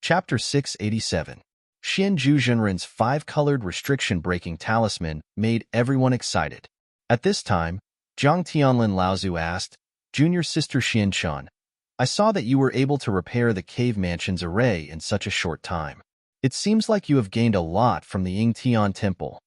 Chapter 687. Xian Zhuzhenren's five-colored restriction-breaking talisman made everyone excited. At this time, Zhang Tianlin Laozu asked, "Junior sister Xian Shan, I saw that you were able to repair the cave mansion's array in such a short time. It seems like you have gained a lot from the Yingtian temple."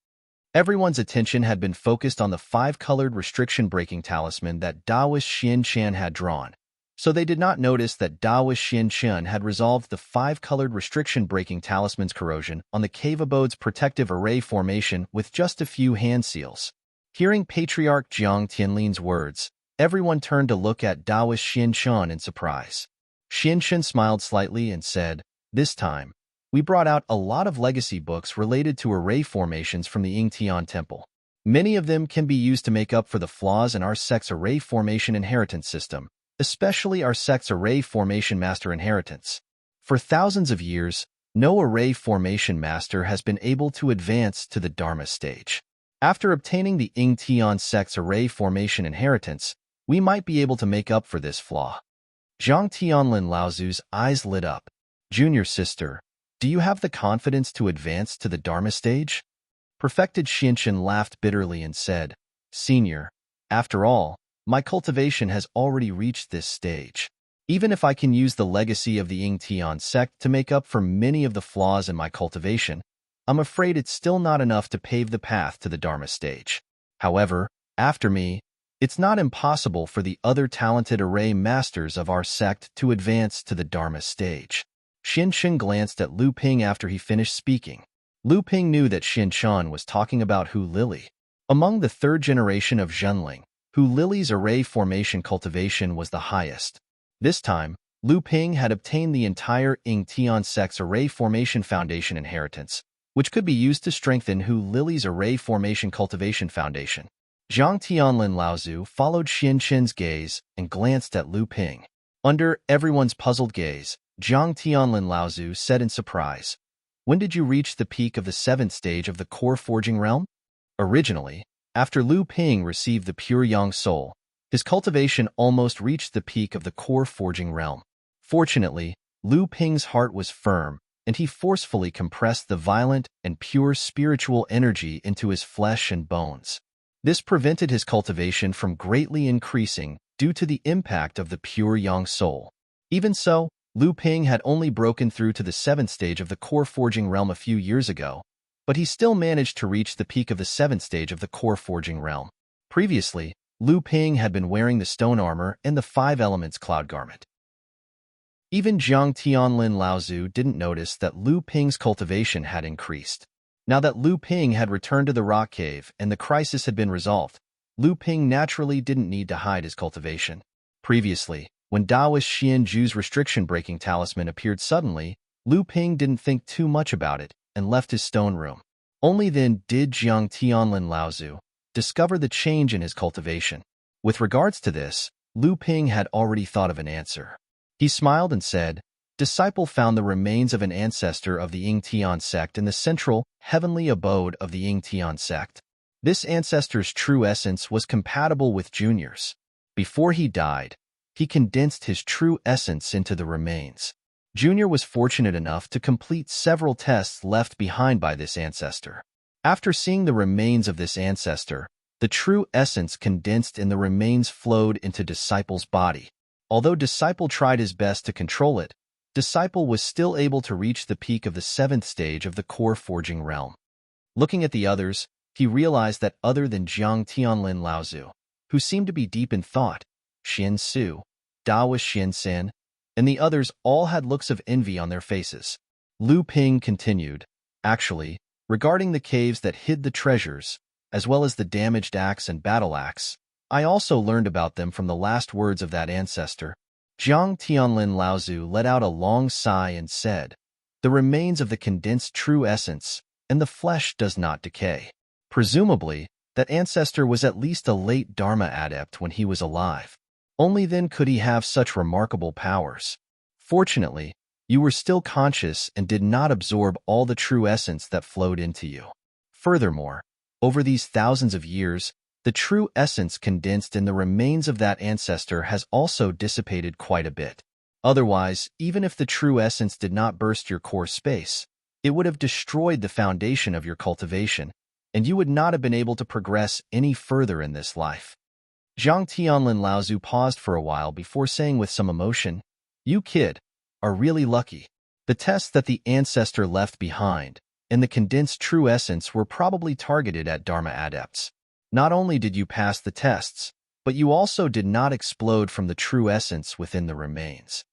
Everyone's attention had been focused on the five-colored restriction-breaking talisman that Taoist Xian Shan had drawn, so they did not notice that Taoist Xian Shan had resolved the five-colored restriction-breaking talisman's corrosion on the cave abode's protective array formation with just a few hand seals. Hearing Patriarch Jiang Tianlin's words, everyone turned to look at Taoist Xian Shan in surprise. Xian Shan smiled slightly and said, "This time, we brought out a lot of legacy books related to array formations from the Yingtian temple. Many of them can be used to make up for the flaws in our sect's array formation inheritance system, especially our sect's array formation master inheritance. For thousands of years, no array formation master has been able to advance to the Dharma stage. After obtaining the Yingtian sect's array formation inheritance, we might be able to make up for this flaw." Zhang Tianlin Laozu's eyes lit up. "Junior sister, do you have the confidence to advance to the Dharma stage?" Perfected Xinshan laughed bitterly and said, "Senior, after all, my cultivation has already reached this stage. Even if I can use the legacy of the Yingtian sect to make up for many of the flaws in my cultivation, I'm afraid it's still not enough to pave the path to the Dharma stage. However, after me, it's not impossible for the other talented array masters of our sect to advance to the Dharma stage." Xinshan glanced at Lu Ping after he finished speaking. Lu Ping knew that Xian Shan was talking about Hu Lili. Among the third generation of Zhenling, Hu Lili's array formation cultivation was the highest. This time, Lu Ping had obtained the entire Yingtian sect's array formation foundation inheritance, which could be used to strengthen Hu Lili's array formation cultivation foundation. Zhang Tianlin Laozu followed Xian Shan's gaze and glanced at Lu Ping. Under everyone's puzzled gaze, Zhang Tianlin Laozu said in surprise, "When did you reach the peak of the seventh stage of the core forging realm?" Originally, after Lu Ping received the pure Yang soul, his cultivation almost reached the peak of the core forging realm. Fortunately, Lu Ping's heart was firm, and he forcefully compressed the violent and pure spiritual energy into his flesh and bones. This prevented his cultivation from greatly increasing due to the impact of the pure Yang soul. Even so, Lu Ping had only broken through to the seventh stage of the core forging realm a few years ago, but he still managed to reach the peak of the seventh stage of the core forging realm. Previously, Lu Ping had been wearing the stone armor and the five elements cloud garment. Even Zhang Tianlin Laozu didn't notice that Lu Ping's cultivation had increased. Now that Lu Ping had returned to the rock cave and the crisis had been resolved, Lu Ping naturally didn't need to hide his cultivation. Previously, when Taoist Xian Zhu's restriction-breaking talisman appeared suddenly, Lu Ping didn't think too much about it and left his stone room. Only then did Zhang Tianlin Laozu discover the change in his cultivation. With regards to this, Lu Ping had already thought of an answer. He smiled and said, "Disciple found the remains of an ancestor of the Yingtian sect in the central, heavenly abode of the Yingtian sect. This ancestor's true essence was compatible with Junior's. Before he died, he condensed his true essence into the remains. Junior was fortunate enough to complete several tests left behind by this ancestor. After seeing the remains of this ancestor, the true essence condensed in the remains flowed into Disciple's body. Although Disciple tried his best to control it, Disciple was still able to reach the peak of the seventh stage of the core forging realm." Looking at the others, he realized that other than Zhang Tianlin Laozu, who seemed to be deep in thought, Xian Su, Taoist Xian San, and the others all had looks of envy on their faces. Lu Ping continued, "Actually, regarding the caves that hid the treasures, as well as the damaged axe and battle axe, I also learned about them from the last words of that ancestor." Zhang Tianlin Laozu let out a long sigh and said, "The remains of the condensed true essence, and the flesh does not decay. Presumably, that ancestor was at least a late Dharma adept when he was alive. Only then could he have such remarkable powers. Fortunately, you were still conscious and did not absorb all the true essence that flowed into you. Furthermore, over these thousands of years, the true essence condensed in the remains of that ancestor has also dissipated quite a bit. Otherwise, even if the true essence did not burst your core space, it would have destroyed the foundation of your cultivation, and you would not have been able to progress any further in this life. Zhang Tianlin Laozu paused for a while before saying with some emotion, "You, kid, are really lucky. The tests that the ancestor left behind and the condensed true essence were probably targeted at Dharma adepts. Not only did you pass the tests, but you also did not explode from the true essence within the remains."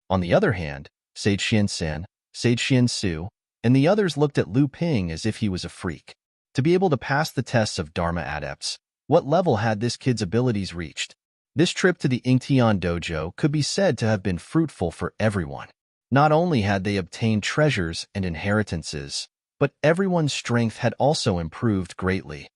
On the other hand, Sage Xiansan, Sage Xiansu, and the others looked at Lu Ping as if he was a freak. To be able to pass the tests of Dharma adepts, what level had this kid's abilities reached? This trip to the Yingtian dojo could be said to have been fruitful for everyone. Not only had they obtained treasures and inheritances, but everyone's strength had also improved greatly.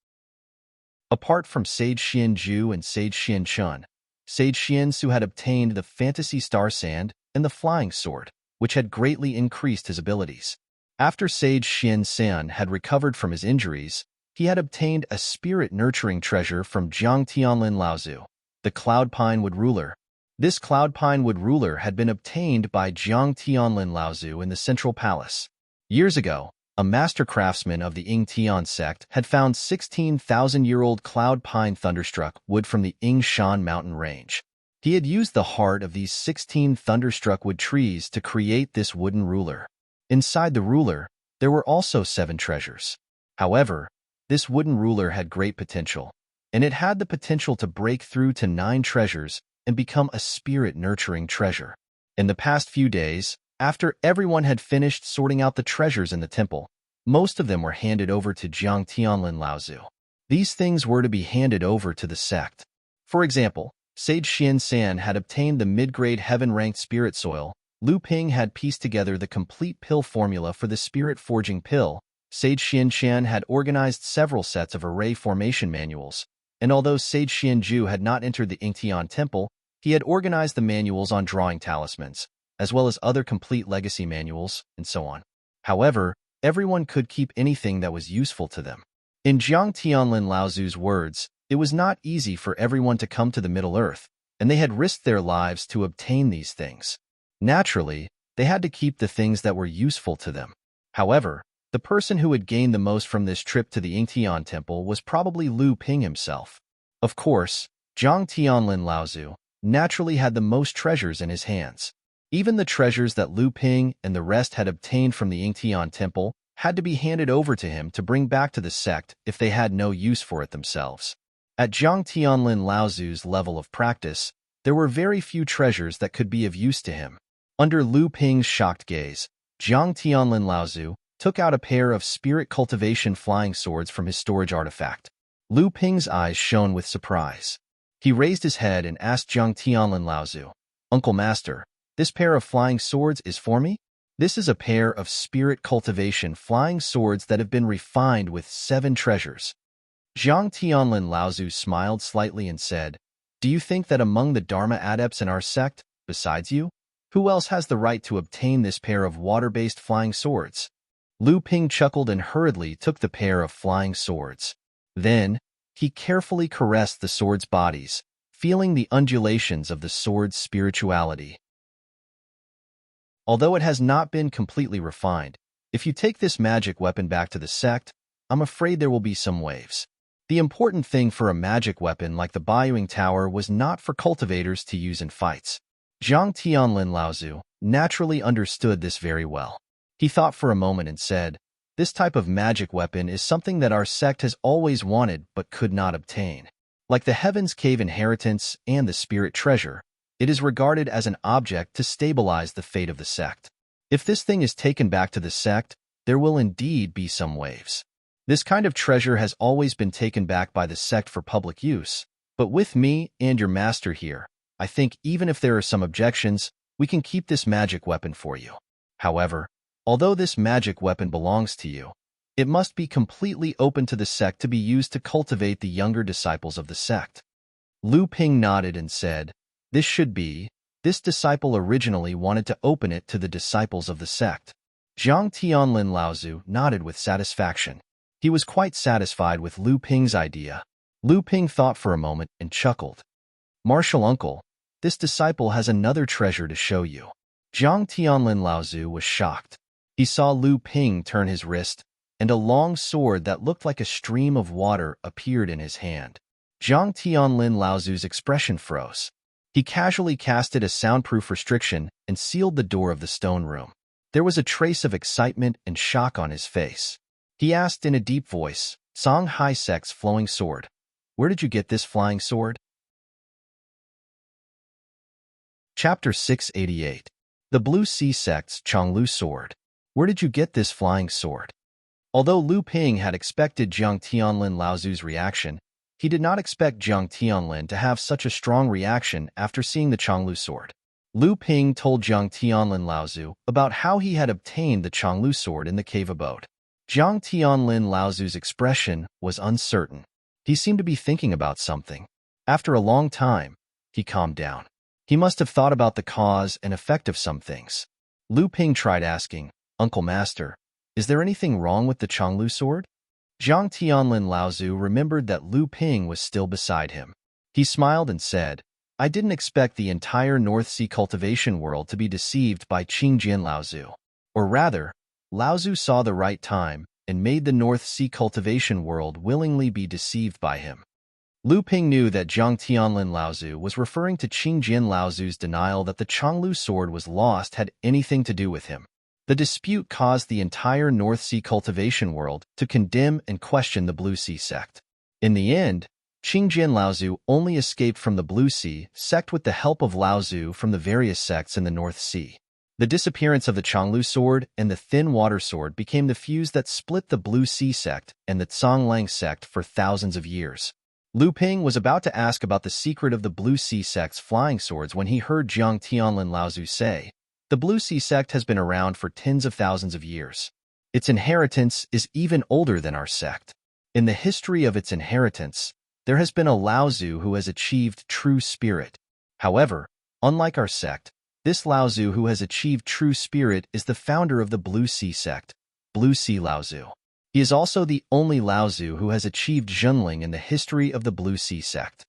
Apart from Sage Xianju and Sage Xianchun, Sage Xiansu had obtained the Fantasy Star Sand and the Flying Sword, which had greatly increased his abilities. After Sage Xiansan had recovered from his injuries, he had obtained a spirit-nurturing treasure from Zhang Tianlin Laozu, the Cloud Pinewood Ruler. This Cloud Pinewood Ruler had been obtained by Zhang Tianlin Laozu in the Central Palace. Years ago, a master craftsman of the Yingtian sect had found 16,000-year-old Cloud Pine Thunderstruck wood from the Yingshan mountain range. He had used the heart of these 16 thunderstruck wood trees to create this wooden ruler. Inside the ruler, there were also 7 treasures. However, this wooden ruler had great potential, and it had the potential to break through to 9 treasures and become a spirit-nurturing treasure. In the past few days, after everyone had finished sorting out the treasures in the temple, most of them were handed over to Zhang Tianlin Laozu. These things were to be handed over to the sect. For example, Sage Xiansan had obtained the mid-grade heaven-ranked spirit soil, Lu Ping had pieced together the complete pill formula for the spirit-forging pill, Sage Xianshan had organized several sets of array formation manuals, and although Sage Xianju had not entered the Yingtian temple, he had organized the manuals on drawing talismans, as well as other complete legacy manuals, and so on. However, everyone could keep anything that was useful to them. In Zhang Tianlin Laozu's words, it was not easy for everyone to come to the Middle Earth, and they had risked their lives to obtain these things. Naturally, they had to keep the things that were useful to them. However, the person who had gained the most from this trip to the Yingtian temple was probably Lu Ping himself. Of course, Zhang Tianlin Laozu naturally had the most treasures in his hands. Even the treasures that Lu Ping and the rest had obtained from the Yingtian temple had to be handed over to him to bring back to the sect if they had no use for it themselves. At Zhang Tianlin Laozu's level of practice, there were very few treasures that could be of use to him. Under Lu Ping's shocked gaze, Zhang Tianlin Laozu took out a pair of spirit cultivation flying swords from his storage artifact. Lu Ping's eyes shone with surprise. He raised his head and asked Zhang Tianlin Laozu, "Uncle Master, this pair of flying swords is for me?" This is a pair of spirit cultivation flying swords that have been refined with 7 treasures. Zhang Tianlin Laozu smiled slightly and said, "Do you think that among the Dharma adepts in our sect, besides you, who else has the right to obtain this pair of water-based flying swords?" Lu Ping chuckled and hurriedly took the pair of flying swords. Then, he carefully caressed the swords' bodies, feeling the undulations of the sword's spirituality. Although it has not been completely refined, if you take this magic weapon back to the sect, I'm afraid there will be some waves. The important thing for a magic weapon like the Baiyuing Tower was not for cultivators to use in fights. Zhang Tianlin Laozu naturally understood this very well. He thought for a moment and said, "This type of magic weapon is something that our sect has always wanted but could not obtain. Like the Heaven's Cave inheritance and the Spirit Treasure, it is regarded as an object to stabilize the fate of the sect. If this thing is taken back to the sect, there will indeed be some waves. This kind of treasure has always been taken back by the sect for public use, but with me and your master here, I think even if there are some objections, we can keep this magic weapon for you. However, although this magic weapon belongs to you, it must be completely open to the sect to be used to cultivate the younger disciples of the sect." Lu Ping nodded and said, This disciple originally wanted to open it to the disciples of the sect." Zhang Tianlin Laozu nodded with satisfaction. He was quite satisfied with Lu Ping's idea. Lu Ping thought for a moment and chuckled. "Martial uncle, this disciple has another treasure to show you. Zhang Tianlin Laozu was shocked. He saw Lu Ping turn his wrist, and a long sword that looked like a stream of water appeared in his hand. Zhang Tianlin Laozu's expression froze. He casually casted a soundproof restriction and sealed the door of the stone room. There was a trace of excitement and shock on his face. He asked in a deep voice, "Song Hai Sect's flowing sword. Where did you get this flying sword?" Chapter 688. The Blue Sea Sect's Chonglu Sword. Where did you get this flying sword? Although Lu Ping had expected Zhang Tianlin Laozu's reaction, he did not expect Zhang Tianlin to have such a strong reaction after seeing the Chonglu sword. Lu Ping told Zhang Tianlin Laozu about how he had obtained the Chonglu sword in the cave abode. Zhang Tianlin Laozu's expression was uncertain. He seemed to be thinking about something. After a long time, he calmed down. He must have thought about the cause and effect of some things. Lu Ping tried asking, "Uncle Master, is there anything wrong with the Chonglu sword?" Zhang Tianlin Laozu remembered that Lu Ping was still beside him. He smiled and said, "I didn't expect the entire North Sea cultivation world to be deceived by Qingjin Laozu. Or rather, Laozu saw the right time and made the North Sea cultivation world willingly be deceived by him." Lu Ping knew that Zhang Tianlin Laozu was referring to Qingjin Laozu's denial that the Chonglu sword was lost had anything to do with him. The dispute caused the entire North Sea cultivation world to condemn and question the Blue Sea sect. In the end, Qingjin Laozu only escaped from the Blue Sea sect with the help of Laozu from the various sects in the North Sea. The disappearance of the Chonglu sword and the thin water sword became the fuse that split the Blue Sea sect and the Zhonglang sect for thousands of years. Lu Ping was about to ask about the secret of the Blue Sea sect's flying swords when he heard Zhang Tianlin Laozu say, "The Blue Sea sect has been around for tens of thousands of years. Its inheritance is even older than our sect. In the history of its inheritance, there has been a Laozu who has achieved true spirit. However, unlike our sect, this Laozu who has achieved true spirit is the founder of the Blue Sea sect, Blue Sea Laozu. He is also the only Laozu who has achieved Zhenling in the history of the Blue Sea sect.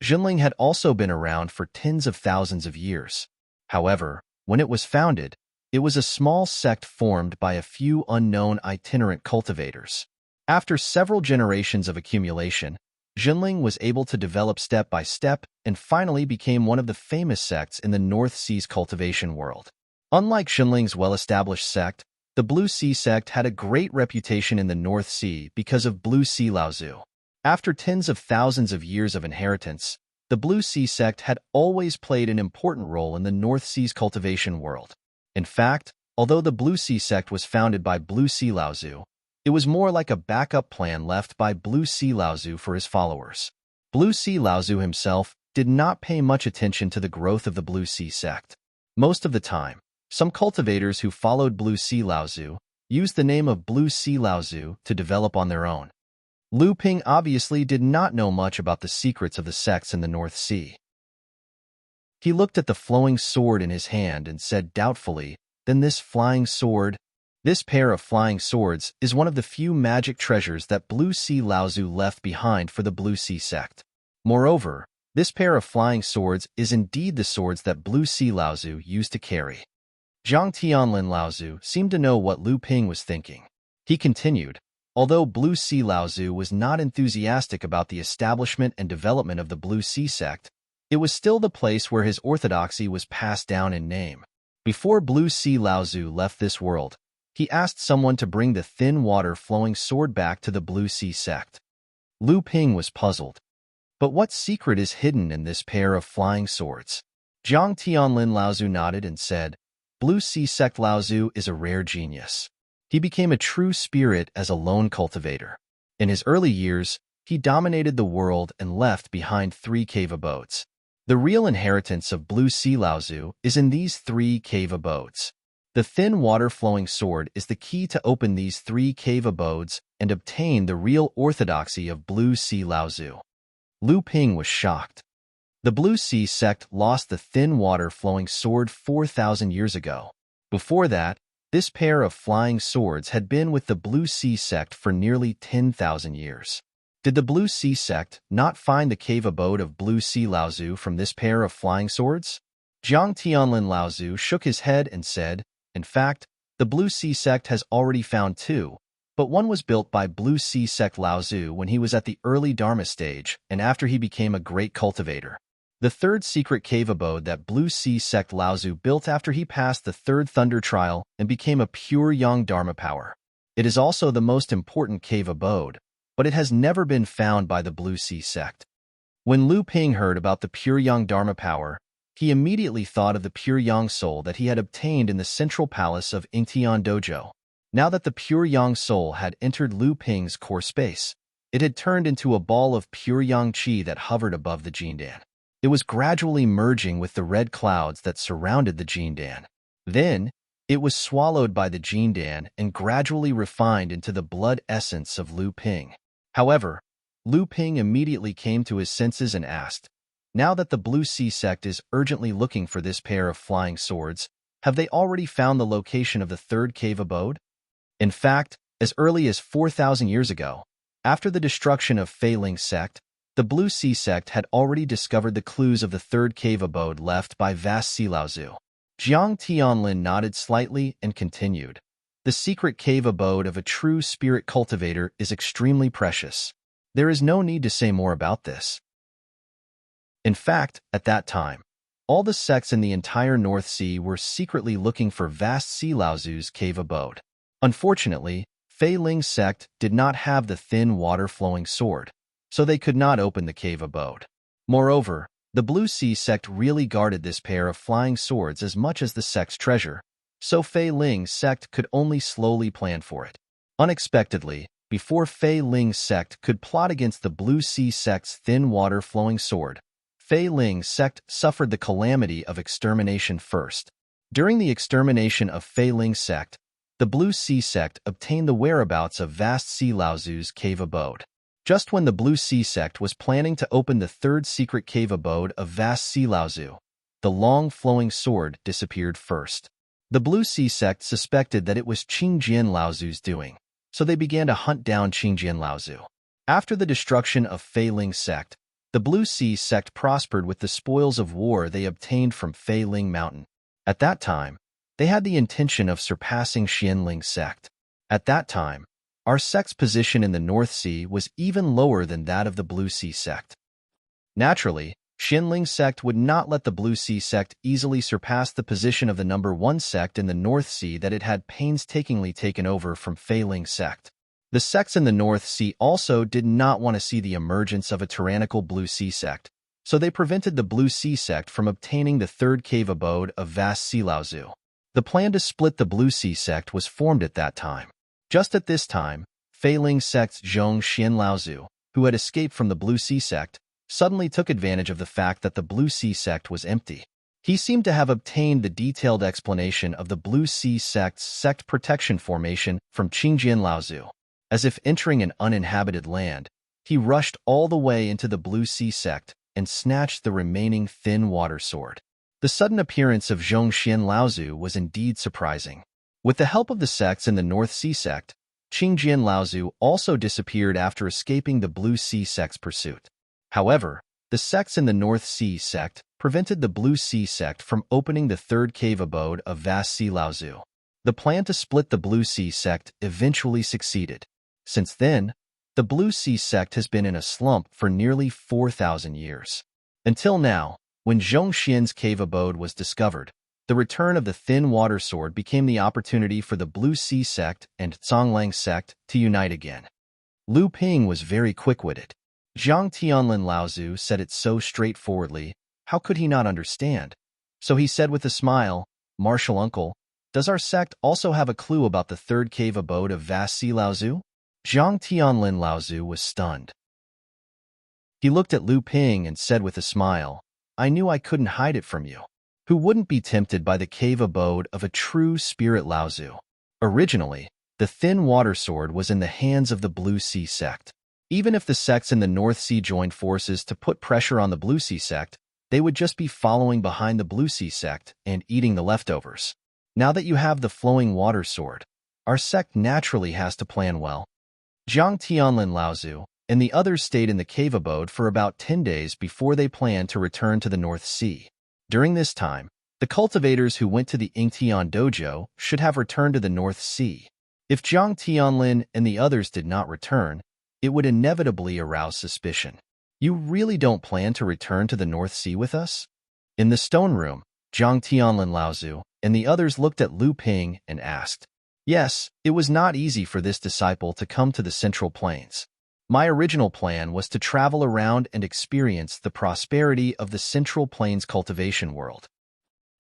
Zhenling had also been around for tens of thousands of years. However, when it was founded, it was a small sect formed by a few unknown itinerant cultivators. After several generations of accumulation, Zhenling was able to develop step by step and finally became one of the famous sects in the North Sea's cultivation world. Unlike Zhenling's well-established sect, the Blue Sea sect had a great reputation in the North Sea because of Blue Sea Laozu. After tens of thousands of years of inheritance, the Blue Sea sect had always played an important role in the North Sea's cultivation world. In fact, although the Blue Sea sect was founded by Blue Sea Laozu, it was more like a backup plan left by Blue Sea Laozu for his followers. Blue Sea Laozu himself did not pay much attention to the growth of the Blue Sea sect. Most of the time, some cultivators who followed Blue Sea Laozu used the name of Blue Sea Laozu to develop on their own. Lu Ping obviously did not know much about the secrets of the sects in the North Sea. He looked at the flowing sword in his hand and said doubtfully, "Then this flying sword?" This pair of flying swords is one of the few magic treasures that Blue Sea Laozu left behind for the Blue Sea sect. Moreover, this pair of flying swords is indeed the swords that Blue Sea Laozu used to carry. Zhang Tianlin Laozu seemed to know what Lu Ping was thinking. He continued, "Although Blue Sea Laozu was not enthusiastic about the establishment and development of the Blue Sea sect, it was still the place where his orthodoxy was passed down in name. Before Blue Sea Laozu left this world, he asked someone to bring the thin water-flowing sword back to the Blue Sea sect." Lu Ping was puzzled. But what secret is hidden in this pair of flying swords? Zhang Tianlin Laozu nodded and said, "Blue Sea sect Laozu is a rare genius. He became a true spirit as a lone cultivator. In his early years, he dominated the world and left behind 3 cave abodes. The real inheritance of Blue Sea Laozu is in these 3 cave abodes. The thin water-flowing sword is the key to open these 3 cave abodes and obtain the real orthodoxy of Blue Sea Laozu." Lu Ping was shocked. The Blue Sea sect lost the thin water-flowing sword 4,000 years ago. Before that, this pair of flying swords had been with the Blue Sea sect for nearly 10,000 years. Did the Blue Sea sect not find the cave abode of Blue Sea Laozu from this pair of flying swords? Jiang Tianlin Laozu shook his head and said, in fact, the Blue Sea sect has already found two, but one was built by Blue Sea sect Laozu when he was at the early Dharma stage and after he became a great cultivator. The third secret cave abode that Blue Sea sect Laozu built after he passed the third thunder trial and became a pure yang Dharma power. It is also the most important cave abode, but it has never been found by the Blue Sea sect. When Lu Ping heard about the pure yang Dharma power, he immediately thought of the pure yang soul that he had obtained in the central palace of Yingtian Dojo. Now that the pure yang soul had entered Lu Ping's core space, it had turned into a ball of pure yang qi that hovered above the Jindan. It was gradually merging with the red clouds that surrounded the Jindan. Then, it was swallowed by the Jindan and gradually refined into the blood essence of Lu Ping. However, Lu Ping immediately came to his senses and asked, now that the Blue Sea sect is urgently looking for this pair of flying swords, have they already found the location of the third cave abode? In fact, as early as 4,000 years ago, after the destruction of Fei Ling's sect, the Blue Sea sect had already discovered the clues of the third cave abode left by vast Sea Laozu. Jiang Tianlin nodded slightly and continued. The secret cave abode of a true spirit cultivator is extremely precious. There is no need to say more about this. In fact, at that time, all the sects in the entire North Sea were secretly looking for vast Sea Laozu's cave abode. Unfortunately, Fei Ling's sect did not have the thin water-flowing sword, so they could not open the cave abode. Moreover, the Blue Sea sect really guarded this pair of flying swords as much as the sect's treasure, so Fei Ling's sect could only slowly plan for it. Unexpectedly, before Fei Ling's sect could plot against the Blue Sea sect's thin water-flowing sword, Fei Ling's sect suffered the calamity of extermination first. During the extermination of Fei Ling's sect, the Blue Sea sect obtained the whereabouts of vast Sea Laozu's cave abode. Just when the Blue Sea sect was planning to open the third secret cave abode of vast Sea Laozu, the long flowing sword disappeared first. The Blue Sea sect suspected that it was Qingjian Laozu's doing, so they began to hunt down Qingjian Laozu. After the destruction of Fei Ling's sect, the Blue Sea sect prospered with the spoils of war they obtained from Fei Ling Mountain. At that time, they had the intention of surpassing Xianling's sect. At that time, our sect's position in the North Sea was even lower than that of the Blue Sea sect. Naturally, Xianling's sect would not let the Blue Sea sect easily surpass the position of the number one sect in the North Sea that it had painstakingly taken over from Fei Ling's sect. The sects in the North Sea also did not want to see the emergence of a tyrannical Blue Sea sect, so they prevented the Blue Sea sect from obtaining the third cave abode of vast Sea Laozu. The plan to split the Blue Sea sect was formed at that time. Just at this time, Fei Ling's sect's Zhong Xian Laozu, who had escaped from the Blue Sea sect, suddenly took advantage of the fact that the Blue Sea sect was empty. He seemed to have obtained the detailed explanation of the Blue Sea sect's sect protection formation from Qingjian Laozu. As if entering an uninhabited land, he rushed all the way into the Blue Sea sect and snatched the remaining thin water sword. The sudden appearance of Zhong Xian Laozu was indeed surprising. With the help of the sects in the North Sea sect, Qingjian Laozu also disappeared after escaping the Blue Sea sect's pursuit. However, the sects in the North Sea sect prevented the Blue Sea sect from opening the third cave abode of vast Sea Laozu. The plan to split the Blue Sea sect eventually succeeded. Since then, the Blue Sea sect has been in a slump for nearly 4,000 years. Until now, when Zhong Xian's cave abode was discovered, the return of the thin water sword became the opportunity for the Blue Sea sect and Zhonglang sect to unite again. Lu Ping was very quick-witted. Jiang Tianlin Laozu said it so straightforwardly, how could he not understand? So he said with a smile, "Martial uncle, does our sect also have a clue about the third cave abode of vast Sea Laozu?" Jiang Tianlin Laozu was stunned. He looked at Lu Ping and said with a smile, "I knew I couldn't hide it from you. Who wouldn't be tempted by the cave abode of a true spirit Laozu?" Originally, the thin water sword was in the hands of the Blue Sea sect. Even if the sects in the North Sea joined forces to put pressure on the Blue Sea sect, they would just be following behind the Blue Sea sect and eating the leftovers. Now that you have the flowing water sword, our sect naturally has to plan well. Jiang Tianlin Laozu, and the others stayed in the cave abode for about 10 days before they planned to return to the North Sea. During this time, the cultivators who went to the Ingtian dojo should have returned to the North Sea. If Jiang Tianlin and the others did not return, it would inevitably arouse suspicion. You really don't plan to return to the North Sea with us? In the stone room, Jiang Tianlin Laozu and the others looked at Lu Ping and asked. Yes, it was not easy for this disciple to come to the Central Plains. My original plan was to travel around and experience the prosperity of the Central Plains cultivation world.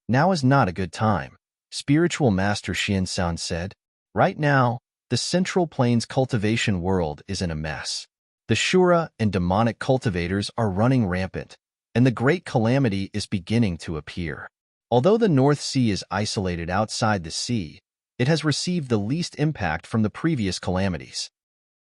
Now is not a good time, spiritual master Xian San said. Right now, the Central Plains cultivation world is in a mess. The Shura and demonic cultivators are running rampant, and the great calamity is beginning to appear. Although the North Sea is isolated outside the sea, it has received the least impact from the previous calamities.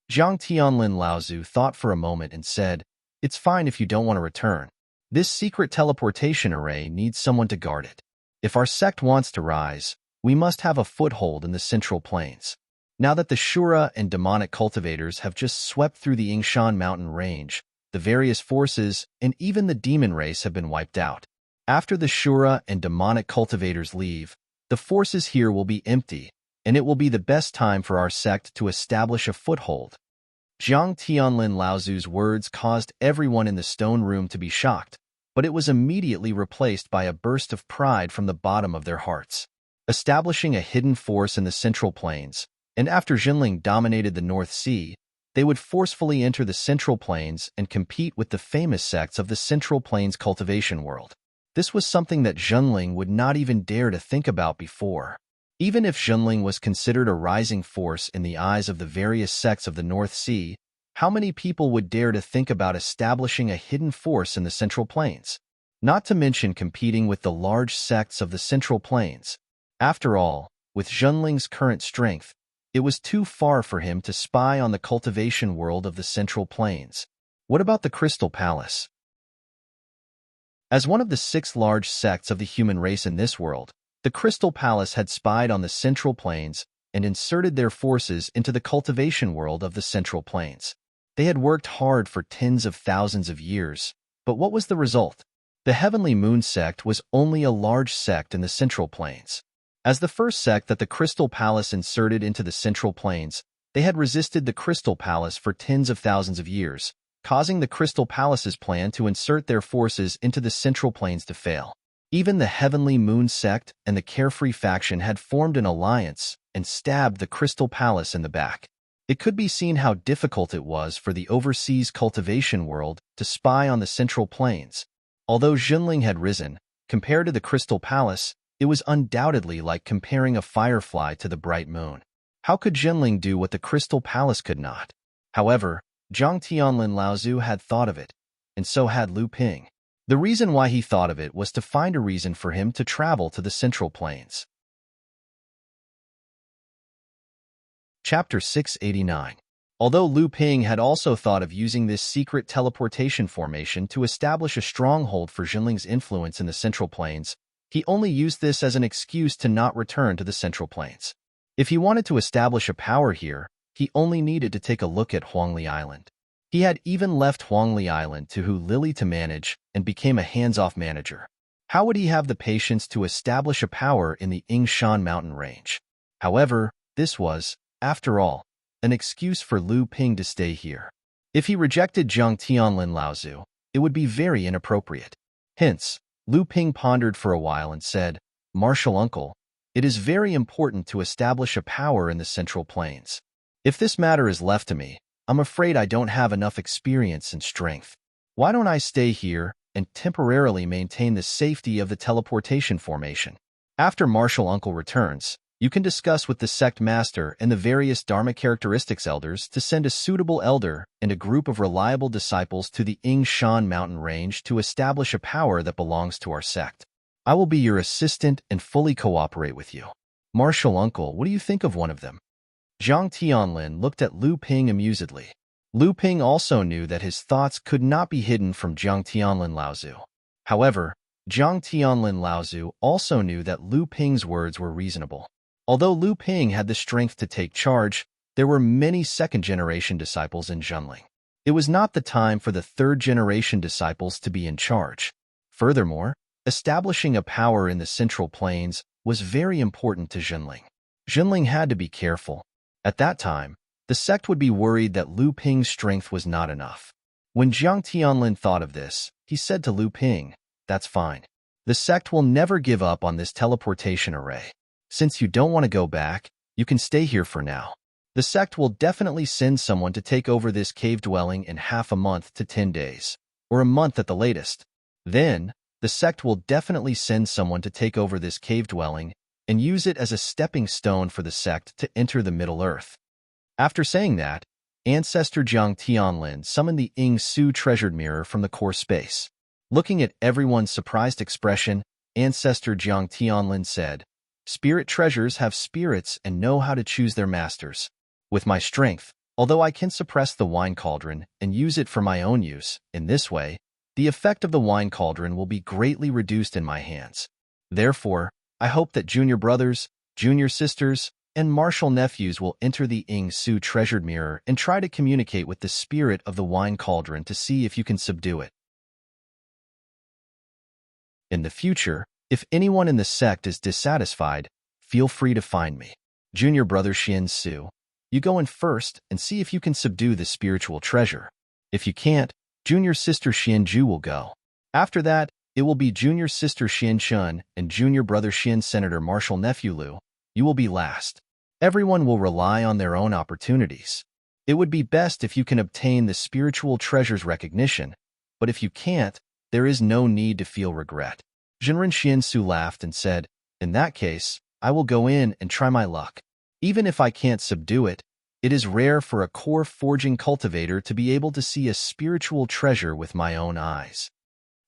Jiang Tianlin Laozu thought for a moment and said, It's fine if you don't want to return. This secret teleportation array needs someone to guard it. If our sect wants to rise, we must have a foothold in the Central Plains. Now that the Shura and demonic cultivators have just swept through the Yingshan mountain range, the various forces and even the demon race have been wiped out. After the Shura and demonic cultivators leave, the forces here will be empty, and it will be the best time for our sect to establish a foothold. Jiang Tianlin Laozu's words caused everyone in the stone room to be shocked, but it was immediately replaced by a burst of pride from the bottom of their hearts. Establishing a hidden force in the Central Plains, and after Jinling dominated the North Sea, they would forcefully enter the Central Plains and compete with the famous sects of the Central Plains cultivation world. This was something that Jinling would not even dare to think about before. Even if Jinling was considered a rising force in the eyes of the various sects of the North Sea, how many people would dare to think about establishing a hidden force in the Central Plains? Not to mention competing with the large sects of the Central Plains. After all, with Jinling's current strength, it was too far for him to spy on the cultivation world of the Central Plains. What about the Crystal Palace? As one of the 6 large sects of the human race in this world, the Crystal Palace had spied on the Central Plains and inserted their forces into the cultivation world of the Central Plains. They had worked hard for tens of thousands of years, but what was the result? The Heavenly Moon sect was only a large sect in the Central Plains. As the first sect that the Crystal Palace inserted into the Central Plains, they had resisted the Crystal Palace for tens of thousands of years, causing the Crystal Palace's plan to insert their forces into the Central Plains to fail. Even the Heavenly Moon sect and the Carefree faction had formed an alliance and stabbed the Crystal Palace in the back. It could be seen how difficult it was for the overseas cultivation world to spy on the Central Plains. Although Jinling had risen, compared to the Crystal Palace, it was undoubtedly like comparing a firefly to the bright moon. How could Jinling do what the Crystal Palace could not? However, Jiang Tianlin Laozu had thought of it, and so had Lu Ping. The reason why he thought of it was to find a reason for him to travel to the Central Plains. Chapter 689. Although Lu Ping had also thought of using this secret teleportation formation to establish a stronghold for Jinling's influence in the Central Plains, he only used this as an excuse to not return to the Central Plains. If he wanted to establish a power here, he only needed to take a look at Huangli Island. He had even left Huangli Island to Hu Lily to manage and became a hands-off manager. How would he have the patience to establish a power in the Yingshan mountain range? However, this was, after all, an excuse for Lu Ping to stay here. If he rejected Jiang Tianlin Laozu, it would be very inappropriate. Hence, Lu Ping pondered for a while and said, Martial Uncle, it is very important to establish a power in the Central Plains. If this matter is left to me, I'm afraid I don't have enough experience and strength. Why don't I stay here and temporarily maintain the safety of the teleportation formation? After Martial Uncle returns, you can discuss with the sect master and the various Dharma characteristics elders to send a suitable elder and a group of reliable disciples to the Yingshan mountain range to establish a power that belongs to our sect. I will be your assistant and fully cooperate with you. Martial Uncle, what do you think of one of them? Jiang Tianlin looked at Lu Ping amusedly. Lu Ping also knew that his thoughts could not be hidden from Jiang Tianlin Laozu. However, Jiang Tianlin Laozu also knew that Lu Ping's words were reasonable. Although Lu Ping had the strength to take charge, there were many second-generation disciples in Jinling. It was not the time for the third-generation disciples to be in charge. Furthermore, establishing a power in the Central Plains was very important to Zhenling. Zhenling had to be careful. At that time, the sect would be worried that Lu Ping's strength was not enough. When Jiang Tianlin thought of this, he said to Lu Ping, "That's fine. The sect will never give up on this teleportation array. Since you don't want to go back, you can stay here for now. The sect will definitely send someone to take over this cave dwelling in half a month to 10 days, or a month at the latest. Then, the sect will definitely send someone to take over this cave dwelling and use it as a stepping stone for the sect to enter the Middle Earth." After saying that, Ancestor Jiang Tianlin summoned the Ying Su treasured mirror from the core space. Looking at everyone's surprised expression, Ancestor Jiang Tianlin said, "Spirit treasures have spirits and know how to choose their masters. With my strength, although I can suppress the wine cauldron and use it for my own use, in this way, the effect of the wine cauldron will be greatly reduced in my hands. Therefore, I hope that junior brothers, junior sisters, and martial nephews will enter the Ying Su treasured mirror and try to communicate with the spirit of the wine cauldron to see if you can subdue it. In the future, if anyone in the sect is dissatisfied, feel free to find me. Junior brother Xian Su, you go in first and see if you can subdue the spiritual treasure. If you can't, junior sister Xian Ju will go. After that, it will be junior sister Xian Chun and junior brother Xian Senator Marshal Nephew Lu. You will be last. Everyone will rely on their own opportunities. It would be best if you can obtain the spiritual treasure's recognition, but if you can't, there is no need to feel regret." Zhenren Xian Su laughed and said, "In that case, I will go in and try my luck. Even if I can't subdue it, it is rare for a core forging cultivator to be able to see a spiritual treasure with my own eyes."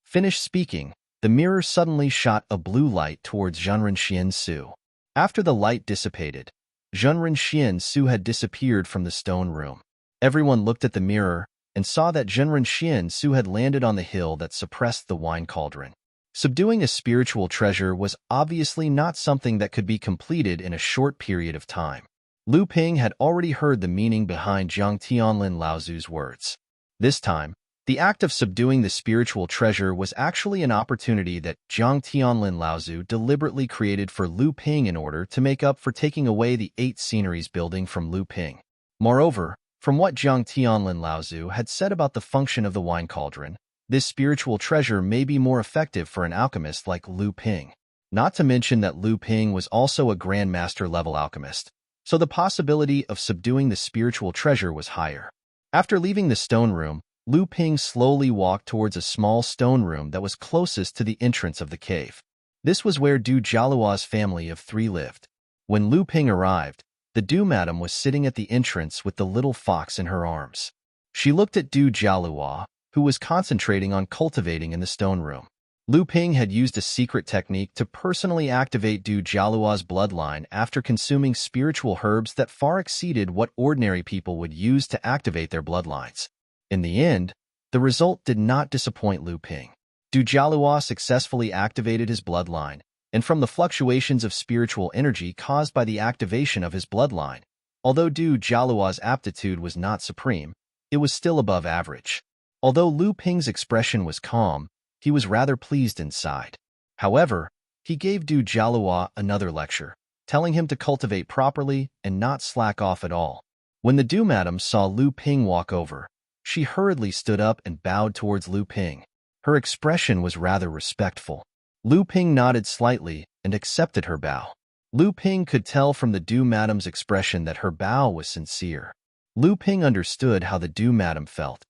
Finished speaking, the mirror suddenly shot a blue light towards Zhenren Xian Su. After the light dissipated, Zhenren Xian Su had disappeared from the stone room. Everyone looked at the mirror and saw that Zhenren Xian Su had landed on the hill that suppressed the wine cauldron. Subduing a spiritual treasure was obviously not something that could be completed in a short period of time. Lu Ping had already heard the meaning behind Jiang Tianlin Laozu's words. This time, the act of subduing the spiritual treasure was actually an opportunity that Jiang Tianlin Laozu deliberately created for Lu Ping in order to make up for taking away the 8 sceneries building from Lu Ping. Moreover, from what Jiang Tianlin Laozu had said about the function of the wine cauldron, this spiritual treasure may be more effective for an alchemist like Lu Ping. Not to mention that Lu Ping was also a Grandmaster level alchemist, so the possibility of subduing the spiritual treasure was higher. After leaving the stone room, Lu Ping slowly walked towards a small stone room that was closest to the entrance of the cave. This was where Du Jialuo's family of 3 lived. When Lu Ping arrived, the Du Madam was sitting at the entrance with the little fox in her arms. She looked at Du Jialuo, who was concentrating on cultivating in the stone room. Lu Ping had used a secret technique to personally activate Du Jialuo's bloodline after consuming spiritual herbs that far exceeded what ordinary people would use to activate their bloodlines. In the end, the result did not disappoint Lu Ping. Du Jialuo successfully activated his bloodline, and from the fluctuations of spiritual energy caused by the activation of his bloodline, although Du Jialuo's aptitude was not supreme, it was still above average. Although Lu Ping's expression was calm, he was rather pleased inside. However, he gave Du Jialuo another lecture, telling him to cultivate properly and not slack off at all. When the Du Madam saw Lu Ping walk over, she hurriedly stood up and bowed towards Lu Ping. Her expression was rather respectful. Lu Ping nodded slightly and accepted her bow. Lu Ping could tell from the Du Madam's expression that her bow was sincere. Lu Ping understood how the Du Madam felt.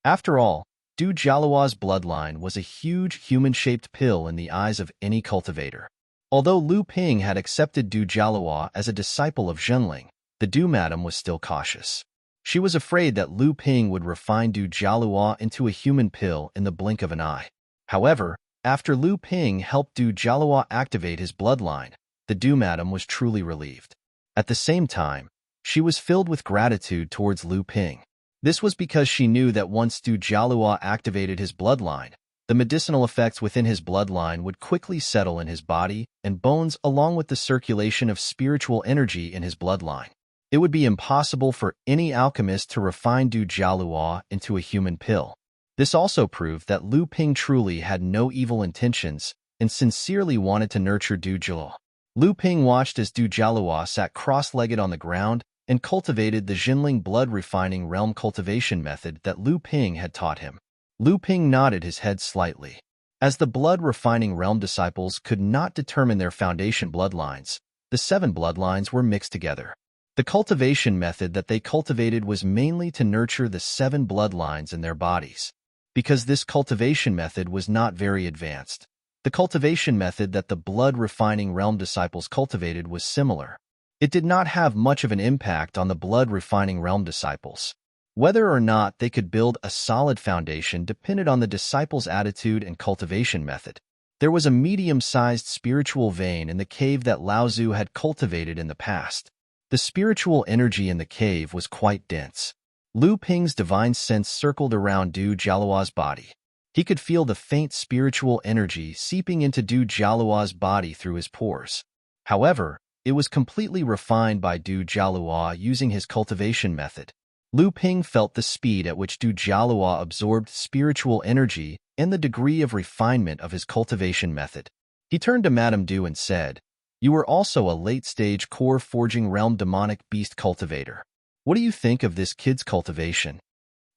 After all, Du Jialuo's bloodline was a huge human-shaped pill in the eyes of any cultivator. Although Lu Ping had accepted Du Jialuo as a disciple of Zhenling, the Du Madam was still cautious. She was afraid that Lu Ping would refine Du Jialuo into a human pill in the blink of an eye. However, after Lu Ping helped Du Jialuo activate his bloodline, the Du Madam was truly relieved. At the same time, she was filled with gratitude towards Lu Ping. This was because she knew that once Du Jialuo activated his bloodline, the medicinal effects within his bloodline would quickly settle in his body and bones along with the circulation of spiritual energy in his bloodline. It would be impossible for any alchemist to refine Du Jialua into a human pill. This also proved that Lu Ping truly had no evil intentions and sincerely wanted to nurture Du Jialua. Lu Ping watched as Du Jialua sat cross-legged on the ground and cultivated the Jinling blood-refining realm cultivation method that Lu Ping had taught him. Lu Ping nodded his head slightly. As the blood-refining realm disciples could not determine their foundation bloodlines, the 7 bloodlines were mixed together. The cultivation method that they cultivated was mainly to nurture the 7 bloodlines in their bodies. Because this cultivation method was not very advanced, the cultivation method that the blood-refining realm disciples cultivated was similar. It did not have much of an impact on the blood-refining realm disciples. Whether or not they could build a solid foundation depended on the disciples' attitude and cultivation method. There was a medium-sized spiritual vein in the cave that Lao Tzu had cultivated in the past. The spiritual energy in the cave was quite dense. Lu Ping's divine sense circled around Du Jialua's body. He could feel the faint spiritual energy seeping into Du Jialua's body through his pores. However, it was completely refined by Du Jialua using his cultivation method. Lu Ping felt the speed at which Du Jialua absorbed spiritual energy and the degree of refinement of his cultivation method. He turned to Madame Du and said, "You were also a late-stage core-forging realm demonic beast cultivator. What do you think of this kid's cultivation?"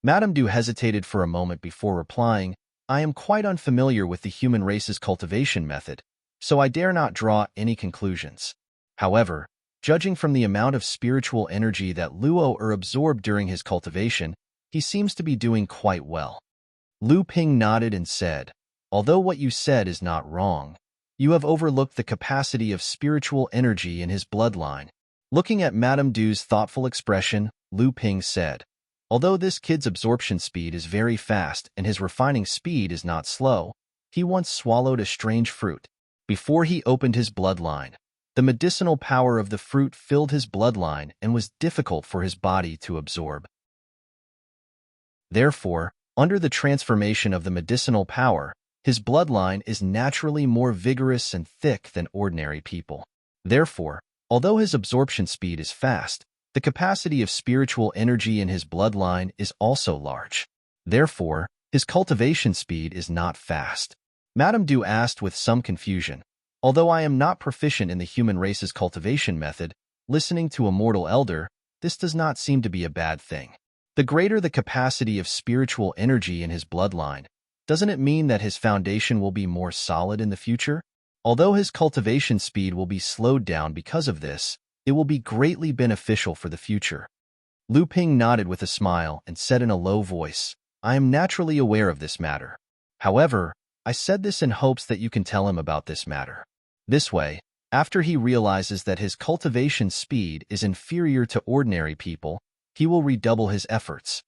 Madame Du hesitated for a moment before replying, "I am quite unfamiliar with the human race's cultivation method, so I dare not draw any conclusions. However, judging from the amount of spiritual energy that Luo absorbed during his cultivation, he seems to be doing quite well." Lu Ping nodded and said, "Although what you said is not wrong, you have overlooked the capacity of spiritual energy in his bloodline." Looking at Madame Du's thoughtful expression, Lu Ping said, "Although this kid's absorption speed is very fast and his refining speed is not slow, he once swallowed a strange fruit. Before he opened his bloodline, the medicinal power of the fruit filled his bloodline and was difficult for his body to absorb. Therefore, under the transformation of the medicinal power, his bloodline is naturally more vigorous and thick than ordinary people. Therefore, although his absorption speed is fast, the capacity of spiritual energy in his bloodline is also large. Therefore, his cultivation speed is not fast." Madame Du asked with some confusion, "Although I am not proficient in the human race's cultivation method, listening to a mortal elder, this does not seem to be a bad thing. The greater the capacity of spiritual energy in his bloodline, doesn't it mean that his foundation will be more solid in the future? Although his cultivation speed will be slowed down because of this, it will be greatly beneficial for the future." Lu Ping nodded with a smile and said in a low voice, "I am naturally aware of this matter. However, I said this in hopes that you can tell him about this matter. This way, after he realizes that his cultivation speed is inferior to ordinary people, he will redouble his efforts."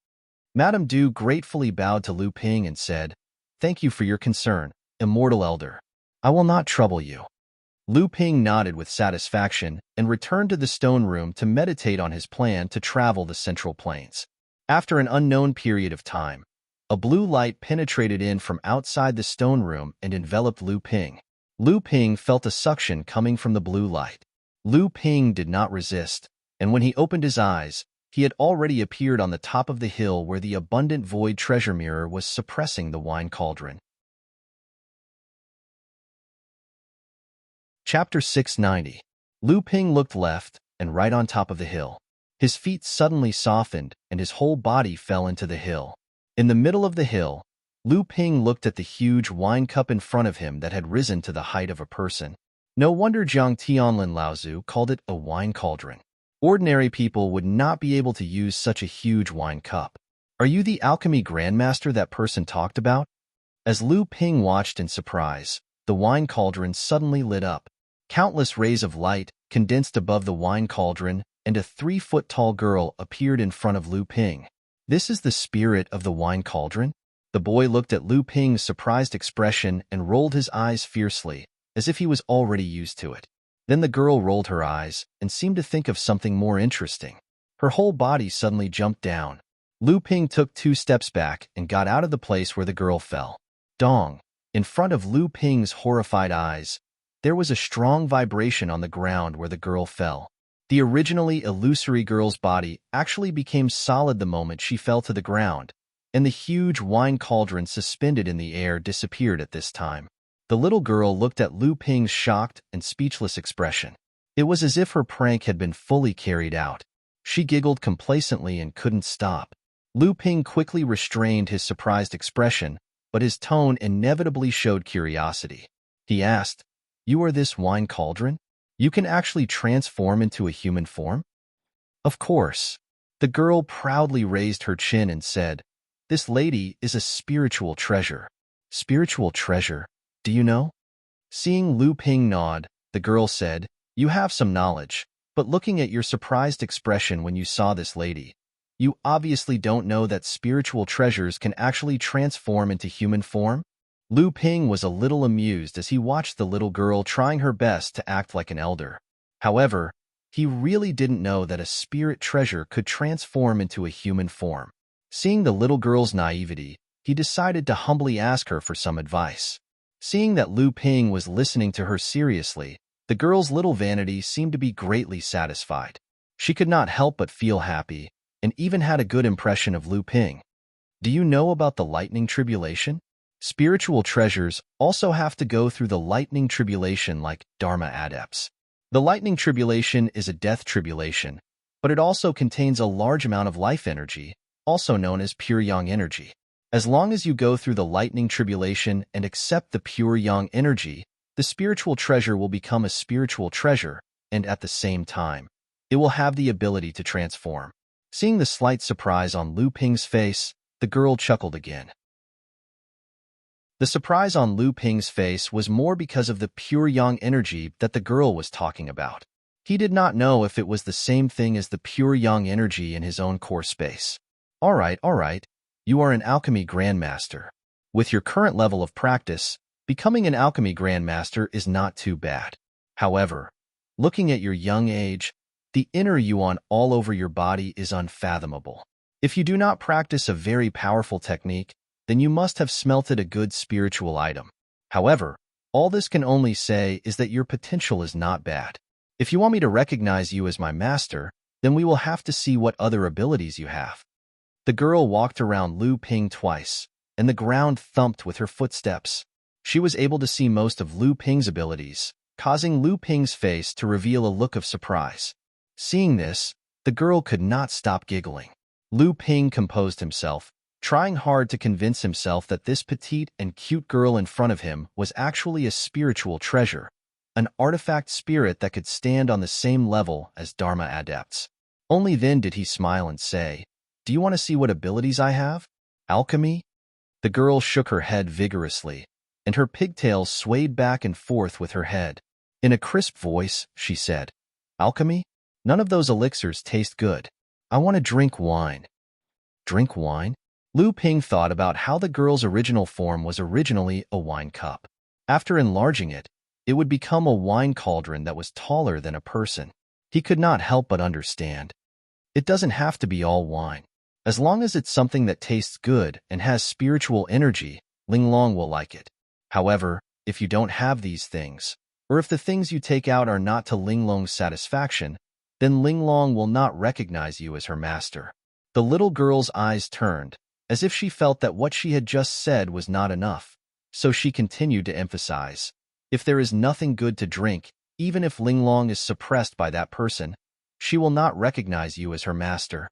Madame Du gratefully bowed to Lu Ping and said, "Thank you for your concern, immortal elder. I will not trouble you." Lu Ping nodded with satisfaction and returned to the stone room to meditate on his plan to travel the Central Plains. After an unknown period of time, a blue light penetrated in from outside the stone room and enveloped Lu Ping. Lu Ping felt a suction coming from the blue light. Lu Ping did not resist, and when he opened his eyes, he had already appeared on the top of the hill where the abundant void treasure mirror was suppressing the wine cauldron. Chapter 690. Lu Ping looked left and right on top of the hill. His feet suddenly softened and his whole body fell into the hill. In the middle of the hill, Lu Ping looked at the huge wine cup in front of him that had risen to the height of a person. No wonder Zhang Tianlin Laozu called it a wine cauldron. Ordinary people would not be able to use such a huge wine cup. "Are you the alchemy grandmaster that person talked about?" As Lu Ping watched in surprise, the wine cauldron suddenly lit up. Countless rays of light condensed above the wine cauldron, and a 3-foot-tall girl appeared in front of Lu Ping. "This is the spirit of the wine cauldron?" The boy looked at Lu Ping's surprised expression and rolled his eyes fiercely, as if he was already used to it. Then the girl rolled her eyes and seemed to think of something more interesting. Her whole body suddenly jumped down. Lu Ping took 2 steps back and got out of the place where the girl fell. Dong! In front of Lu Ping's horrified eyes, there was a strong vibration on the ground where the girl fell. The originally illusory girl's body actually became solid the moment she fell to the ground, and the huge wine cauldron suspended in the air disappeared at this time. The little girl looked at Lu Ping's shocked and speechless expression. It was as if her prank had been fully carried out. She giggled complacently and couldn't stop. Lu Ping quickly restrained his surprised expression, but his tone inevitably showed curiosity. He asked, "You are this wine cauldron? You can actually transform into a human form?" "Of course." The girl proudly raised her chin and said, "This lady is a spiritual treasure." "Spiritual treasure? Do you know?" Seeing Lu Ping nod, the girl said, "You have some knowledge, but looking at your surprised expression when you saw this lady, you obviously don't know that spiritual treasures can actually transform into human form?" Lu Ping was a little amused as he watched the little girl trying her best to act like an elder. However, he really didn't know that a spirit treasure could transform into a human form. Seeing the little girl's naivety, he decided to humbly ask her for some advice. Seeing that Lu Ping was listening to her seriously, the girl's little vanity seemed to be greatly satisfied. She could not help but feel happy, and even had a good impression of Lu Ping. "Do you know about the lightning tribulation?" Spiritual treasures also have to go through the lightning tribulation like Dharma adepts. The lightning tribulation is a death tribulation, but it also contains a large amount of life energy, also known as pure yang energy. As long as you go through the lightning tribulation and accept the pure yang energy, the spiritual treasure will become a spiritual treasure, and at the same time, it will have the ability to transform. Seeing the slight surprise on Lu Ping's face, the girl chuckled again. The surprise on Lu Ping's face was more because of the pure yang energy that the girl was talking about. He did not know if it was the same thing as the pure yang energy in his own core space. All right. You are an alchemy grandmaster. With your current level of practice, becoming an alchemy grandmaster is not too bad. However, looking at your young age, the inner yuan all over your body is unfathomable. If you do not practice a very powerful technique, then you must have smelted a good spiritual item. However, all this can only say is that your potential is not bad. If you want me to recognize you as my master, then we will have to see what other abilities you have." The girl walked around Lu Ping twice, and the ground thumped with her footsteps. She was able to see most of Lu Ping's abilities, causing Lu Ping's face to reveal a look of surprise. Seeing this, the girl could not stop giggling. Lu Ping composed himself, trying hard to convince himself that this petite and cute girl in front of him was actually a spiritual treasure, an artifact spirit that could stand on the same level as Dharma adepts. Only then did he smile and say, "Do you want to see what abilities I have? Alchemy?" The girl shook her head vigorously, and her pigtails swayed back and forth with her head. In a crisp voice, she said, "Alchemy? None of those elixirs taste good. I want to drink wine." Drink wine? Lu Ping thought about how the girl's original form was originally a wine cup. After enlarging it, it would become a wine cauldron that was taller than a person. He could not help but understand. It doesn't have to be all wine. As long as it's something that tastes good and has spiritual energy, Linglong will like it. However, if you don't have these things, or if the things you take out are not to Linglong's satisfaction, then Linglong will not recognize you as her master. The little girl's eyes turned, as if she felt that what she had just said was not enough, so she continued to emphasize, "If there is nothing good to drink, even if Linglong is suppressed by that person, she will not recognize you as her master."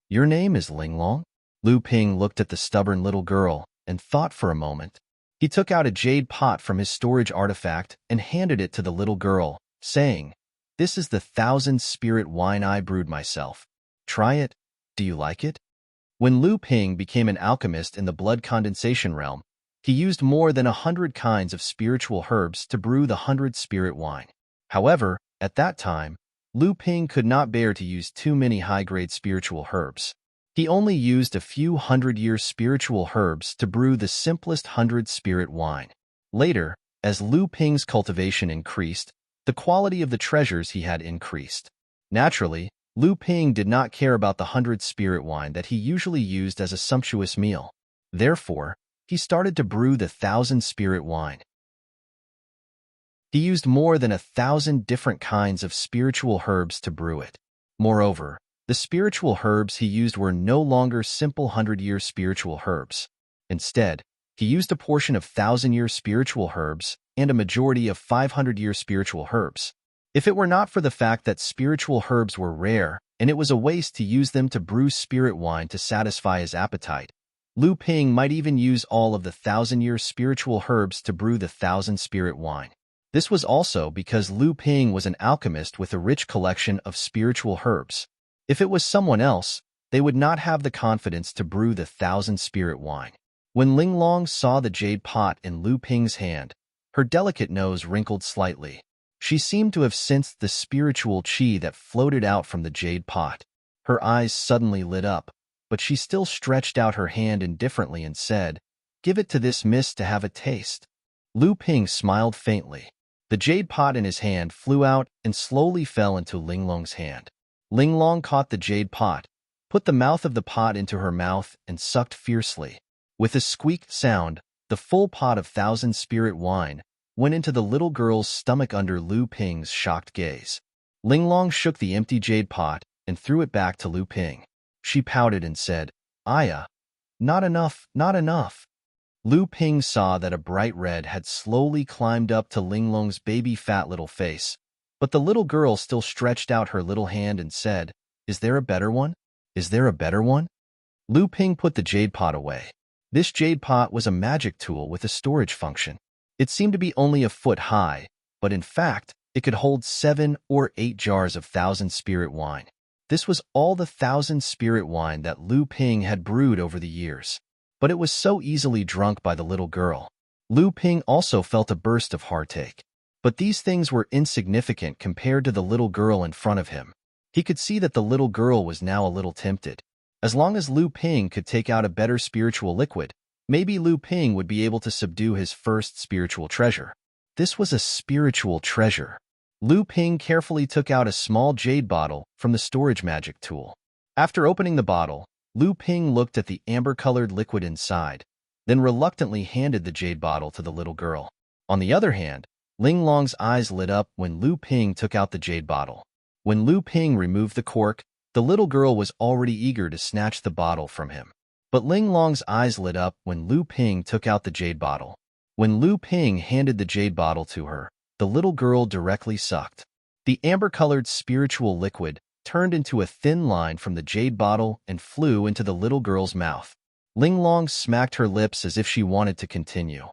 "Your name is Linglong?" Lu Ping looked at the stubborn little girl and thought for a moment. He took out a jade pot from his storage artifact and handed it to the little girl, saying, "This is the 1,000-spirit wine I brewed myself. Try it. Do you like it?" When Lu Ping became an alchemist in the blood condensation realm, he used more than 100 kinds of spiritual herbs to brew the 100-spirit wine. However, at that time, Lu Ping could not bear to use too many high-grade spiritual herbs. He only used a few 100-year spiritual herbs to brew the simplest 100-spirit wine. Later, as Lu Ping's cultivation increased, the quality of the treasures he had increased. Naturally, Lu Ping did not care about the 100-spirit wine that he usually used as a sumptuous meal. Therefore, he started to brew the 1,000-spirit wine. He used more than 1,000 different kinds of spiritual herbs to brew it. Moreover, the spiritual herbs he used were no longer simple 100-year spiritual herbs. Instead, he used a portion of 1,000-year spiritual herbs and a majority of 500-year spiritual herbs. If it were not for the fact that spiritual herbs were rare and it was a waste to use them to brew spirit wine to satisfy his appetite, Lu Ping might even use all of the 1,000-year spiritual herbs to brew the 1,000 spirit wine. This was also because Lu Ping was an alchemist with a rich collection of spiritual herbs. If it was someone else, they would not have the confidence to brew the 1,000 spirit wine. When Linglong saw the jade pot in Lu Ping's hand, her delicate nose wrinkled slightly. She seemed to have sensed the spiritual qi that floated out from the jade pot. Her eyes suddenly lit up, but she still stretched out her hand indifferently and said, "Give it to this miss to have a taste." Lu Ping smiled faintly. The jade pot in his hand flew out and slowly fell into Linglong's hand. Linglong caught the jade pot, put the mouth of the pot into her mouth, and sucked fiercely. With a squeaked sound, the full pot of 1,000 spirit wine went into the little girl's stomach under Lu Ping's shocked gaze. Linglong shook the empty jade pot and threw it back to Lu Ping. She pouted and said, "Aya, not enough, not enough." Lu Ping saw that a bright red had slowly climbed up to Linglong's baby fat little face, but the little girl still stretched out her little hand and said, "Is there a better one? Is there a better one?" Lu Ping put the jade pot away. This jade pot was a magic tool with a storage function. It seemed to be only a foot high, but in fact, it could hold 7 or 8 jars of 1,000 spirit wine. This was all the 1,000 spirit wine that Lu Ping had brewed over the years. But it was so easily drunk by the little girl. Lu Ping also felt a burst of heartache. But these things were insignificant compared to the little girl in front of him. He could see that the little girl was now a little tempted. As long as Lu Ping could take out a better spiritual liquid, maybe Lu Ping would be able to subdue his first spiritual treasure. This was a spiritual treasure. Lu Ping carefully took out a small jade bottle from the storage magic tool. After opening the bottle, Lu Ping looked at the amber-colored liquid inside, then reluctantly handed the jade bottle to the little girl. On the other hand, Linglong's eyes lit up when Lu Ping took out the jade bottle. When Lu Ping removed the cork, the little girl was already eager to snatch the bottle from him. But Linglong's eyes lit up when Lu Ping took out the jade bottle. When Lu Ping handed the jade bottle to her, the little girl directly sucked. The amber-colored spiritual liquid turned into a thin line from the jade bottle and flew into the little girl's mouth. Linglong smacked her lips as if she wanted to continue.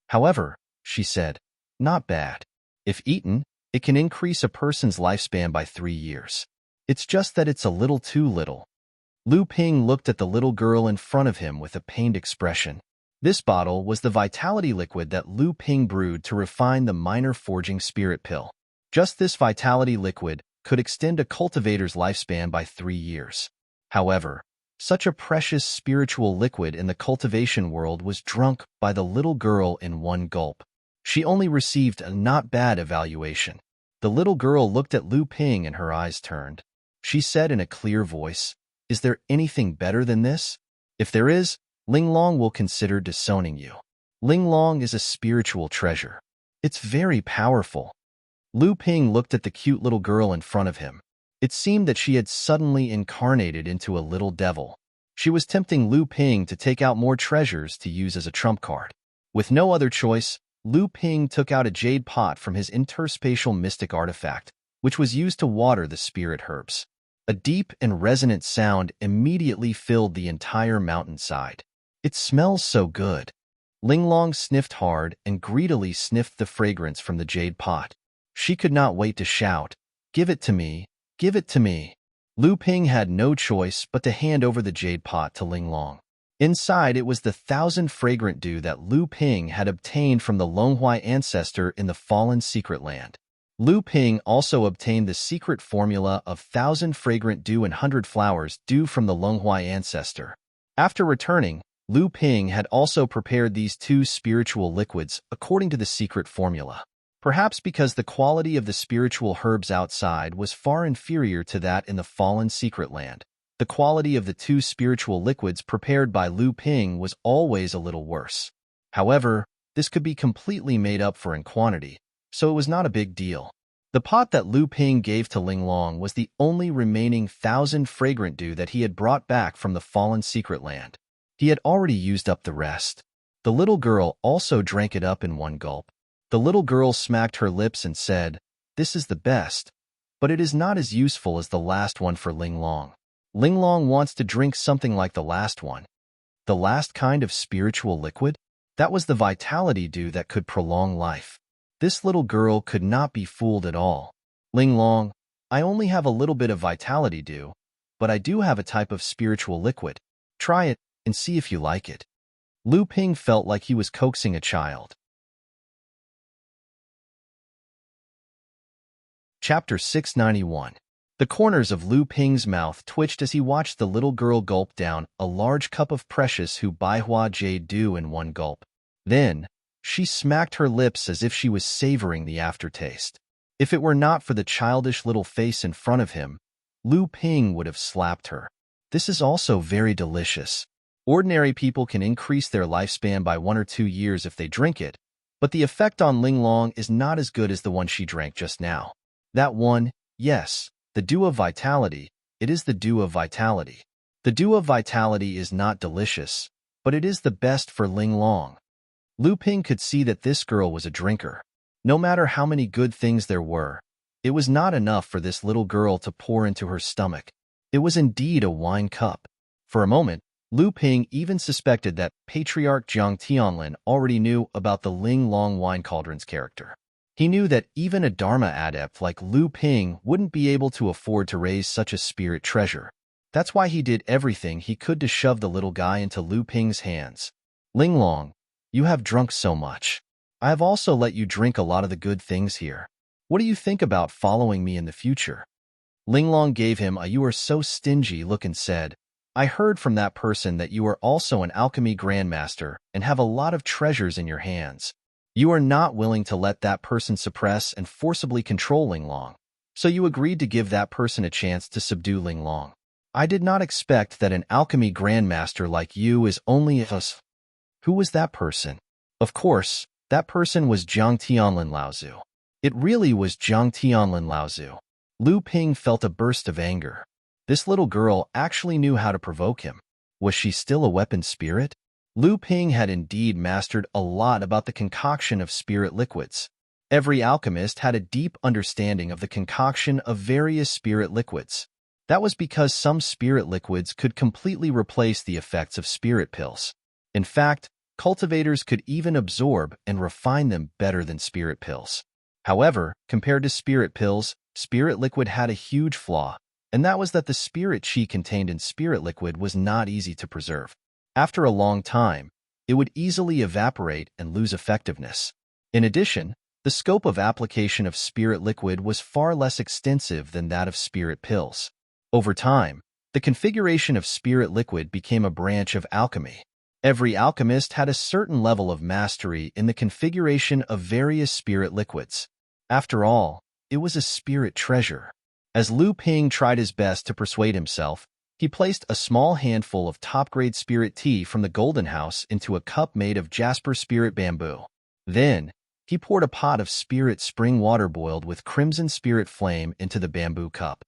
"However," she said, "not bad. If eaten, it can increase a person's lifespan by 3 years. It's just that it's a little too little." Lu Ping looked at the little girl in front of him with a pained expression. This bottle was the vitality liquid that Lu Ping brewed to refine the minor forging spirit pill. Just this vitality liquid could extend a cultivator's lifespan by 3 years. However, such a precious spiritual liquid in the cultivation world was drunk by the little girl in one gulp. She only received a not bad evaluation. The little girl looked at Lu Ping and her eyes turned. She said in a clear voice, "Is there anything better than this? If there is, Linglong will consider disowning you." Linglong is a spiritual treasure. It's very powerful. Lu Ping looked at the cute little girl in front of him. It seemed that she had suddenly incarnated into a little devil. She was tempting Lu Ping to take out more treasures to use as a trump card. With no other choice, Lu Ping took out a jade pot from his interspatial mystic artifact, which was used to water the spirit herbs. A deep and resonant sound immediately filled the entire mountainside. "It smells so good." Linglong sniffed hard and greedily sniffed the fragrance from the jade pot. She could not wait to shout, "Give it to me! Give it to me!" Lu Ping had no choice but to hand over the jade pot to Linglong. Inside it was the 1,000 fragrant dew that Lu Ping had obtained from the Longhuai ancestor in the fallen secret land. Lu Ping also obtained the secret formula of 1,000 fragrant dew and 100 flowers dew from the Longhuai ancestor. After returning, Lu Ping had also prepared these 2 spiritual liquids according to the secret formula. Perhaps because the quality of the spiritual herbs outside was far inferior to that in the fallen secret land, the quality of the 2 spiritual liquids prepared by Lu Ping was always a little worse. However, This could be completely made up for in quantity, so it was not a big deal. The pot that Lu Ping gave to Linglong was the only remaining 1,000 fragrant dew that he had brought back from the fallen secret land. He had already used up the rest. The little girl also drank it up in one gulp. The little girl smacked her lips and said, "This is the best, but it is not as useful as the last one for Linglong. Linglong wants to drink something like the last one." The last kind of spiritual liquid? That was the vitality dew that could prolong life. This little girl could not be fooled at all. "Linglong, I only have a little bit of vitality dew, but I do have a type of spiritual liquid. Try it and see if you like it." Lu Ping felt like he was coaxing a child. Chapter 691. The corners of Lu Ping's mouth twitched as he watched the little girl gulp down a large cup of precious Hu Baihua jade dew in one gulp. Then, she smacked her lips as if she was savoring the aftertaste. If it were not for the childish little face in front of him, Lu Ping would have slapped her. "This is also very delicious. Ordinary people can increase their lifespan by 1 or 2 years if they drink it, but the effect on Linglong is not as good as the one she drank just now. That one, yes, the dew of vitality, it is the dew of vitality. The dew of vitality is not delicious, but it is the best for Linglong." Lu Ping could see that this girl was a drinker. No matter how many good things there were, it was not enough for this little girl to pour into her stomach. It was indeed a wine cup. For a moment, Lu Ping even suspected that Patriarch Jiang Tianlin already knew about the Linglong wine cauldron's character. He knew that even a Dharma adept like Lu Ping wouldn't be able to afford to raise such a spirit treasure. That's why he did everything he could to shove the little guy into Lu Ping's hands. "Linglong, you have drunk so much. I have also let you drink a lot of the good things here. What do you think about following me in the future?" Linglong gave him a "you are so stingy" look and said, "I heard from that person that you are also an alchemy grandmaster and have a lot of treasures in your hands. You are not willing to let that person suppress and forcibly control Linglong, so you agreed to give that person a chance to subdue Linglong. I did not expect that an alchemy grandmaster like you is only us." Who was that person? Of course, that person was Jiang Tianlin Laozu. It really was Jiang Tianlin Laozu. Lu Ping felt a burst of anger. This little girl actually knew how to provoke him. Was she still a weapon spirit? Lu Ping had indeed mastered a lot about the concoction of spirit liquids. Every alchemist had a deep understanding of the concoction of various spirit liquids. That was because some spirit liquids could completely replace the effects of spirit pills. In fact, cultivators could even absorb and refine them better than spirit pills. However, compared to spirit pills, spirit liquid had a huge flaw, and that was that the spirit chi contained in spirit liquid was not easy to preserve. After a long time, it would easily evaporate and lose effectiveness. In addition, the scope of application of spirit liquid was far less extensive than that of spirit pills. Over time, the configuration of spirit liquid became a branch of alchemy. Every alchemist had a certain level of mastery in the configuration of various spirit liquids. After all, it was a spirit treasure. As Lu Ping tried his best to persuade himself, he placed a small handful of top-grade spirit tea from the Golden House into a cup made of jasper spirit bamboo. Then, he poured a pot of spirit spring water boiled with crimson spirit flame into the bamboo cup.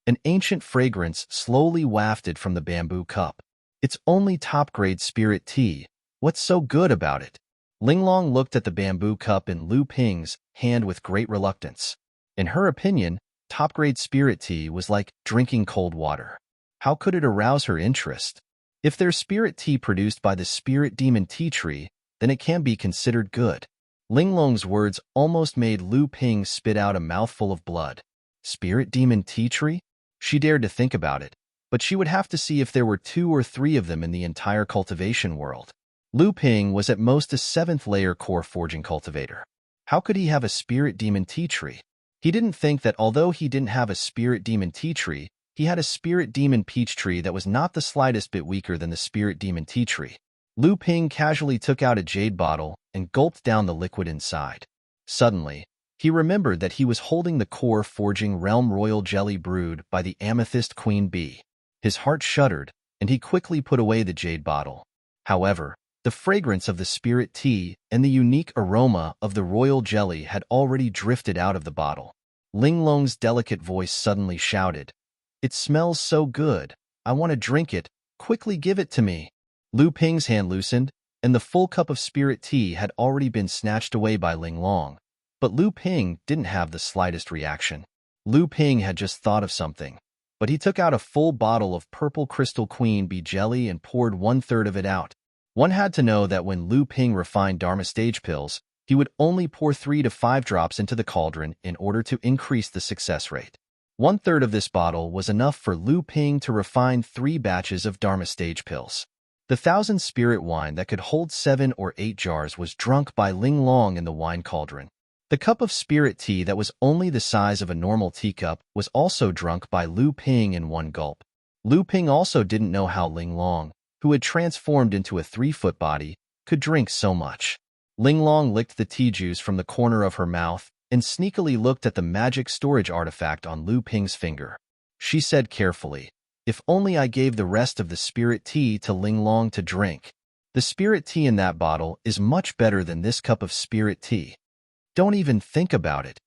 An ancient fragrance slowly wafted from the bamboo cup. "It's only top-grade spirit tea. What's so good about it?" Linglong looked at the bamboo cup in Lu Ping's hand with great reluctance. In her opinion, top-grade spirit tea was like drinking cold water. How could it arouse her interest? If there's spirit tea produced by the spirit demon tea tree, then it can be considered good. Linglong's words almost made Lu Ping spit out a mouthful of blood. Spirit demon tea tree? She dared to think about it, but she would have to see if there were 2 or 3 of them in the entire cultivation world. Lu Ping was at most a 7th-layer core forging cultivator. How could he have a spirit demon tea tree? He didn't think that although he didn't have a spirit demon tea tree, he had a spirit demon peach tree that was not the slightest bit weaker than the spirit demon tea tree. Lu Ping casually took out a jade bottle and gulped down the liquid inside. Suddenly, he remembered that he was holding the core forging realm royal jelly brewed by the amethyst queen bee. His heart shuddered, and he quickly put away the jade bottle. However, The fragrance of the spirit tea and the unique aroma of the royal jelly had already drifted out of the bottle. Linglong's delicate voice suddenly shouted, "It smells so good. I want to drink it. Quickly give it to me." Lu Ping's hand loosened, and the full cup of spirit tea had already been snatched away by Linglong. But Lu Ping didn't have the slightest reaction. Lu Ping had just thought of something, but he took out a full bottle of purple crystal queen bee jelly and poured 1/3 of it out. One had to know that when Lu Ping refined Dharma stage pills, he would only pour 3 to 5 drops into the cauldron in order to increase the success rate. 1/3 of this bottle was enough for Lu Ping to refine 3 batches of Dharma stage pills. The 1,000 spirit wine that could hold 7 or 8 jars was drunk by Linglong in the wine cauldron. The cup of spirit tea that was only the size of a normal teacup was also drunk by Lu Ping in one gulp. Lu Ping also didn't know how Linglong, who had transformed into a 3-foot body, could drink so much. Linglong licked the tea juice from the corner of her mouth and sneakily looked at the magic storage artifact on Lu Ping's finger. She said carefully, "If only I gave the rest of the spirit tea to Linglong to drink. The spirit tea in that bottle is much better than this cup of spirit tea. Don't even think about it."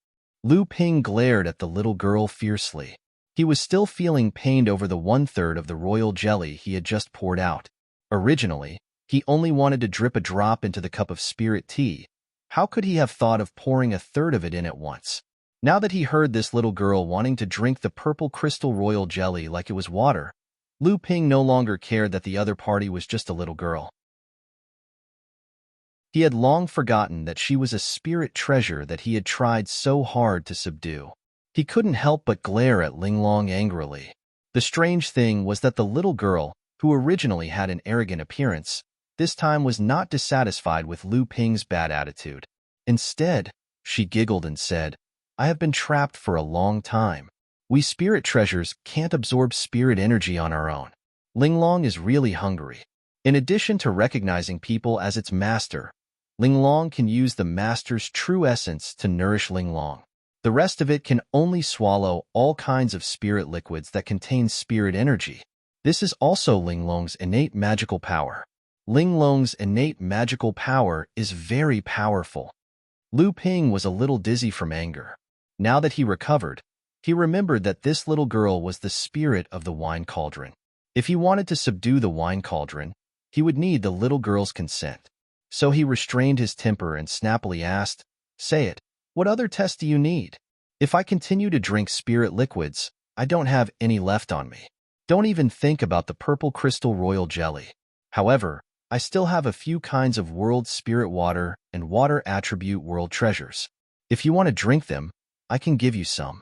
Lu Ping glared at the little girl fiercely. He was still feeling pained over the 1/3 of the royal jelly he had just poured out. Originally, he only wanted to drip a drop into the cup of spirit tea. How could he have thought of pouring 1/3 of it in at once? Now that he heard this little girl wanting to drink the purple crystal royal jelly like it was water, Lu Ping no longer cared that the other party was just a little girl. He had long forgotten that she was a spirit treasure that he had tried so hard to subdue. He couldn't help but glare at Linglong angrily. The strange thing was that the little girl, who originally had an arrogant appearance, this time was not dissatisfied with Lu Ping's bad attitude. Instead, she giggled and said, "I have been trapped for a long time. We spirit treasures can't absorb spirit energy on our own. Linglong is really hungry." In addition to recognizing people as its master, Linglong can use the master's true essence to nourish Linglong. The rest of it can only swallow all kinds of spirit liquids that contain spirit energy. This is also Linglong's innate magical power. Linglong's innate magical power is very powerful. Lu Ping was a little dizzy from anger. Now that he recovered, he remembered that this little girl was the spirit of the wine cauldron. If he wanted to subdue the wine cauldron, he would need the little girl's consent. So he restrained his temper and snappily asked, "Say it. What other test do you need? If I continue to drink spirit liquids, I don't have any left on me. Don't even think about the purple crystal royal jelly. However, I still have a few kinds of world spirit water and water attribute world treasures. If you want to drink them, I can give you some."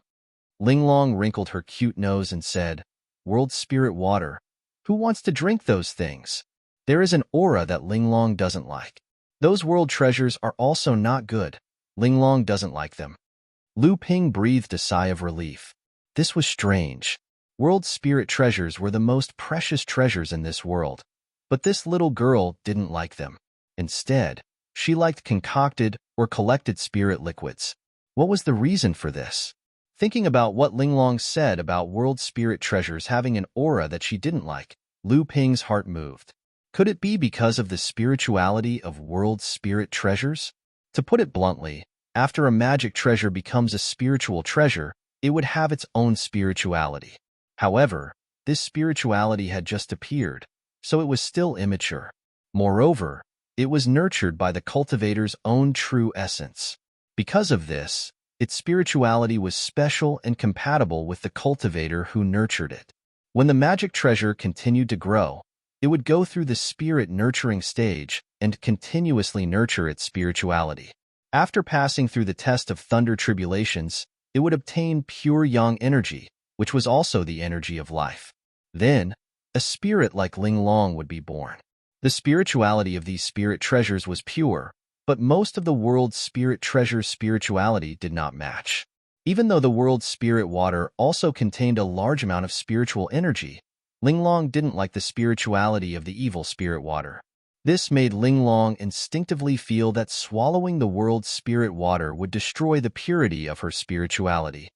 Linglong wrinkled her cute nose and said, "World spirit water? Who wants to drink those things?" There is an aura that Linglong doesn't like. Those world treasures are also not good. Linglong doesn't like them. Lu Ping breathed a sigh of relief. This was strange. World spirit treasures were the most precious treasures in this world, but this little girl didn't like them. Instead, she liked concocted or collected spirit liquids. What was the reason for this? Thinking about what Linglong said about world spirit treasures having an aura that she didn't like, Lu Ping's heart moved. Could it be because of the spirituality of world spirit treasures? To put it bluntly, after a magic treasure becomes a spiritual treasure, it would have its own spirituality. However, this spirituality had just appeared, so it was still immature. Moreover, it was nurtured by the cultivator's own true essence. Because of this, its spirituality was special and compatible with the cultivator who nurtured it. When the magic treasure continued to grow, it would go through the spirit nurturing stage and continuously nurture its spirituality. After passing through the test of thunder tribulations, it would obtain pure yang energy, which was also the energy of life. Then, a spirit like Linglong would be born. The spirituality of these spirit treasures was pure, but most of the world's spirit treasures' spirituality did not match. Even though the world's spirit water also contained a large amount of spiritual energy, Linglong didn't like the spirituality of the evil spirit water. This made Linglong instinctively feel that swallowing the world's spirit water would destroy the purity of her spirituality.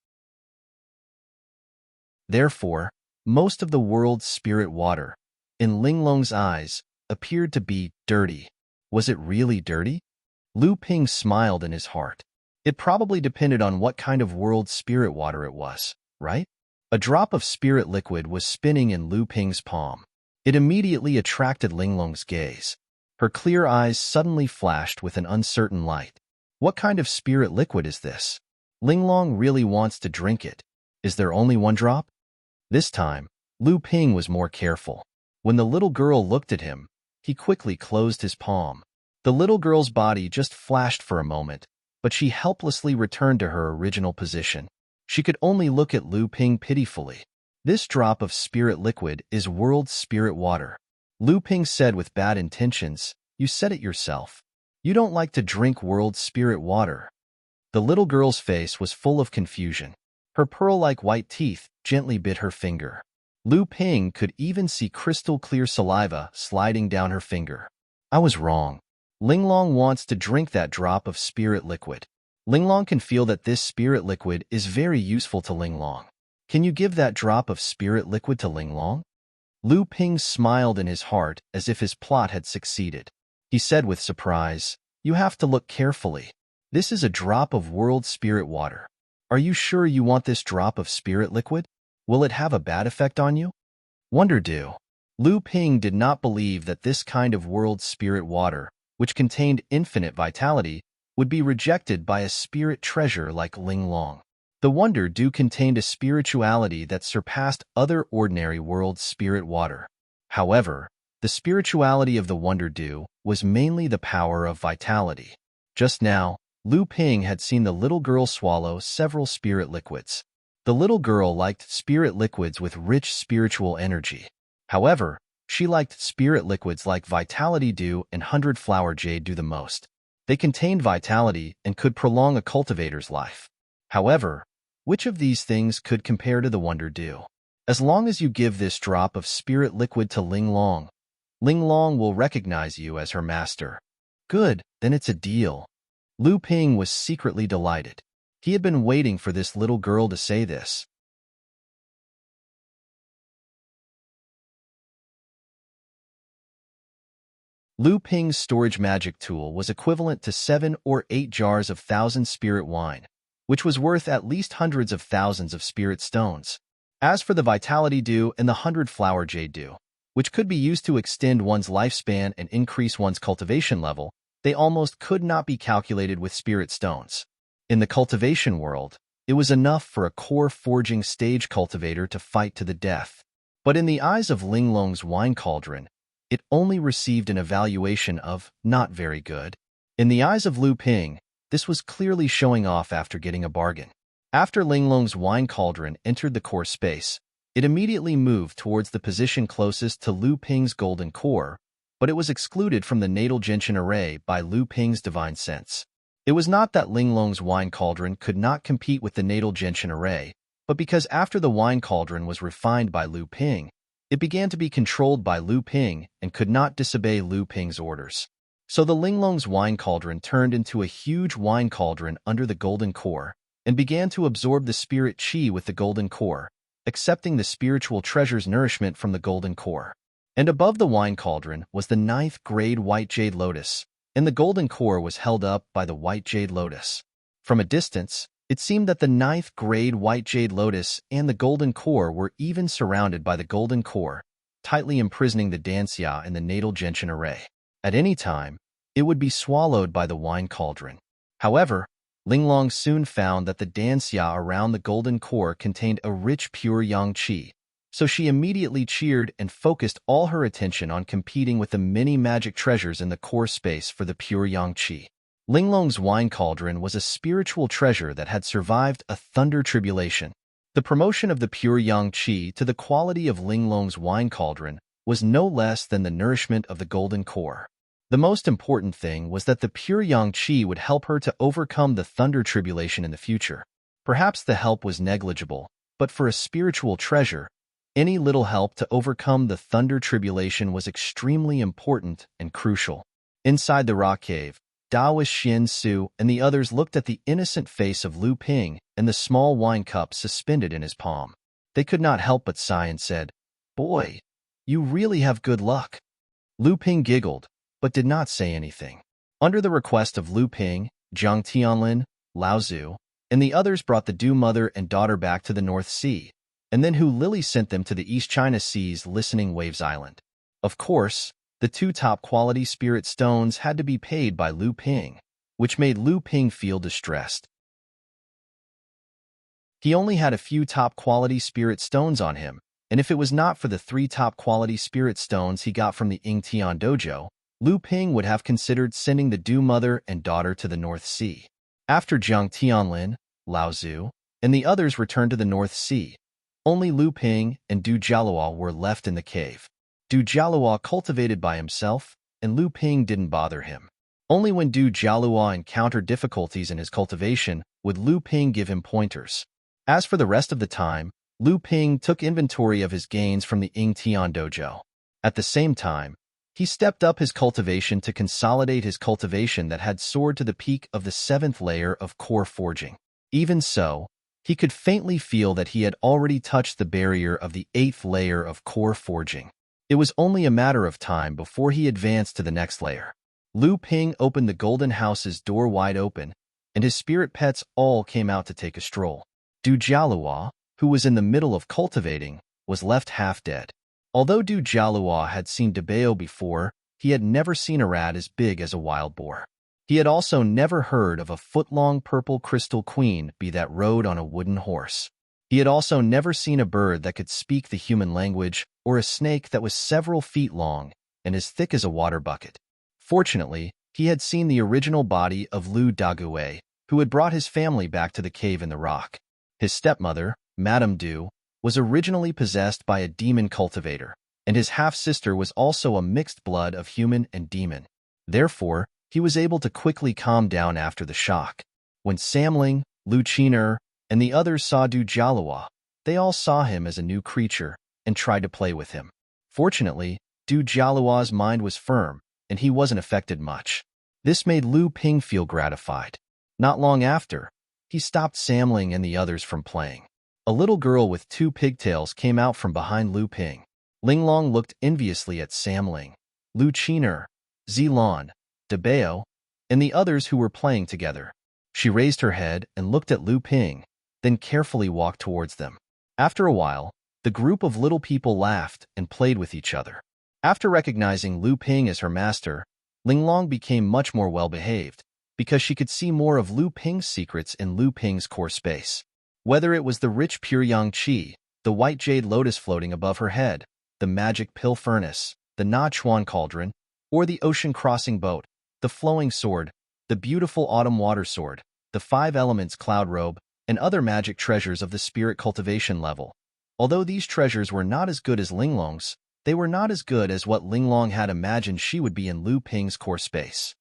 Therefore, most of the world's spirit water, in Linglong's eyes, appeared to be dirty. Was it really dirty? Lu Ping smiled in his heart. It probably depended on what kind of world spirit water it was, right? A drop of spirit liquid was spinning in Lu Ping's palm. It immediately attracted Linglong's gaze. Her clear eyes suddenly flashed with an uncertain light. What kind of spirit liquid is this? Linglong really wants to drink it. Is there only one drop? This time, Lu Ping was more careful. When the little girl looked at him, he quickly closed his palm. The little girl's body just flashed for a moment, but she helplessly returned to her original position. She could only look at Lu Ping pitifully. This drop of spirit liquid is world spirit water. Lu Ping said with bad intentions, "You said it yourself. You don't like to drink world spirit water." The little girl's face was full of confusion. Her pearl-like white teeth gently bit her finger. Lu Ping could even see crystal-clear saliva sliding down her finger. I was wrong. Linglong wants to drink that drop of spirit liquid. Linglong can feel that this spirit liquid is very useful to Linglong. Can you give that drop of spirit liquid to Linglong? Lu Ping smiled in his heart as if his plot had succeeded. He said with surprise, "You have to look carefully. This is a drop of world spirit water. Are you sure you want this drop of spirit liquid? Will it have a bad effect on you?" Wonder Dew. Lu Ping did not believe that this kind of world spirit water, which contained infinite vitality, would be rejected by a spirit treasure like Linglong. The Wonder Dew contained a spirituality that surpassed other ordinary world spirit water. However, the spirituality of the Wonder Dew was mainly the power of vitality. Just now, Lu Ping had seen the little girl swallow several spirit liquids. The little girl liked spirit liquids with rich spiritual energy. However, she liked spirit liquids like Vitality Dew and 100 Flower Jade Dew the most. They contained vitality and could prolong a cultivator's life. However, which of these things could compare to the Wonder Dew? As long as you give this drop of spirit liquid to Linglong, Linglong will recognize you as her master. Good, then it's a deal. Lu Ping was secretly delighted. He had been waiting for this little girl to say this. Lu Ping's storage magic tool was equivalent to 7 or 8 jars of 1,000 spirit wine, which was worth at least hundreds of thousands of spirit stones. As for the Vitality Dew and the 100 Flower Jade Dew, which could be used to extend one's lifespan and increase one's cultivation level, they almost could not be calculated with spirit stones. In the cultivation world, it was enough for a core forging stage cultivator to fight to the death. But in the eyes of Linglong's wine cauldron, it only received an evaluation of not very good. In the eyes of Lu Ping, this was clearly showing off after getting a bargain. After Linglong's wine cauldron entered the core space, it immediately moved towards the position closest to Lu Ping's golden core, but it was excluded from the natal gentian array by Lu Ping's divine sense. It was not that Linglong's wine cauldron could not compete with the natal gentian array, but because after the wine cauldron was refined by Lu Ping, it began to be controlled by Lu Ping and could not disobey Lu Ping's orders. So the Linglong's wine cauldron turned into a huge wine cauldron under the golden core and began to absorb the spirit chi with the golden core, accepting the spiritual treasure's nourishment from the golden core. And above the wine cauldron was the 9th grade white jade lotus, and the golden core was held up by the white jade lotus. From a distance, it seemed that the 9th grade white jade lotus and the golden core were even surrounded by the golden core, tightly imprisoning the Danxia in the natal gentian array. At any time, it would be swallowed by the wine cauldron. However, Linglong soon found that the Danxia around the golden core contained a rich pure yang qi, so she immediately cheered and focused all her attention on competing with the many magic treasures in the core space for the pure yang qi. Linglong's wine cauldron was a spiritual treasure that had survived a thunder tribulation. The promotion of the pure yang qi to the quality of Linglong's wine cauldron was no less than the nourishment of the golden core. The most important thing was that the pure yang qi would help her to overcome the thunder tribulation in the future. Perhaps the help was negligible, but for a spiritual treasure, any little help to overcome the thunder tribulation was extremely important and crucial. Inside the rock cave, Daoist Xian Su and the others looked at the innocent face of Lu Ping and the small wine cup suspended in his palm. They could not help but sigh and said, "Boy, you really have good luck." Lu Ping giggled, but did not say anything. Under the request of Lu Ping, Zhang Tianlin, Lao Zu, and the others brought the Dew mother and daughter back to the North Sea, and then Hu Lily sent them to the East China Sea's Listening Waves Island. Of course, the 2 top-quality spirit stones had to be paid by Lu Ping, which made Lu Ping feel distressed. He only had a few top-quality spirit stones on him, and if it was not for the 3 top-quality spirit stones he got from the Yingtian dojo, Lu Ping would have considered sending the Dew mother and daughter to the North Sea. After Zhang Tianlin, Lao Zu, and the others returned to the North Sea, only Lu Ping and Du Jialua were left in the cave. Du Jialua cultivated by himself, and Lu Ping didn't bother him. Only when Du Jialua encountered difficulties in his cultivation would Lu Ping give him pointers. As for the rest of the time, Lu Ping took inventory of his gains from the Yingtian dojo. At the same time, he stepped up his cultivation to consolidate his cultivation that had soared to the peak of the 7th layer of core forging. Even so, he could faintly feel that he had already touched the barrier of the 8th layer of core forging. It was only a matter of time before he advanced to the next layer. Lu Ping opened the Golden House's door wide open, and his spirit pets all came out to take a stroll. Du Jialua, who was in the middle of cultivating, was left half dead. Although Du Jialua had seen Debao before, he had never seen a rat as big as a wild boar. He had also never heard of a foot-long purple crystal queen that rode on a wooden horse. He had also never seen a bird that could speak the human language or a snake that was several feet long and as thick as a water bucket. Fortunately, he had seen the original body of Lu Dague, who had brought his family back to the cave in the rock. His stepmother, Madame Du, was originally possessed by a demon cultivator, and his half-sister was also a mixed blood of human and demon. Therefore, he was able to quickly calm down after the shock. When Samling, Lu Qiner, and the others saw Du Jialua, they all saw him as a new creature and tried to play with him. Fortunately, Du Jialua's mind was firm, and he wasn't affected much. This made Lu Ping feel gratified. Not long after, he stopped Samling and the others from playing. A little girl with 2 pigtails came out from behind Lu Ping. Linglong looked enviously at Samling, Lu Qiner, Zilong, Debao, and the others who were playing together. She raised her head and looked at Lu Ping, then carefully walked towards them. After a while, the group of little people laughed and played with each other. After recognizing Lu Ping as her master, Linglong became much more well-behaved, because she could see more of Lu Ping's secrets in Lu Ping's core space. Whether it was the rich pure yang qi, the white jade lotus floating above her head, the magic pill furnace, the Na Chuan cauldron, or the ocean crossing boat, the flowing sword, the beautiful autumn water sword, the 5 elements cloud robe, and other magic treasures of the spirit cultivation level. Although these treasures were not as good as Linglong's, they were not as good as what Linglong had imagined she would be in Lu Ping's core space.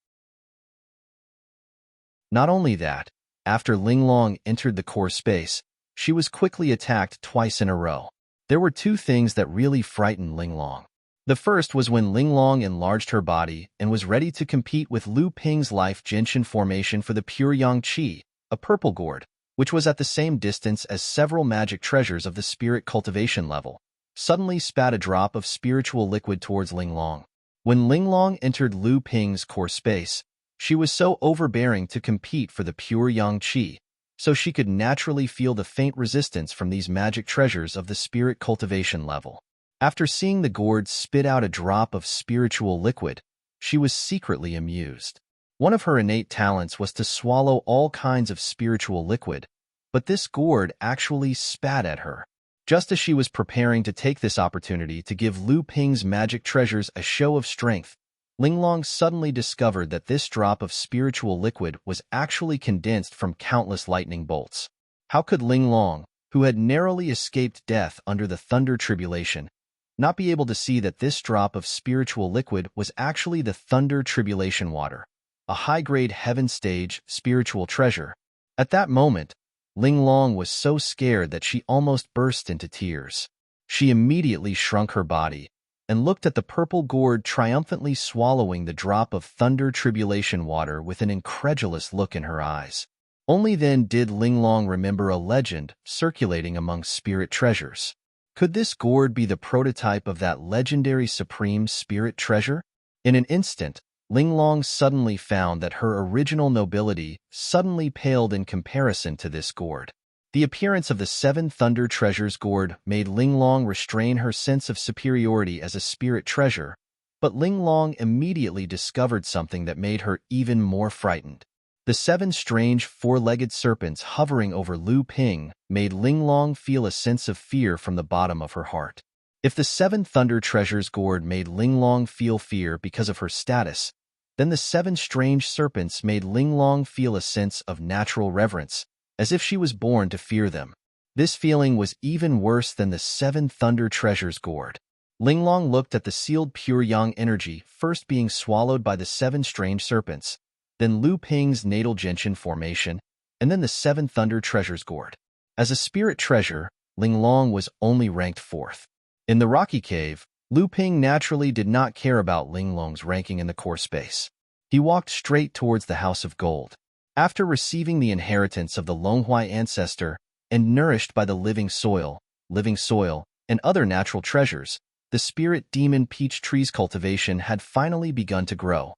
Not only that, after Linglong entered the core space, she was quickly attacked twice in a row. There were 2 things that really frightened Linglong. The first was when Linglong enlarged her body and was ready to compete with Lu Ping's life gentian formation for the pure yang qi, a purple gourd, which was at the same distance as several magic treasures of the spirit cultivation level, suddenly spat a drop of spiritual liquid towards Linglong. When Linglong entered Lu Ping's core space, she was so overbearing to compete for the pure yang qi, so she could naturally feel the faint resistance from these magic treasures of the spirit cultivation level. After seeing the gourd spit out a drop of spiritual liquid, she was secretly amused. One of her innate talents was to swallow all kinds of spiritual liquid, but this gourd actually spat at her. Just as she was preparing to take this opportunity to give Lu Ping's magic treasures a show of strength, Linglong suddenly discovered that this drop of spiritual liquid was actually condensed from countless lightning bolts. How could Linglong, who had narrowly escaped death under the thunder tribulation, not be able to see that this drop of spiritual liquid was actually the thunder tribulation water, a high-grade heaven stage spiritual treasure? At that moment, Linglong was so scared that she almost burst into tears. She immediately shrunk her body and looked at the purple gourd triumphantly swallowing the drop of thunder tribulation water with an incredulous look in her eyes. Only then did Linglong remember a legend circulating among spirit treasures. Could this gourd be the prototype of that legendary supreme spirit treasure? In an instant, Linglong suddenly found that her original nobility suddenly paled in comparison to this gourd. The appearance of the Seven Thunder Treasures gourd made Linglong restrain her sense of superiority as a spirit treasure, but Linglong immediately discovered something that made her even more frightened. The seven strange four-legged serpents hovering over Lu Ping made Linglong feel a sense of fear from the bottom of her heart. If the Seven Thunder Treasures gourd made Linglong feel fear because of her status, then the seven strange serpents made Linglong feel a sense of natural reverence, as if she was born to fear them. This feeling was even worse than the Seven Thunder Treasures gourd. Linglong looked at the sealed pure yang energy first being swallowed by the seven strange serpents, then Lu Ping's natal gentian formation, and then the Seven Thunder Treasures gourd. As a spirit treasure, Linglong was only ranked 4th. In the rocky cave, Lu Ping naturally did not care about Linglong's ranking in the core space. He walked straight towards the House of Gold. After receiving the inheritance of the Longhuai ancestor and nourished by the living soil, and other natural treasures, the spirit demon peach tree's cultivation had finally begun to grow.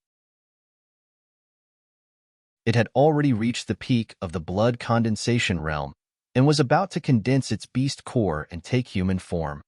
It had already reached the peak of the blood condensation realm and was about to condense its beast core and take human form.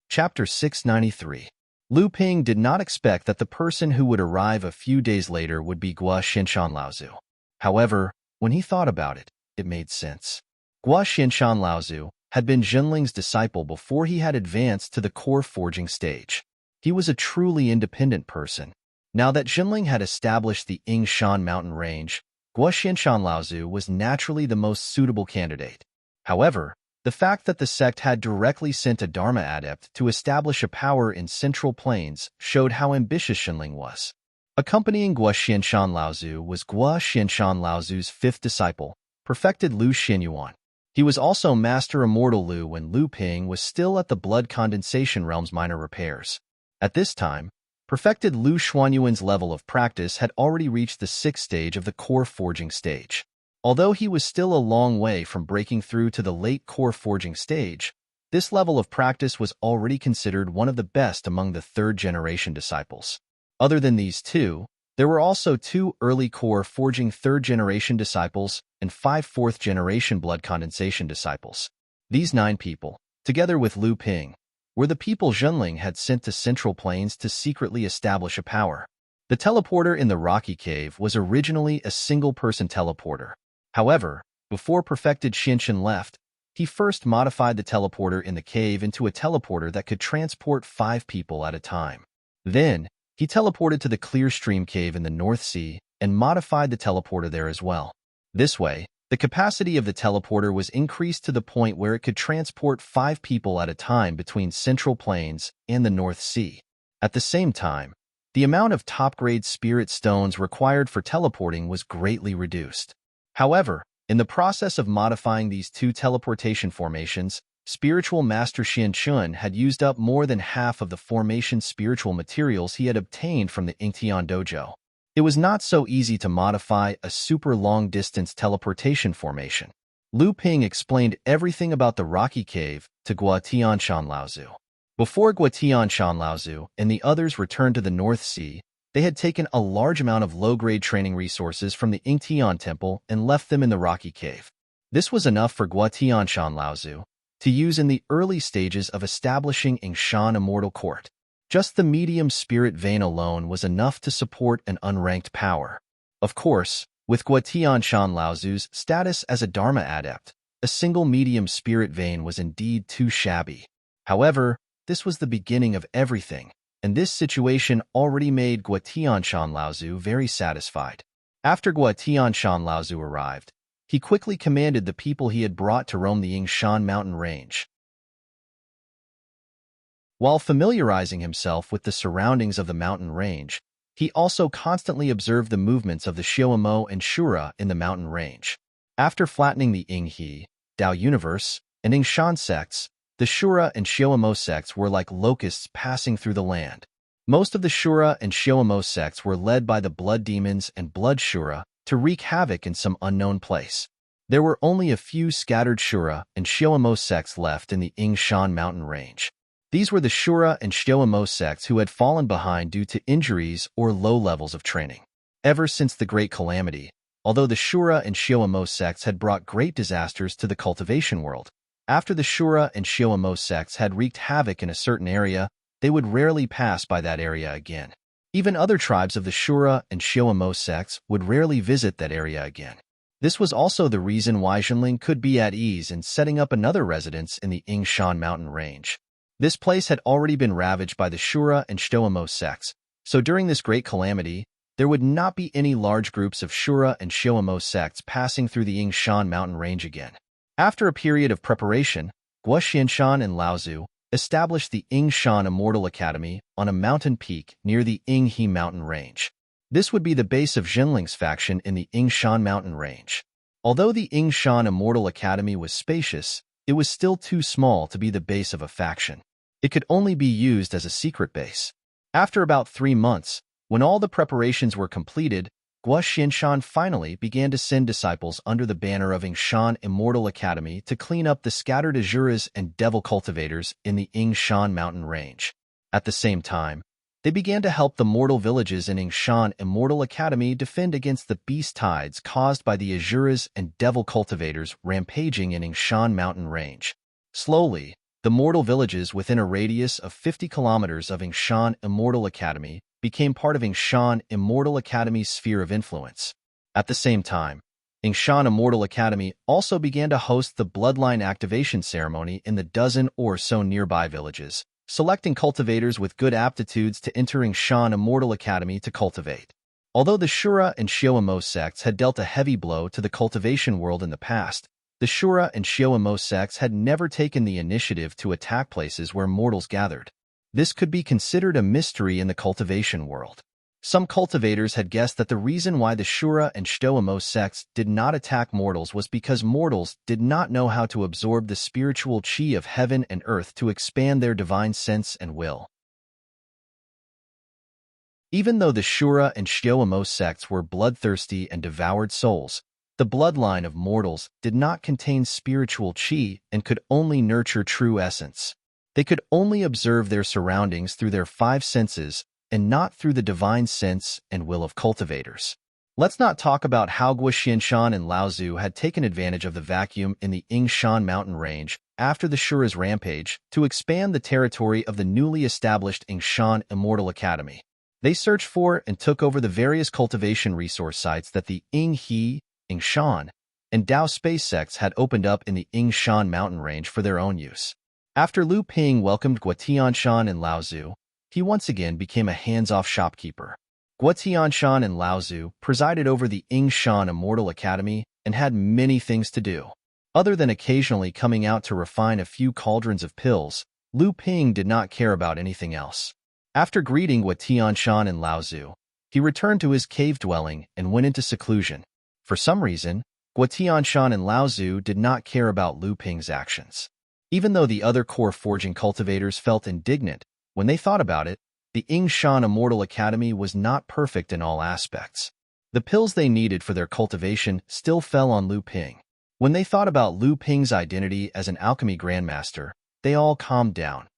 Chapter 693. Lu Ping did not expect that the person who would arrive a few days later would be Gua Xinshan Laozu. However, when he thought about it, it made sense. Gua Xinshan Laozu had been Zhenling's disciple before he had advanced to the core forging stage. He was a truly independent person. Now that Zhenling had established the Yingshan mountain range, Gua Xinshan Laozu was naturally the most suitable candidate. However, the fact that the sect had directly sent a Dharma adept to establish a power in Central Plains showed how ambitious Zhenling was. Accompanying Gua Xinshan Laozu was Gua Xinshan Laozu's 5th disciple, perfected Lu Xinyuan. He was also Master Immortal Lu when Lu Ping was still at the blood condensation realm's minor repairs. At this time, perfected Lu Xuanyuan's level of practice had already reached the 6th stage of the core forging stage. Although he was still a long way from breaking through to the late core forging stage, this level of practice was already considered one of the best among the 3rd-generation disciples. Other than these two, there were also 2 early core forging 3rd-generation disciples and 5 4th-generation blood condensation disciples. These 9 people, together with Lu Ping, were the people Zhenling had sent to Central Plains to secretly establish a power. The teleporter in the rocky cave was originally a single-person teleporter. However, before perfected Xinshan left, he first modified the teleporter in the cave into a teleporter that could transport 5 people at a time. Then, he teleported to the Clear Stream Cave in the North Sea and modified the teleporter there as well. This way, the capacity of the teleporter was increased to the point where it could transport 5 people at a time between Central Plains and the North Sea. At the same time, the amount of top-grade spirit stones required for teleporting was greatly reduced. However, in the process of modifying these 2 teleportation formations, spiritual master Xian Chun had used up more than half of the formation spiritual materials he had obtained from the Yingtian dojo. It was not so easy to modify a super long-distance teleportation formation. Lu Ping explained everything about the rocky cave to Gua Tianshan Laozu. Before Gua Tianshan Laozu and the others returned to the North Sea, they had taken a large amount of low-grade training resources from the Yingtian temple and left them in the rocky cave. This was enough for Gua Tianshan Laozu to use in the early stages of establishing Yingshan Immortal Court. Just the medium spirit vein alone was enough to support an unranked power. Of course, with Gua Tianshan Laozu's status as a Dharma adept, a single medium spirit vein was indeed too shabby. However, this was the beginning of everything, and this situation already made Gua Tianshan Laozu very satisfied. After Gua Tianshan Laozu arrived, he quickly commanded the people he had brought to roam the Yingshan mountain range. While familiarizing himself with the surroundings of the mountain range, he also constantly observed the movements of the Xiaomo and Shura in the mountain range. After flattening the Yinghe, Dao universe, and Yingshan sects, the Shura and Xiaomo sects were like locusts passing through the land. Most of the Shura and Xiaomo sects were led by the blood demons and blood Shura to wreak havoc in some unknown place. There were only a few scattered Shura and Xiaomo sects left in the Yingshan mountain range. These were the Shura and Xiaomo sects who had fallen behind due to injuries or low levels of training. Ever since the Great Calamity, although the Shura and Xiaomo sects had brought great disasters to the cultivation world, after the Shura and Xiaomo sects had wreaked havoc in a certain area, they would rarely pass by that area again. Even other tribes of the Shura and Xiaomo sects would rarely visit that area again. This was also the reason why Zhenling could be at ease in setting up another residence in the Yingshan mountain range. This place had already been ravaged by the Shura and Xiaomo sects, so during this great calamity, there would not be any large groups of Shura and Xiaomo sects passing through the Yingshan mountain range again. After a period of preparation, Guo Xianshan and Laozu established the Yingshan Immortal Academy on a mountain peak near the Yinghe mountain range. This would be the base of Zhenling's faction in the Yingshan mountain range. Although the Yingshan Immortal Academy was spacious, it was still too small to be the base of a faction. It could only be used as a secret base. After about 3 months, when all the preparations were completed, Guo Xianshan finally began to send disciples under the banner of Yingshan Immortal Academy to clean up the scattered Azuras and Devil cultivators in the Yingshan mountain range. At the same time, they began to help the mortal villages in Yingshan Immortal Academy defend against the beast tides caused by the Azuras and Devil cultivators rampaging in Yingshan mountain range. Slowly, the mortal villages within a radius of 50 kilometers of Yingshan Immortal Academy became part of Yingshan Immortal Academy's sphere of influence. At the same time, Yingshan Immortal Academy also began to host the bloodline activation ceremony in the dozen or so nearby villages, selecting cultivators with good aptitudes to enter Yingshan Immortal Academy to cultivate. Although the Shura and Xiaomo sects had dealt a heavy blow to the cultivation world in the past, the Shura and Xiaomo sects had never taken the initiative to attack places where mortals gathered. This could be considered a mystery in the cultivation world. Some cultivators had guessed that the reason why the Shura and Xiaomo sects did not attack mortals was because mortals did not know how to absorb the spiritual qi of heaven and earth to expand their divine sense and will. Even though the Shura and Xiaomo sects were bloodthirsty and devoured souls, the bloodline of mortals did not contain spiritual qi and could only nurture true essence. They could only observe their surroundings through their 5 senses and not through the divine sense and will of cultivators. Let's not talk about how Guo Xianshan and Laozu had taken advantage of the vacuum in the Yingshan mountain range after the Shura's rampage to expand the territory of the newly established Yingshan Immortal Academy. They searched for and took over the various cultivation resource sites that the Yinghe, Yingshan, and Dao space sects had opened up in the Yingshan mountain range for their own use. After Lu Ping welcomed Guo Tianshan and Laozu, he once again became a hands-off shopkeeper. Guo Tianshan and Laozu presided over the Yingshan Immortal Academy and had many things to do. Other than occasionally coming out to refine a few cauldrons of pills, Lu Ping did not care about anything else. After greeting Guo Tianshan and Laozu, he returned to his cave dwelling and went into seclusion. For some reason, Guo Tianshan and Laozu did not care about Lu Ping's actions. Even though the other core forging cultivators felt indignant when they thought about it, the Yingshan Immortal Academy was not perfect in all aspects. The pills they needed for their cultivation still fell on Lu Ping. When they thought about Lu Ping's identity as an alchemy grandmaster, they all calmed down.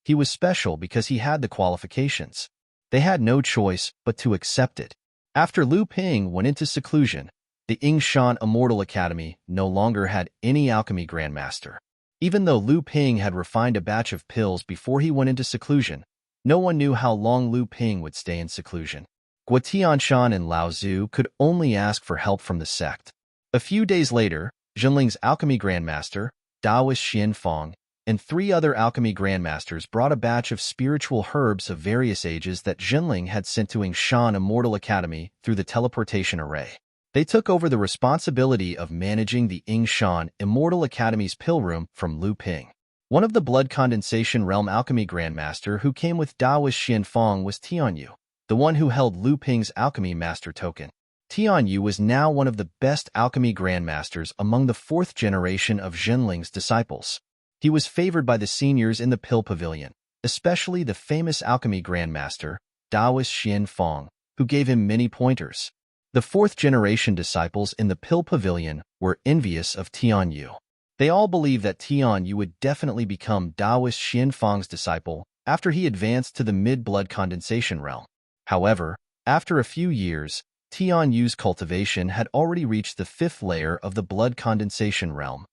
He was special because he had the qualifications. They had no choice but to accept it. After Lu Ping went into seclusion, the Yingshan Immortal Academy no longer had any alchemy grandmaster. Even though Lu Ping had refined a batch of pills before he went into seclusion, no one knew how long Lu Ping would stay in seclusion. Guo Tianshan and Laozu could only ask for help from the sect. A few days later, Zhenling's alchemy grandmaster, Daoist Xianfang, and 3 other alchemy grandmasters brought a batch of spiritual herbs of various ages that Zhenling had sent to Yingshan Immortal Academy through the teleportation array. They took over the responsibility of managing the Yingshan Immortal Academy's pill room from Lu Ping. One of the blood condensation realm alchemy grandmaster who came with Daoist Xianfang was Tianyu, the one who held Lu Ping's alchemy master token. Tianyu was now one of the best alchemy grandmasters among the 4th generation of Zhenling's disciples. He was favored by the seniors in the pill pavilion, especially the famous alchemy grandmaster, Daoist Xianfang, who gave him many pointers. The fourth-generation disciples in the Pill Pavilion were envious of Tianyu. They all believed that Tianyu would definitely become Taoist Xianfang's disciple after he advanced to the mid-blood condensation realm. However, after a few years, Tianyu's cultivation had already reached the fifth layer of the blood condensation realm.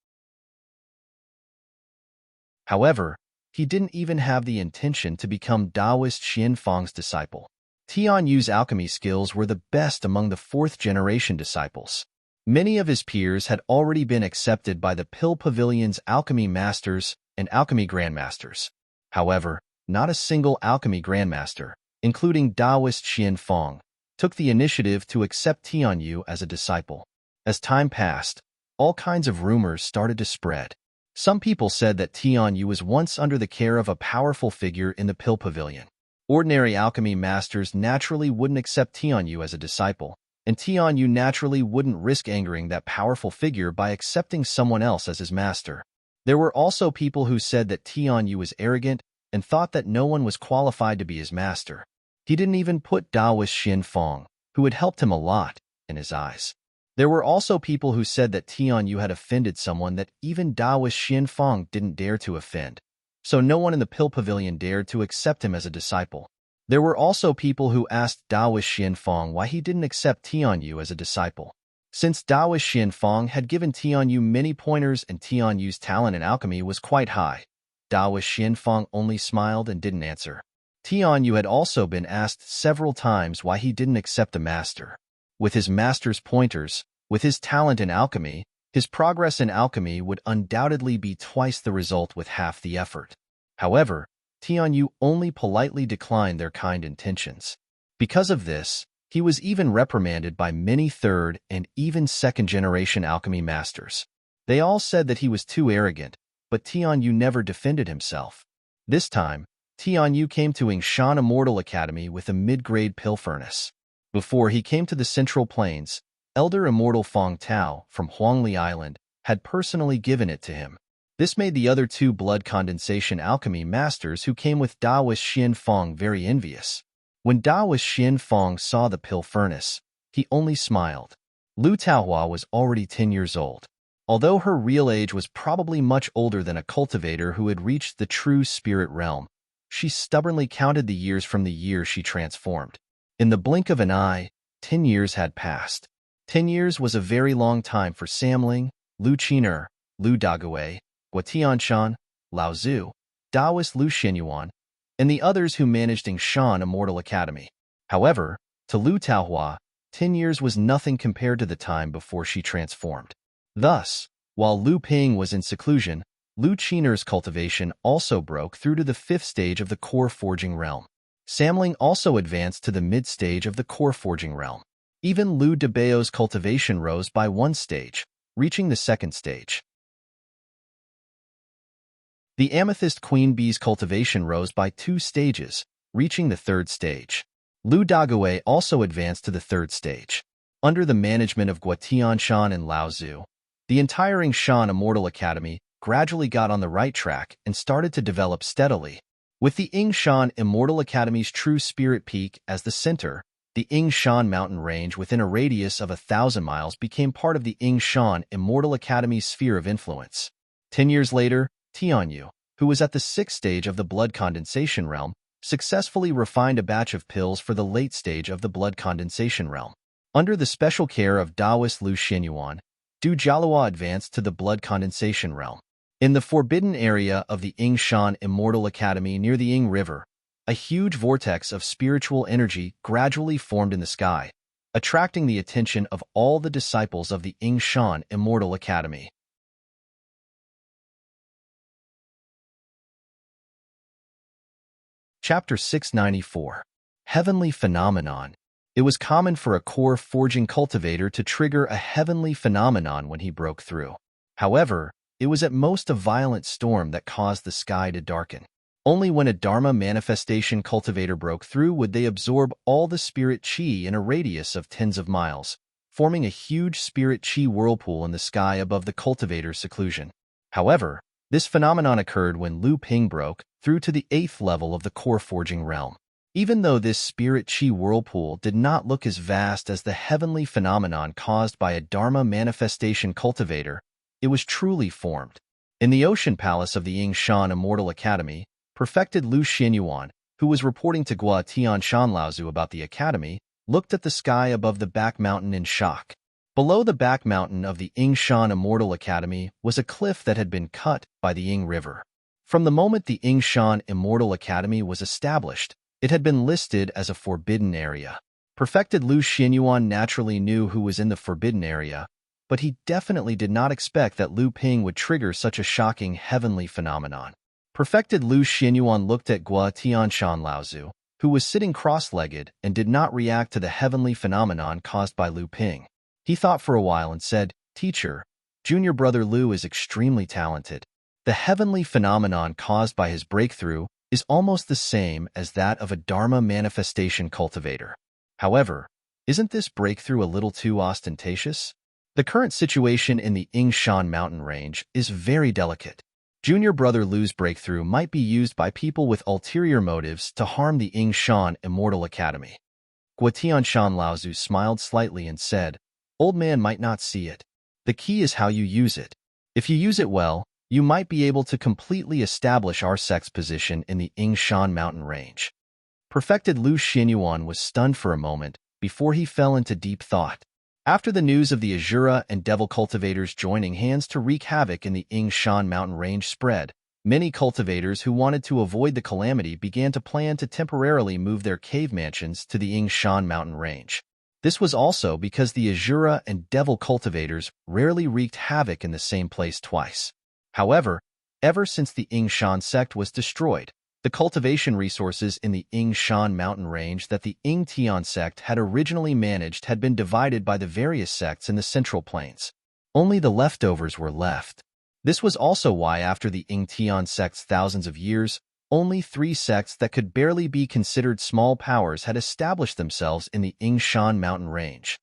However, he didn't even have the intention to become Taoist Xianfang's disciple. Tianyu's alchemy skills were the best among the fourth-generation disciples. Many of his peers had already been accepted by the Pill Pavilion's alchemy masters and alchemy grandmasters. However, not a single alchemy grandmaster, including Taoist Xianfang, took the initiative to accept Tianyu as a disciple. As time passed, all kinds of rumors started to spread. Some people said that Tianyu was once under the care of a powerful figure in the Pill Pavilion. Ordinary alchemy masters naturally wouldn't accept Tianyu as a disciple, and Tianyu naturally wouldn't risk angering that powerful figure by accepting someone else as his master. There were also people who said that Tianyu was arrogant and thought that no one was qualified to be his master. He didn't even put Taoist Xianfang, who had helped him a lot, in his eyes. There were also people who said that Tianyu had offended someone that even Taoist Xianfang didn't dare to offend, so no one in the Pill Pavilion dared to accept him as a disciple. There were also people who asked Taoist Xianfang why he didn't accept Tianyu as a disciple. Since Taoist Xianfang had given Tianyu many pointers and Tianyu's talent in alchemy was quite high, Taoist Xianfang only smiled and didn't answer. Tianyu had also been asked several times why he didn't accept a master. With his master's pointers, with his talent in alchemy, his progress in alchemy would undoubtedly be twice the result with half the effort. However, Tianyu only politely declined their kind intentions. Because of this, he was even reprimanded by many third and even second-generation alchemy masters. They all said that he was too arrogant, but Tianyu never defended himself. This time, Tianyu came to Yingshan Immortal Academy with a mid-grade pill furnace. Before he came to the Central Plains, Elder Immortal Feng Tao from Huangli Island had personally given it to him. This made the other two blood condensation alchemy masters who came with Taoist Xianfang very envious. When Taoist Xianfang saw the pill furnace, he only smiled. Lu Taohua was already 10 years old. Although her real age was probably much older than a cultivator who had reached the true spirit realm, she stubbornly counted the years from the year she transformed. In the blink of an eye, 10 years had passed. 10 years was a very long time for Samling, Lu Qiner, Lu Dagui, Guatianshan, Lao Zhu, Taoist Lu Xinyuan, and the others who managed Yingshan Immortal Academy. However, to Lu Taohua, 10 years was nothing compared to the time before she transformed. Thus, while Lu Ping was in seclusion, Lu Qiner's cultivation also broke through to the 5th stage of the core forging realm. Samling also advanced to the mid-stage of the core forging realm. Even Lu Debao's cultivation rose by 1 stage, reaching the 2nd stage. The Amethyst Queen Bee's cultivation rose by 2 stages, reaching the 3rd stage. Lu Dagui also advanced to the 3rd stage. Under the management of Guatianshan and Lao Zhu, the entire Yingshan Immortal Academy gradually got on the right track and started to develop steadily. With the Yingshan Immortal Academy's true spirit peak as the center, the Yingshan mountain range within a radius of 1,000 miles became part of the Yingshan Immortal Academy's sphere of influence. 10 years later, Tianyu, who was at the 6th stage of the blood condensation realm, successfully refined a batch of pills for the late stage of the blood condensation realm. Under the special care of Taoist Lu Xinyuan, Du Jialua advanced to the blood condensation realm. In the forbidden area of the Yingshan Immortal Academy near the Ying River, a huge vortex of spiritual energy gradually formed in the sky, attracting the attention of all the disciples of the Yingshan Immortal Academy. Chapter 694. Heavenly Phenomenon. It was common for a core forging cultivator to trigger a heavenly phenomenon when he broke through. However, it was at most a violent storm that caused the sky to darken. Only when a Dharma manifestation cultivator broke through would they absorb all the spirit chi in a radius of tens of miles, forming a huge spirit chi whirlpool in the sky above the cultivator's seclusion. However, this phenomenon occurred when Lu Ping broke through to the 8th level of the core forging realm. Even though this spirit chi whirlpool did not look as vast as the heavenly phenomenon caused by a Dharma manifestation cultivator, it was truly formed. In the ocean palace of the Yingshan Immortal Academy, perfected Lu Xinyuan, who was reporting to Gua Tianshan Laozu about the academy, looked at the sky above the back mountain in shock. Below the back mountain of the Yingshan Immortal Academy was a cliff that had been cut by the Ying River. From the moment the Yingshan Immortal Academy was established, it had been listed as a forbidden area. Perfected Lu Xinyuan naturally knew who was in the forbidden area, but he definitely did not expect that Lu Ping would trigger such a shocking heavenly phenomenon. Perfected Lu Xinyuan looked at Gua Tianshan Laozu, who was sitting cross-legged and did not react to the heavenly phenomenon caused by Lu Ping. He thought for a while and said, "Teacher, junior brother Lu is extremely talented. The heavenly phenomenon caused by his breakthrough is almost the same as that of a Dharma manifestation cultivator. However, isn't this breakthrough a little too ostentatious? The current situation in the Yingshan mountain range is very delicate. Junior brother Lu's breakthrough might be used by people with ulterior motives to harm the Yingshan Immortal Academy." Guotianshan Laozu smiled slightly and said, "Old man might not see it. The key is how you use it. If you use it well, you might be able to completely establish our sect's position in the Yingshan mountain range." Perfected Lu Xinyuan was stunned for a moment before he fell into deep thought. After the news of the Azura and Devil cultivators joining hands to wreak havoc in the Yingshan mountain range spread, many cultivators who wanted to avoid the calamity began to plan to temporarily move their cave mansions to the Yingshan mountain range. This was also because the Azura and Devil cultivators rarely wreaked havoc in the same place twice. However, ever since the Yingshan sect was destroyed, the cultivation resources in the Yingshan mountain range that the Yingtian sect had originally managed had been divided by the various sects in the central plains. Only the leftovers were left. This was also why after the Yingtian sect's thousands of years, only 3 sects that could barely be considered small powers had established themselves in the Yingshan mountain range.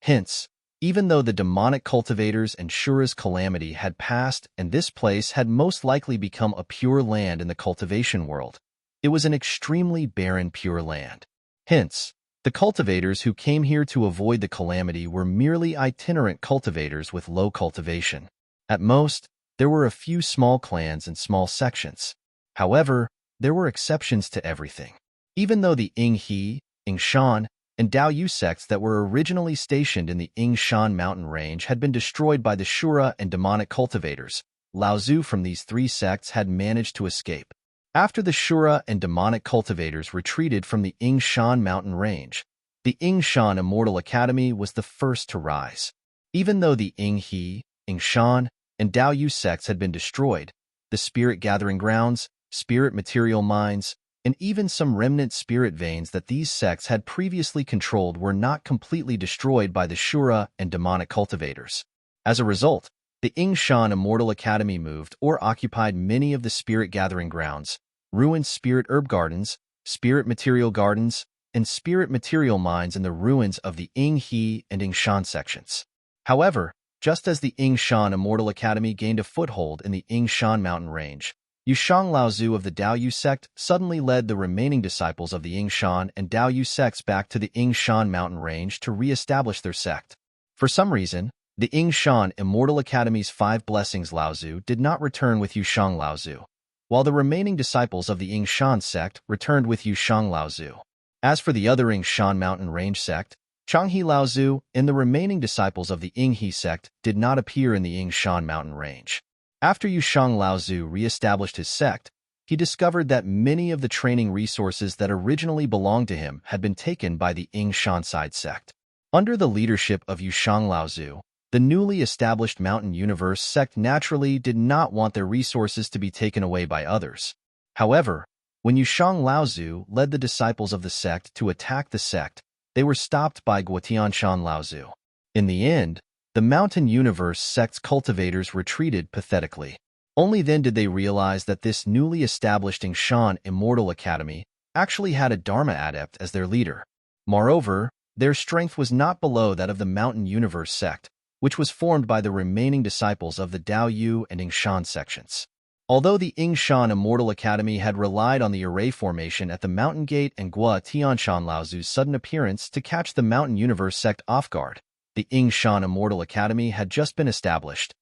Hence, even though the demonic cultivators and Shura's calamity had passed and this place had most likely become a pure land in the cultivation world, it was an extremely barren pure land. Hence, the cultivators who came here to avoid the calamity were merely itinerant cultivators with low cultivation. At most, there were a few small clans and small sections. However, there were exceptions to everything. Even though the Yinghe, Yingshan, and Daoyu sects that were originally stationed in the Yingshan mountain range had been destroyed by the Shura and demonic cultivators, Laozu from these 3 sects had managed to escape. After the Shura and demonic cultivators retreated from the Yingshan mountain range, the Yingshan Immortal Academy was the first to rise. Even though the Yinghe, Yingshan, and Daoyu sects had been destroyed, the spirit gathering grounds, spirit material mines, and even some remnant spirit veins that these sects had previously controlled were not completely destroyed by the Shura and demonic cultivators. As a result, the Yingshan Immortal Academy moved or occupied many of the spirit gathering grounds, ruined spirit herb gardens, spirit material gardens, and spirit material mines in the ruins of the Yinghe and Yingshan sections. However, just as the Yingshan Immortal Academy gained a foothold in the Yingshan mountain range, Yushang Laozu of the Daoyu sect suddenly led the remaining disciples of the Yingshan and Daoyu sects back to the Yingshan mountain range to re-establish their sect. For some reason, the Yingshan Immortal Academy's 5 blessings Laozu did not return with Yushang Laozu, while the remaining disciples of the Yingshan sect returned with Yushang Laozu. As for the other Yingshan mountain range sect, Changhe Laozu and the remaining disciples of the Yinghe sect did not appear in the Yingshan mountain range. After Yushang Laozu re-established his sect, he discovered that many of the training resources that originally belonged to him had been taken by the Yingshan side sect. Under the leadership of Yushang Laozu, the newly established Mountain Universe sect naturally did not want their resources to be taken away by others. However, when Yushang Laozu led the disciples of the sect to attack the sect, they were stopped by Guotianshan Laozu. In the end, the Mountain Universe sect's cultivators retreated pathetically. Only then did they realize that this newly established Yingshan Immortal Academy actually had a Dharma adept as their leader. Moreover, their strength was not below that of the Mountain Universe sect, which was formed by the remaining disciples of the Daoyu and Yingshan sections. Although the Yingshan Immortal Academy had relied on the array formation at the Mountain Gate and Gua Tianshan Laozu's sudden appearance to catch the Mountain Universe sect off guard, the Yingshan Immortal Academy had just been established.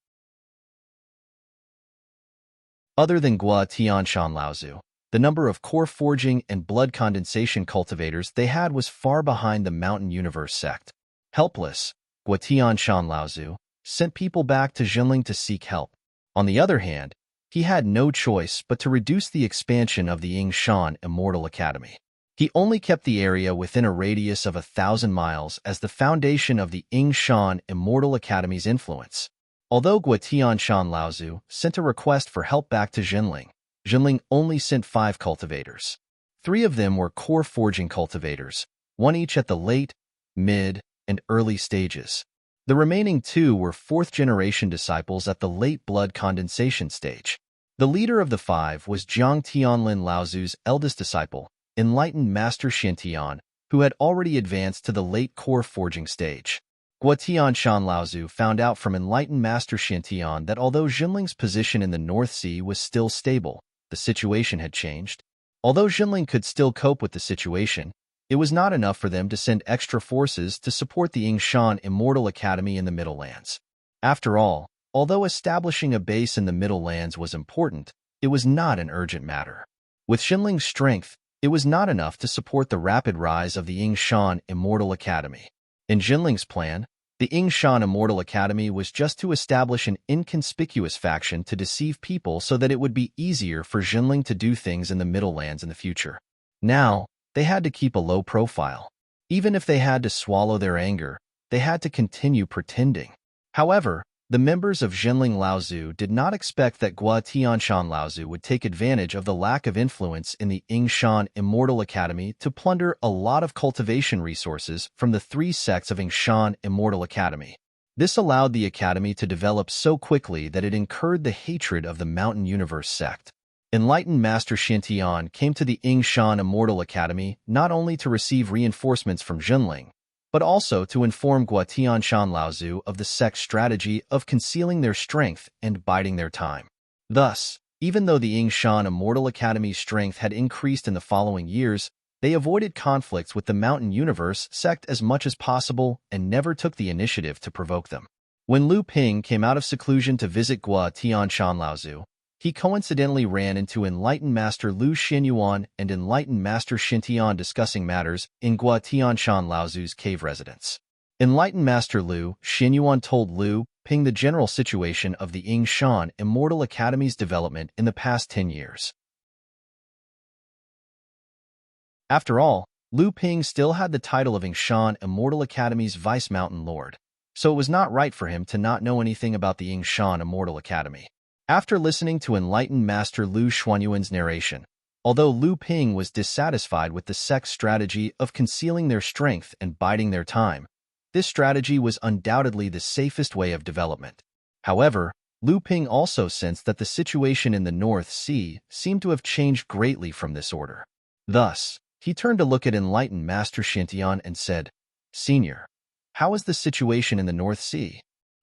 Other than Gua Tianshan Laozu, the number of core forging and blood condensation cultivators they had was far behind the Mountain Universe sect. Helpless, Gua Tianshan Laozu sent people back to Jinling to seek help. On the other hand, he had no choice but to reduce the expansion of the Yingshan Immortal Academy. He only kept the area within a radius of 1,000 miles as the foundation of the Yingshan Immortal Academy's influence. Although Gua Tianshan Laozu sent a request for help back to Jinling, Jinling only sent 5 cultivators. 3 of them were core forging cultivators, 1 each at the late, mid, and early stages. The remaining 2 were 4th-generation disciples at the late blood condensation stage. The leader of the 5 was Jiang Tianlin Laozu's eldest disciple, enlightened Master Xintian, who had already advanced to the late core forging stage. Gua Tianshan Laozu found out from enlightened Master Xintian that although Jinling's position in the North Sea was still stable, the situation had changed. Although Jinling could still cope with the situation, it was not enough for them to send extra forces to support the Yingshan Immortal Academy in the Middle Lands. After all, although establishing a base in the Middle Lands was important, it was not an urgent matter. With Jinling's strength, it was not enough to support the rapid rise of the Yingshan Immortal Academy. In Jinling's plan, the Yingshan Immortal Academy was just to establish an inconspicuous faction to deceive people so that it would be easier for Jinling to do things in the Middle Lands in the future. Now, they had to keep a low profile. Even if they had to swallow their anger, they had to continue pretending. However, the members of Jinling Laozu did not expect that Gua Tianshan Laozu would take advantage of the lack of influence in the Yingshan Immortal Academy to plunder a lot of cultivation resources from the 3 sects of Yingshan Immortal Academy. This allowed the academy to develop so quickly that it incurred the hatred of the Mountain Universe sect. Enlightened Master Xintian came to the Yingshan Immortal Academy not only to receive reinforcements from Jinling, but also to inform Gua Tianshan Laozu of the sect's strategy of concealing their strength and biding their time. Thus, even though the Yingshan Immortal Academy's strength had increased in the following years, they avoided conflicts with the Mountain Universe sect as much as possible and never took the initiative to provoke them. When Lu Ping came out of seclusion to visit Gua Tianshan Laozu, he coincidentally ran into Enlightened Master Lu Xinyuan and Enlightened Master Xintian discussing matters in Gua Tianshan Laozu's cave residence. Enlightened Master Lu Xinyuan told Lu Ping the general situation of the Yingshan Immortal Academy's development in the past 10 years. After all, Lu Ping still had the title of Yingshan Immortal Academy's Vice Mountain Lord, so it was not right for him to not know anything about the Yingshan Immortal Academy. After listening to Enlightened Master Lu Xuanyuan's narration, although Lu Ping was dissatisfied with the sect's strategy of concealing their strength and biding their time, this strategy was undoubtedly the safest way of development. However, Lu Ping also sensed that the situation in the North Sea seemed to have changed greatly from this order. Thus, he turned to look at Enlightened Master Xintian and said, "Senior, how is the situation in the North Sea?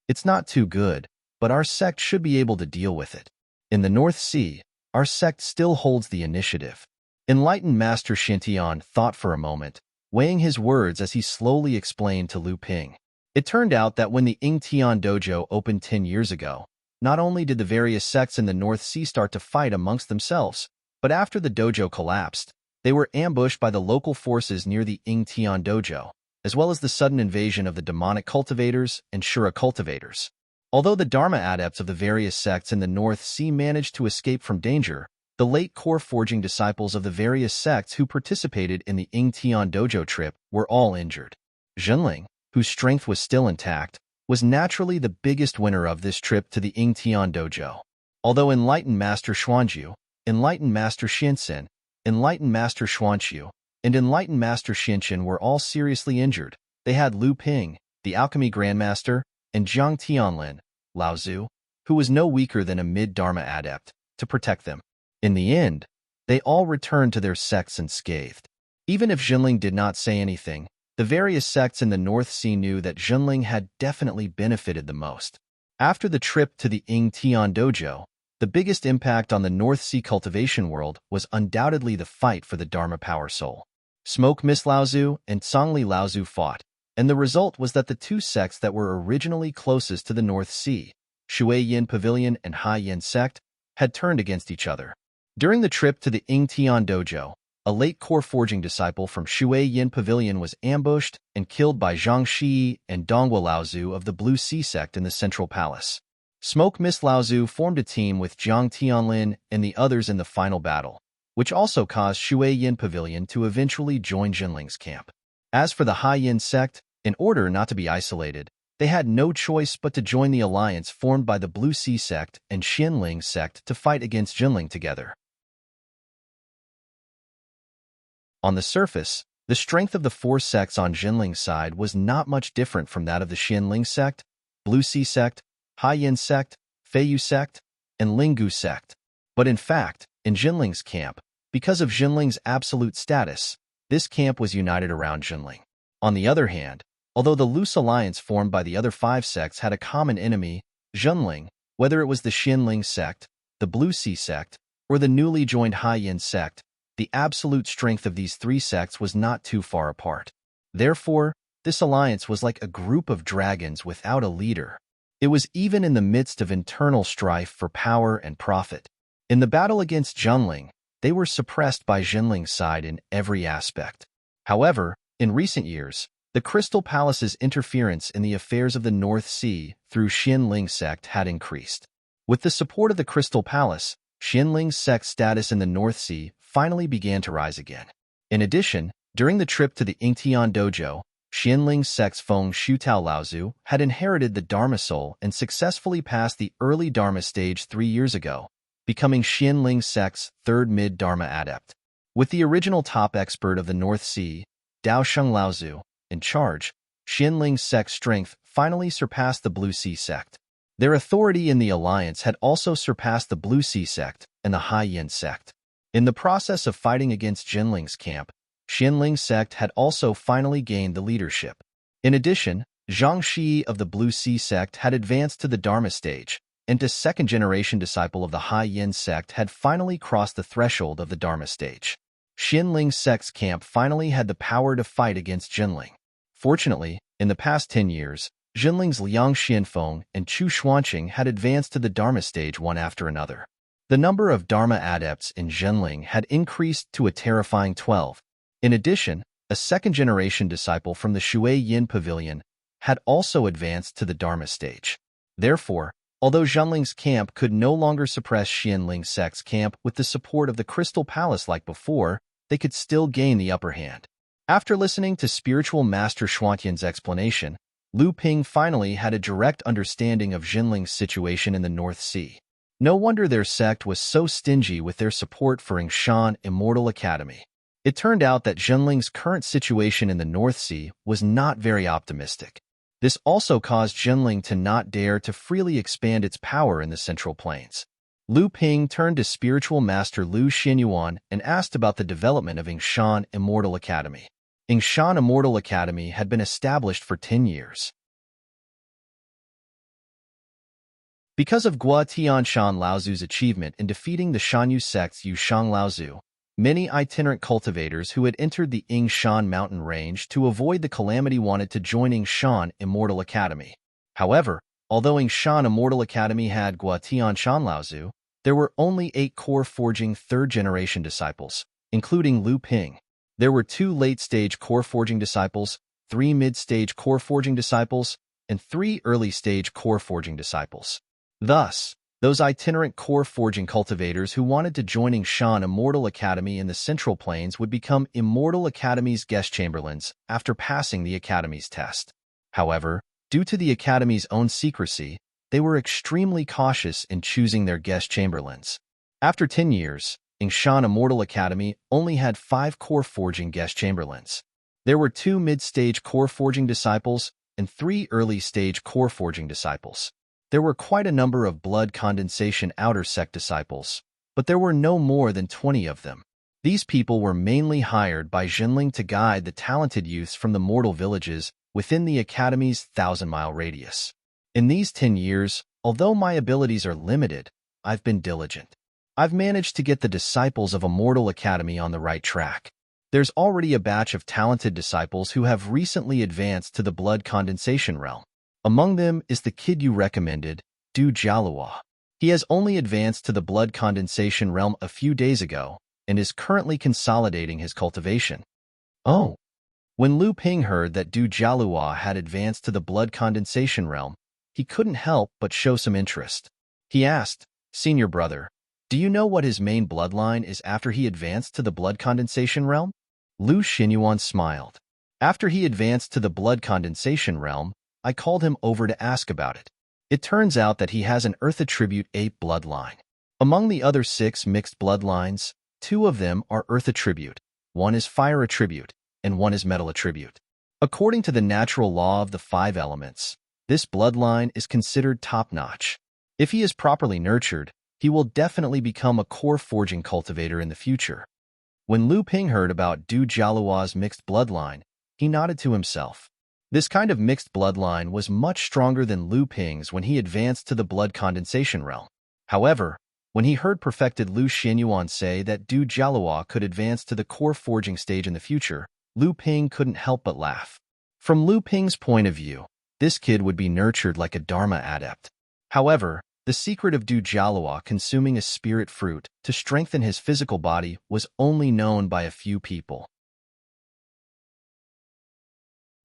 It's not too good, but our sect should be able to deal with it. In the North Sea, our sect still holds the initiative." Enlightened Master Xintian thought for a moment, weighing his words as he slowly explained to Lu Ping. It turned out that when the Yingtian Dojo opened 10 years ago, not only did the various sects in the North Sea start to fight amongst themselves, but after the dojo collapsed, they were ambushed by the local forces near the Yingtian Dojo, as well as the sudden invasion of the demonic cultivators and Shura cultivators. Although the Dharma adepts of the various sects in the North Sea managed to escape from danger, the late core forging disciples of the various sects who participated in the Yingtian Dojo trip were all injured. Jinling, whose strength was still intact, was naturally the biggest winner of this trip to the Yingtian Dojo. Although Enlightened Master Xuanju, Enlightened Master Xinsen, Enlightened Master Xuanqiu, and Enlightened Master Xinchen were all seriously injured, they had Lu Ping, the Alchemy Grandmaster, and Jiang Tianlin, Laozu, who was no weaker than a mid-Dharma adept, to protect them. In the end, they all returned to their sects unscathed. Even if Jinling did not say anything, the various sects in the North Sea knew that Jinling had definitely benefited the most. After the trip to the Yingtian Dojo, the biggest impact on the North Sea cultivation world was undoubtedly the fight for the Dharma Power Soul. Smoke Mist Laozu and Songli Laozu fought, and the result was that the two sects that were originally closest to the North Sea, Shui Yin Pavilion and Hai Yin sect, had turned against each other. During the trip to the Ying Tian Dojo, a late core forging disciple from Shui Yin Pavilion was ambushed and killed by Zhang Shi and Donghua Laozu of the Blue Sea sect in the Central Palace. Smoke Mist Laozu formed a team with Jiang Tianlin and the others in the final battle, which also caused Shui Yin Pavilion to eventually join Jinling's camp. As for the Hai Yin sect, in order not to be isolated, they had no choice but to join the alliance formed by the Blue Sea sect and Xianling sect to fight against Jinling together. On the surface, the strength of the four sects on Jinling's side was not much different from that of the Xianling sect, Blue Sea sect, Hai Yin sect, Feiyu sect, and Linggu sect. But in fact, in Jinling's camp, because of Jinling's absolute status, this camp was united around Jinling. On the other hand, although the loose alliance formed by the other five sects had a common enemy, Jinling, whether it was the Xianling sect, the Blue Sea sect, or the newly joined Hai Yin sect, the absolute strength of these three sects was not too far apart. Therefore, this alliance was like a group of dragons without a leader. It was even in the midst of internal strife for power and profit. In the battle against Jinling, they were suppressed by Jinling's side in every aspect. However, in recent years, the Crystal Palace's interference in the affairs of the North Sea through Xianling sect had increased. With the support of the Crystal Palace, Xianling's sect's status in the North Sea finally began to rise again. In addition, during the trip to the Yingtian Dojo, Xianling sect's Feng Shutao Laozu had inherited the Dharma Soul and successfully passed the early Dharma stage 3 years ago, becoming Xianling sect's third mid-Dharma adept. With the original top expert of the North Sea, Dao Sheng Laozu, in charge, Xianling sect's strength finally surpassed the Blue Sea sect. Their authority in the alliance had also surpassed the Blue Sea sect and the Hai Yin sect. In the process of fighting against Jinling's camp, Xianling sect had also finally gained the leadership. In addition, Zhang Shi of the Blue Sea sect had advanced to the Dharma stage, and a second-generation disciple of the Hai Yin sect had finally crossed the threshold of the Dharma stage. Xianling sect's camp finally had the power to fight against Jinling. Fortunately, in the past 10 years, Jinling's Liang Xianfeng and Chu Xuanqing had advanced to the Dharma stage one after another. The number of Dharma adepts in Jinling had increased to a terrifying 12. In addition, a second-generation disciple from the Shui Yin Pavilion had also advanced to the Dharma stage. Therefore, although Jinling's camp could no longer suppress Xianling sect's camp with the support of the Crystal Palace like before, they could still gain the upper hand. After listening to spiritual master Xuantian's explanation, Lu Ping finally had a direct understanding of Jinling's situation in the North Sea. No wonder their sect was so stingy with their support for Yingshan Immortal Academy. It turned out that Jinling's current situation in the North Sea was not very optimistic. This also caused Jinling to not dare to freely expand its power in the Central Plains. Lu Ping turned to spiritual master Lu Xinyuan and asked about the development of Yingshan Immortal Academy. Yingshan Immortal Academy had been established for 10 years. Because of Gua Tianshan Laozu's achievement in defeating the Shanyu sect's Yushang Laozu, many itinerant cultivators who had entered the Yingshan mountain range to avoid the calamity wanted to join Yingshan Immortal Academy. However, although Yingshan Immortal Academy had Gua Tianshan Laozu, there were only 8 core forging third-generation disciples, including Lu Ping. There were 2 late-stage core forging disciples, 3 mid-stage core forging disciples, and 3 early-stage core forging disciples. Thus, those itinerant core forging cultivators who wanted to join Yingshan Immortal Academy in the Central Plains would become Immortal Academy's guest chamberlains after passing the Academy's test. However, due to the Academy's own secrecy, they were extremely cautious in choosing their guest chamberlains. After 10 years, Yingshan Immortal Academy only had 5 core forging guest chamberlains. There were 2 mid-stage core forging disciples and 3 early-stage core forging disciples. There were quite a number of blood condensation outer sect disciples, but there were no more than 20 of them. These people were mainly hired by Jinling to guide the talented youths from the mortal villages within the Academy's 1,000-mile radius. In these 10 years, although my abilities are limited, I've been diligent. I've managed to get the disciples of Immortal Academy on the right track. There's already a batch of talented disciples who have recently advanced to the blood condensation realm. Among them is the kid you recommended, Du Jialua. He has only advanced to the blood condensation realm a few days ago and is currently consolidating his cultivation. Oh. When Lu Ping heard that Du Jialua had advanced to the blood condensation realm, he couldn't help but show some interest. He asked, "Senior brother, do you know what his main bloodline is after he advanced to the blood condensation realm?" Lu Xinyuan smiled. "After he advanced to the blood condensation realm, I called him over to ask about it. It turns out that he has an Earth Attribute 8 bloodline. Among the other 6 mixed bloodlines, 2 of them are Earth Attribute, 1 is Fire Attribute, and 1 is Metal Attribute. According to the natural law of the 5 elements, this bloodline is considered top-notch. If he is properly nurtured, he will definitely become a core forging cultivator in the future." When Lu Ping heard about Du Jialua's mixed bloodline, he nodded to himself. This kind of mixed bloodline was much stronger than Lu Ping's when he advanced to the blood condensation realm. However, when he heard perfected Lu Xinyuan say that Du Jialua could advance to the core forging stage in the future, Lu Ping couldn't help but laugh. From Lu Ping's point of view, this kid would be nurtured like a Dharma adept. However, the secret of Du Jialua consuming a spirit fruit to strengthen his physical body was only known by a few people.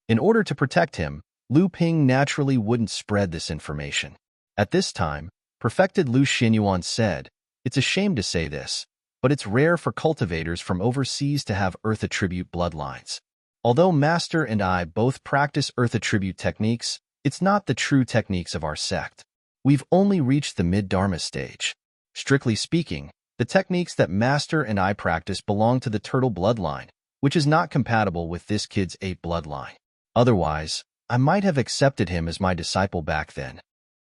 In order to protect him, Lu Ping naturally wouldn't spread this information. At this time, perfected Lu Xinyuan said, "It's a shame to say this, but it's rare for cultivators from overseas to have Earth Attribute bloodlines. Although Master and I both practice Earth Attribute techniques, it's not the true techniques of our sect. We've only reached the mid-Dharma stage. Strictly speaking, the techniques that Master and I practice belong to the turtle bloodline, which is not compatible with this kid's 8 bloodline. Otherwise, I might have accepted him as my disciple back then."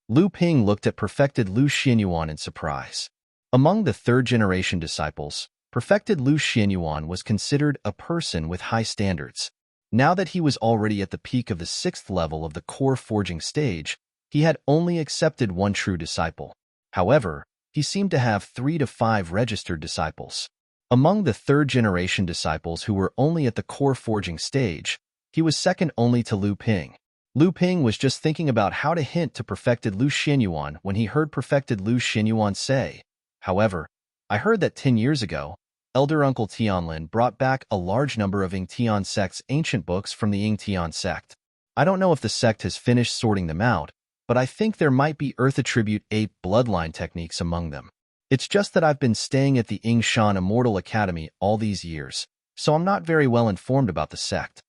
Lu Ping looked at perfected Lu Xinyuan in surprise. Among the 3rd-generation disciples, perfected Lu Xinyuan was considered a person with high standards. Now that he was already at the peak of the 6th level of the core forging stage, he had only accepted 1 true disciple. However, he seemed to have 3 to 5 registered disciples. Among the 3rd-generation disciples who were only at the core forging stage, he was second only to Lu Ping. Lu Ping was just thinking about how to hint to perfected Lu Xinyuan when he heard perfected Lu Xinyuan say, "However, I heard that 10 years ago, Elder Uncle Tianlin brought back a large number of Ying Tian sect's ancient books from the Ying Tian sect. I don't know if the sect has finished sorting them out, but I think there might be Earth Attribute 8 bloodline techniques among them. It's just that I've been staying at the Yingshan Immortal Academy all these years, so I'm not very well informed about the sect."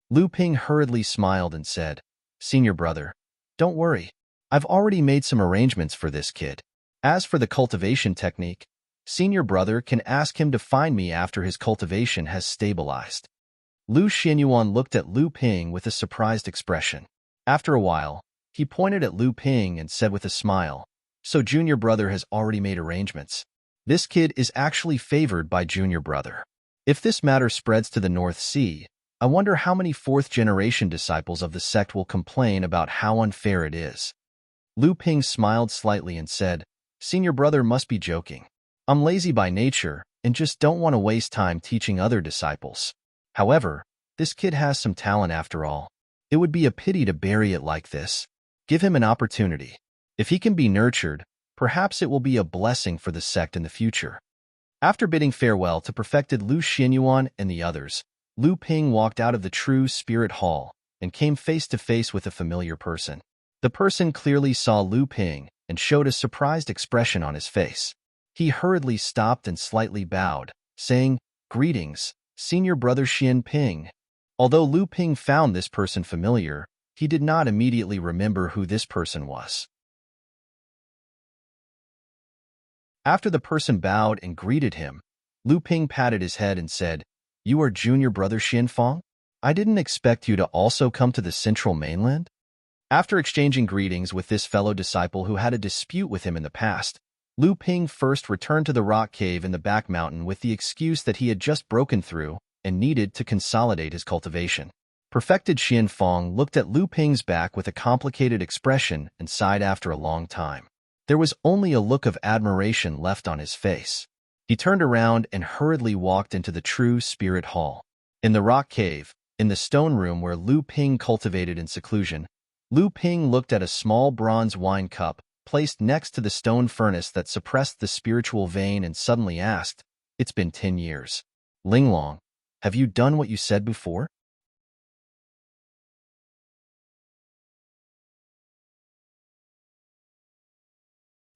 Lu Ping hurriedly smiled and said, "Senior brother, don't worry. I've already made some arrangements for this kid. As for the cultivation technique, Senior brother can ask him to find me after his cultivation has stabilized." Lu Xinyuan looked at Lu Ping with a surprised expression. After a while, he pointed at Lu Ping and said with a smile, "So Junior brother has already made arrangements. This kid is actually favored by Junior brother. If this matter spreads to the North Sea, I wonder how many 4th-generation disciples of the sect will complain about how unfair it is." Lu Ping smiled slightly and said, "Senior brother must be joking. I'm lazy by nature and just don't want to waste time teaching other disciples. However, this kid has some talent after all. It would be a pity to bury it like this. Give him an opportunity. If he can be nurtured, perhaps it will be a blessing for the sect in the future." After bidding farewell to perfected Lu Xinyuan and the others, Lu Ping walked out of the True Spirit Hall and came face to face with a familiar person. The person clearly saw Lu Ping and showed a surprised expression on his face. He hurriedly stopped and slightly bowed, saying, "Greetings, Senior Brother Xian Ping." Although Lu Ping found this person familiar, he did not immediately remember who this person was. After the person bowed and greeted him, Lu Ping patted his head and said, "You are Junior Brother Xian Fong? I didn't expect you to also come to the central mainland." After exchanging greetings with this fellow disciple who had a dispute with him in the past, Lu Ping first returned to the rock cave in the back mountain with the excuse that he had just broken through and needed to consolidate his cultivation. Perfected Xian Fong looked at Lu Ping's back with a complicated expression and sighed after a long time. There was only a look of admiration left on his face. He turned around and hurriedly walked into the true spirit hall. In the rock cave, in the stone room where Lu Ping cultivated in seclusion, Lu Ping looked at a small bronze wine cup placed next to the stone furnace that suppressed the spiritual vein and suddenly asked, "It's been 10 years. Linglong, have you done what you said before?"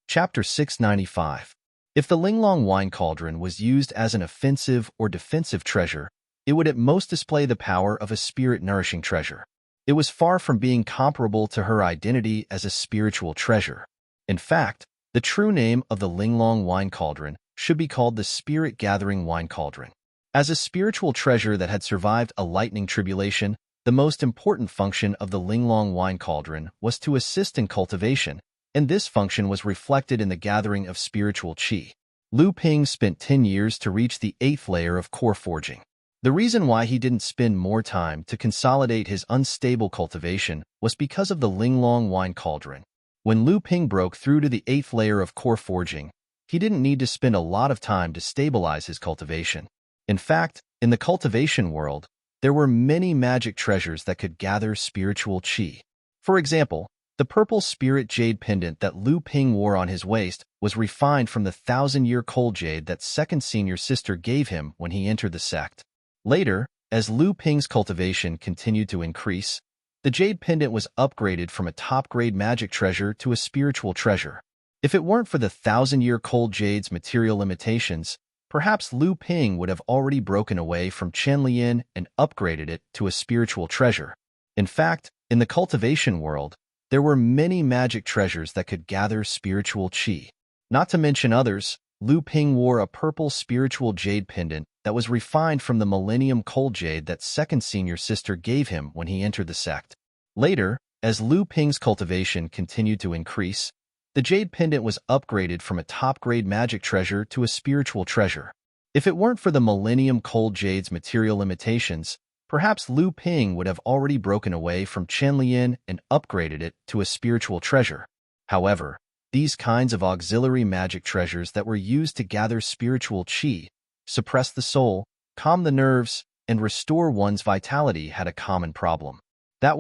Chapter 695. If the Linglong wine cauldron was used as an offensive or defensive treasure, it would at most display the power of a spirit-nourishing treasure. It was far from being comparable to her identity as a spiritual treasure. In fact, the true name of the Linglong wine cauldron should be called the Spirit-Gathering Wine Cauldron. As a spiritual treasure that had survived a lightning tribulation, the most important function of the Linglong wine cauldron was to assist in cultivation, and this function was reflected in the gathering of spiritual qi. Lu Ping spent 10 years to reach the 8th layer of core forging. The reason why he didn't spend more time to consolidate his unstable cultivation was because of the Linglong wine cauldron. When Lu Ping broke through to the 8th layer of core forging, he didn't need to spend a lot of time to stabilize his cultivation. In fact, in the cultivation world, there were many magic treasures that could gather spiritual qi. For example, the purple spirit jade pendant that Lu Ping wore on his waist was refined from the 1,000-year cold jade that second senior sister gave him when he entered the sect. Later, as Lu Ping's cultivation continued to increase, the jade pendant was upgraded from a top-grade magic treasure to a spiritual treasure. If it weren't for the 1,000-year cold jade's material limitations, perhaps Lu Ping would have already broken away from Chenlian and upgraded it to a spiritual treasure. In fact, in the cultivation world, there were many magic treasures that could gather spiritual qi. Not to mention others, Lu Ping wore a purple spiritual jade pendant that was refined from the Millennium Cold Jade that second senior sister gave him when he entered the sect. Later, as Lu Ping's cultivation continued to increase, the jade pendant was upgraded from a top-grade magic treasure to a spiritual treasure. If it weren't for the Millennium Cold Jade's material limitations, perhaps Lu Ping would have already broken away from Chenlian and upgraded it to a spiritual treasure. However, these kinds of auxiliary magic treasures that were used to gather spiritual qi, suppress the soul, calm the nerves, and restore one's vitality had a common problem. It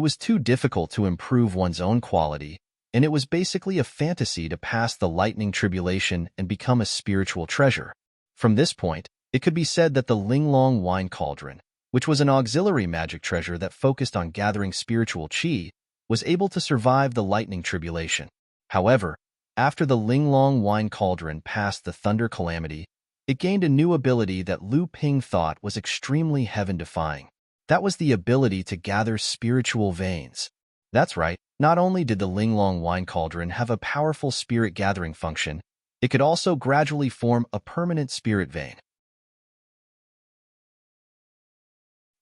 was too difficult to improve one's own quality, and it was basically a fantasy to pass the lightning tribulation and become a spiritual treasure. From this point, it could be said that the Linglong wine cauldron, which was an auxiliary magic treasure that focused on gathering spiritual qi, was able to survive the lightning tribulation. However, after the Linglong wine cauldron passed the thunder calamity, it gained a new ability that Lu Ping thought was extremely heaven-defying. That was the ability to gather spiritual veins. That's right, not only did the Linglong wine cauldron have a powerful spirit-gathering function, it could also gradually form a permanent spirit vein.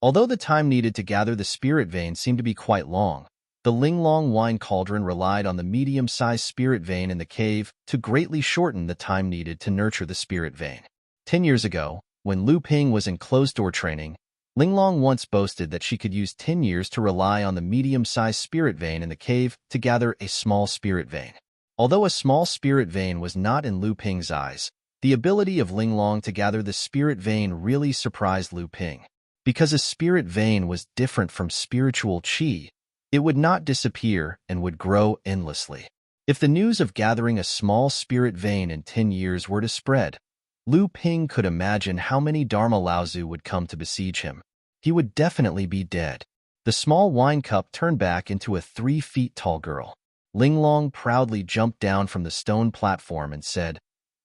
Although the time needed to gather the spirit vein seemed to be quite long, the Linglong wine cauldron relied on the medium-sized spirit vein in the cave to greatly shorten the time needed to nurture the spirit vein. 10 years ago, when Lu Ping was in closed-door training, Linglong once boasted that she could use 10 years to rely on the medium-sized spirit vein in the cave to gather a small spirit vein. Although a small spirit vein was not in Lu Ping's eyes, the ability of Linglong to gather the spirit vein really surprised Lu Ping. Because a spirit vein was different from spiritual qi, it would not disappear and would grow endlessly. If the news of gathering a small spirit vein in 10 years were to spread, Lu Ping could imagine how many Dharma Laozu would come to besiege him. He would definitely be dead. The small wine cup turned back into a 3-feet-tall girl. Linglong proudly jumped down from the stone platform and said,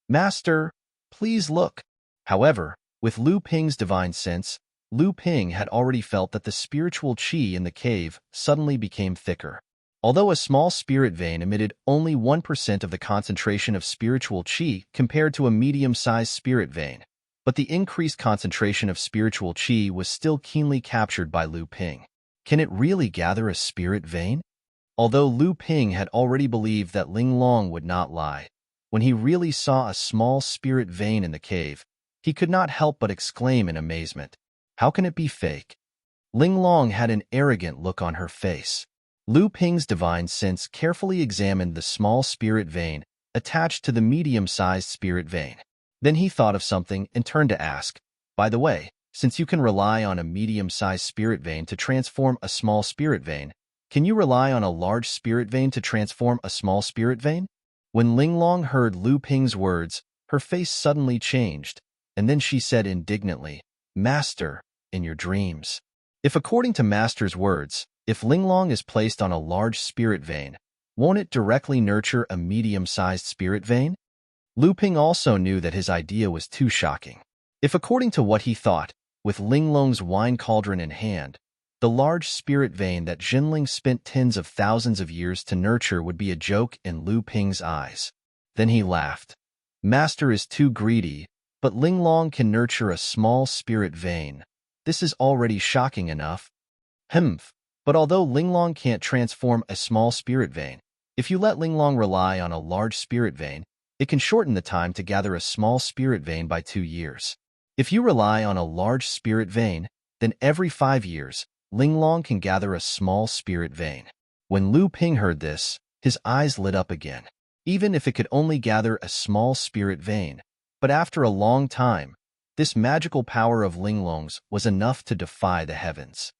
"Master, please look." However, with Lu Ping's divine sense, Lu Ping had already felt that the spiritual qi in the cave suddenly became thicker. Although a small spirit vein emitted only 1% of the concentration of spiritual qi compared to a medium-sized spirit vein, but the increased concentration of spiritual qi was still keenly captured by Lu Ping. Can it really gather a spirit vein? Although Lu Ping had already believed that Linglong would not lie, when he really saw a small spirit vein in the cave, he could not help but exclaim in amazement, "How can it be fake?" Linglong had an arrogant look on her face. Lu Ping's divine sense carefully examined the small spirit vein attached to the medium-sized spirit vein. Then he thought of something and turned to ask, "By the way, since you can rely on a medium-sized spirit vein to transform a small spirit vein, can you rely on a large spirit vein to transform a small spirit vein?" When Linglong heard Lu Ping's words, her face suddenly changed, and then she said indignantly, "Master, in your dreams." If according to Master's words, if Linglong is placed on a large spirit vein, won't it directly nurture a medium-sized spirit vein? Lu Ping also knew that his idea was too shocking. If according to what he thought, with Linglong's wine cauldron in hand, the large spirit vein that Jinling spent tens of thousands of years to nurture would be a joke in Lu Ping's eyes. Then he laughed. Master is too greedy, but Linglong can nurture a small spirit vein. This is already shocking enough. But although Linglong can't transform a small spirit vein, if you let Linglong rely on a large spirit vein, it can shorten the time to gather a small spirit vein by 2 years. If you rely on a large spirit vein, then every 5 years, Linglong can gather a small spirit vein. When Lu Ping heard this, his eyes lit up again. Even if it could only gather a small spirit vein, but after a long time, this magical power of Linglong's was enough to defy the heavens.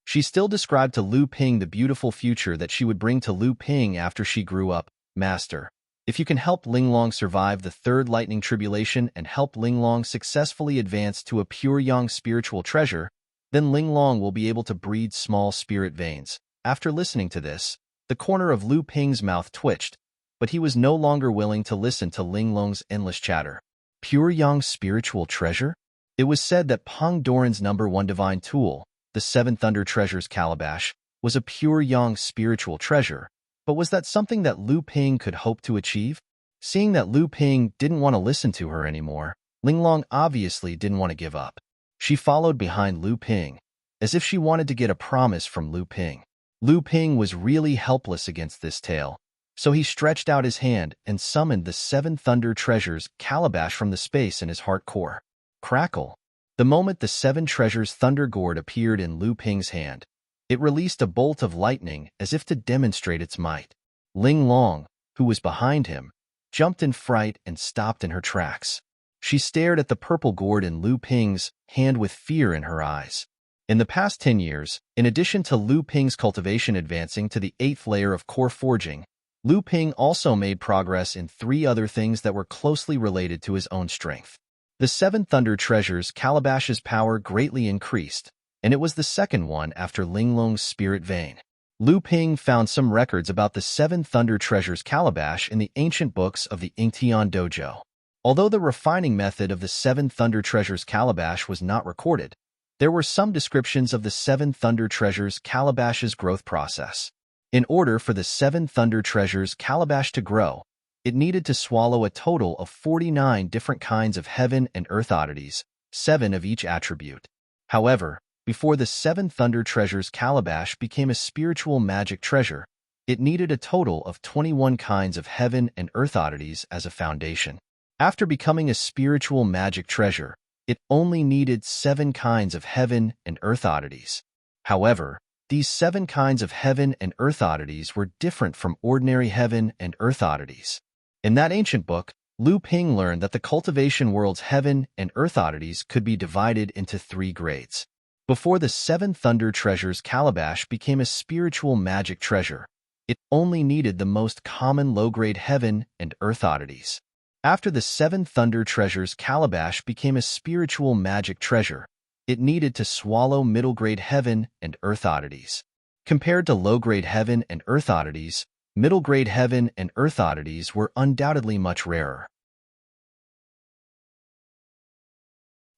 She still described to Lu Ping the beautiful future that she would bring to Lu Ping after she grew up. "Master, if you can help Linglong survive the third lightning tribulation and help Linglong successfully advance to a pure young spiritual treasure, then Linglong will be able to breed small spirit veins." After listening to this, the corner of Lu Ping's mouth twitched, but he was no longer willing to listen to Linglong's endless chatter. Pure young spiritual treasure? It was said that Peng Doran's #1 divine tool, the Seven Thunder Treasures calabash, was a pure young spiritual treasure, but was that something that Lu Ping could hope to achieve? Seeing that Lu Ping didn't want to listen to her anymore, Linglong obviously didn't want to give up. She followed behind Lu Ping, as if she wanted to get a promise from Lu Ping. Lu Ping was really helpless against this tale, so he stretched out his hand and summoned the Seven Thunder Treasures calabash from the space in his heart core. Crackle! The moment the Seven Treasures Thunder Gourd appeared in Lu Ping's hand, it released a bolt of lightning as if to demonstrate its might. Linglong, who was behind him, jumped in fright and stopped in her tracks. She stared at the purple gourd in Lu Ping's hand with fear in her eyes. In the past 10 years, in addition to Lu Ping's cultivation advancing to the 8th layer of core forging, Lu Ping also made progress in 3 other things that were closely related to his own strength. The Seven Thunder Treasures calabash's power greatly increased, and it was the second one after Linglong's spirit vein. Lu Ping found some records about the Seven Thunder Treasures calabash in the ancient books of the Yingtian Dojo. Although the refining method of the Seven Thunder Treasures calabash was not recorded, there were some descriptions of the Seven Thunder Treasures calabash's growth process. In order for the Seven Thunder Treasures calabash to grow, it needed to swallow a total of 49 different kinds of heaven and earth oddities, 7 of each attribute. However, before the Seven Thunder Treasures calabash became a spiritual magic treasure, it needed a total of 21 kinds of heaven and earth oddities as a foundation. After becoming a spiritual magic treasure, it only needed 7 kinds of heaven and earth oddities. However, these 7 kinds of heaven and earth oddities were different from ordinary heaven and earth oddities. In that ancient book, Lu Ping learned that the cultivation world's heaven and earth oddities could be divided into 3 grades. Before the Seven Thunder Treasures calabash became a spiritual magic treasure, it only needed the most common low-grade heaven and earth oddities. After the Seven Thunder Treasures calabash became a spiritual magic treasure, it needed to swallow middle-grade heaven and earth oddities. Compared to low-grade heaven and earth oddities, middle-grade heaven and earth oddities were undoubtedly much rarer.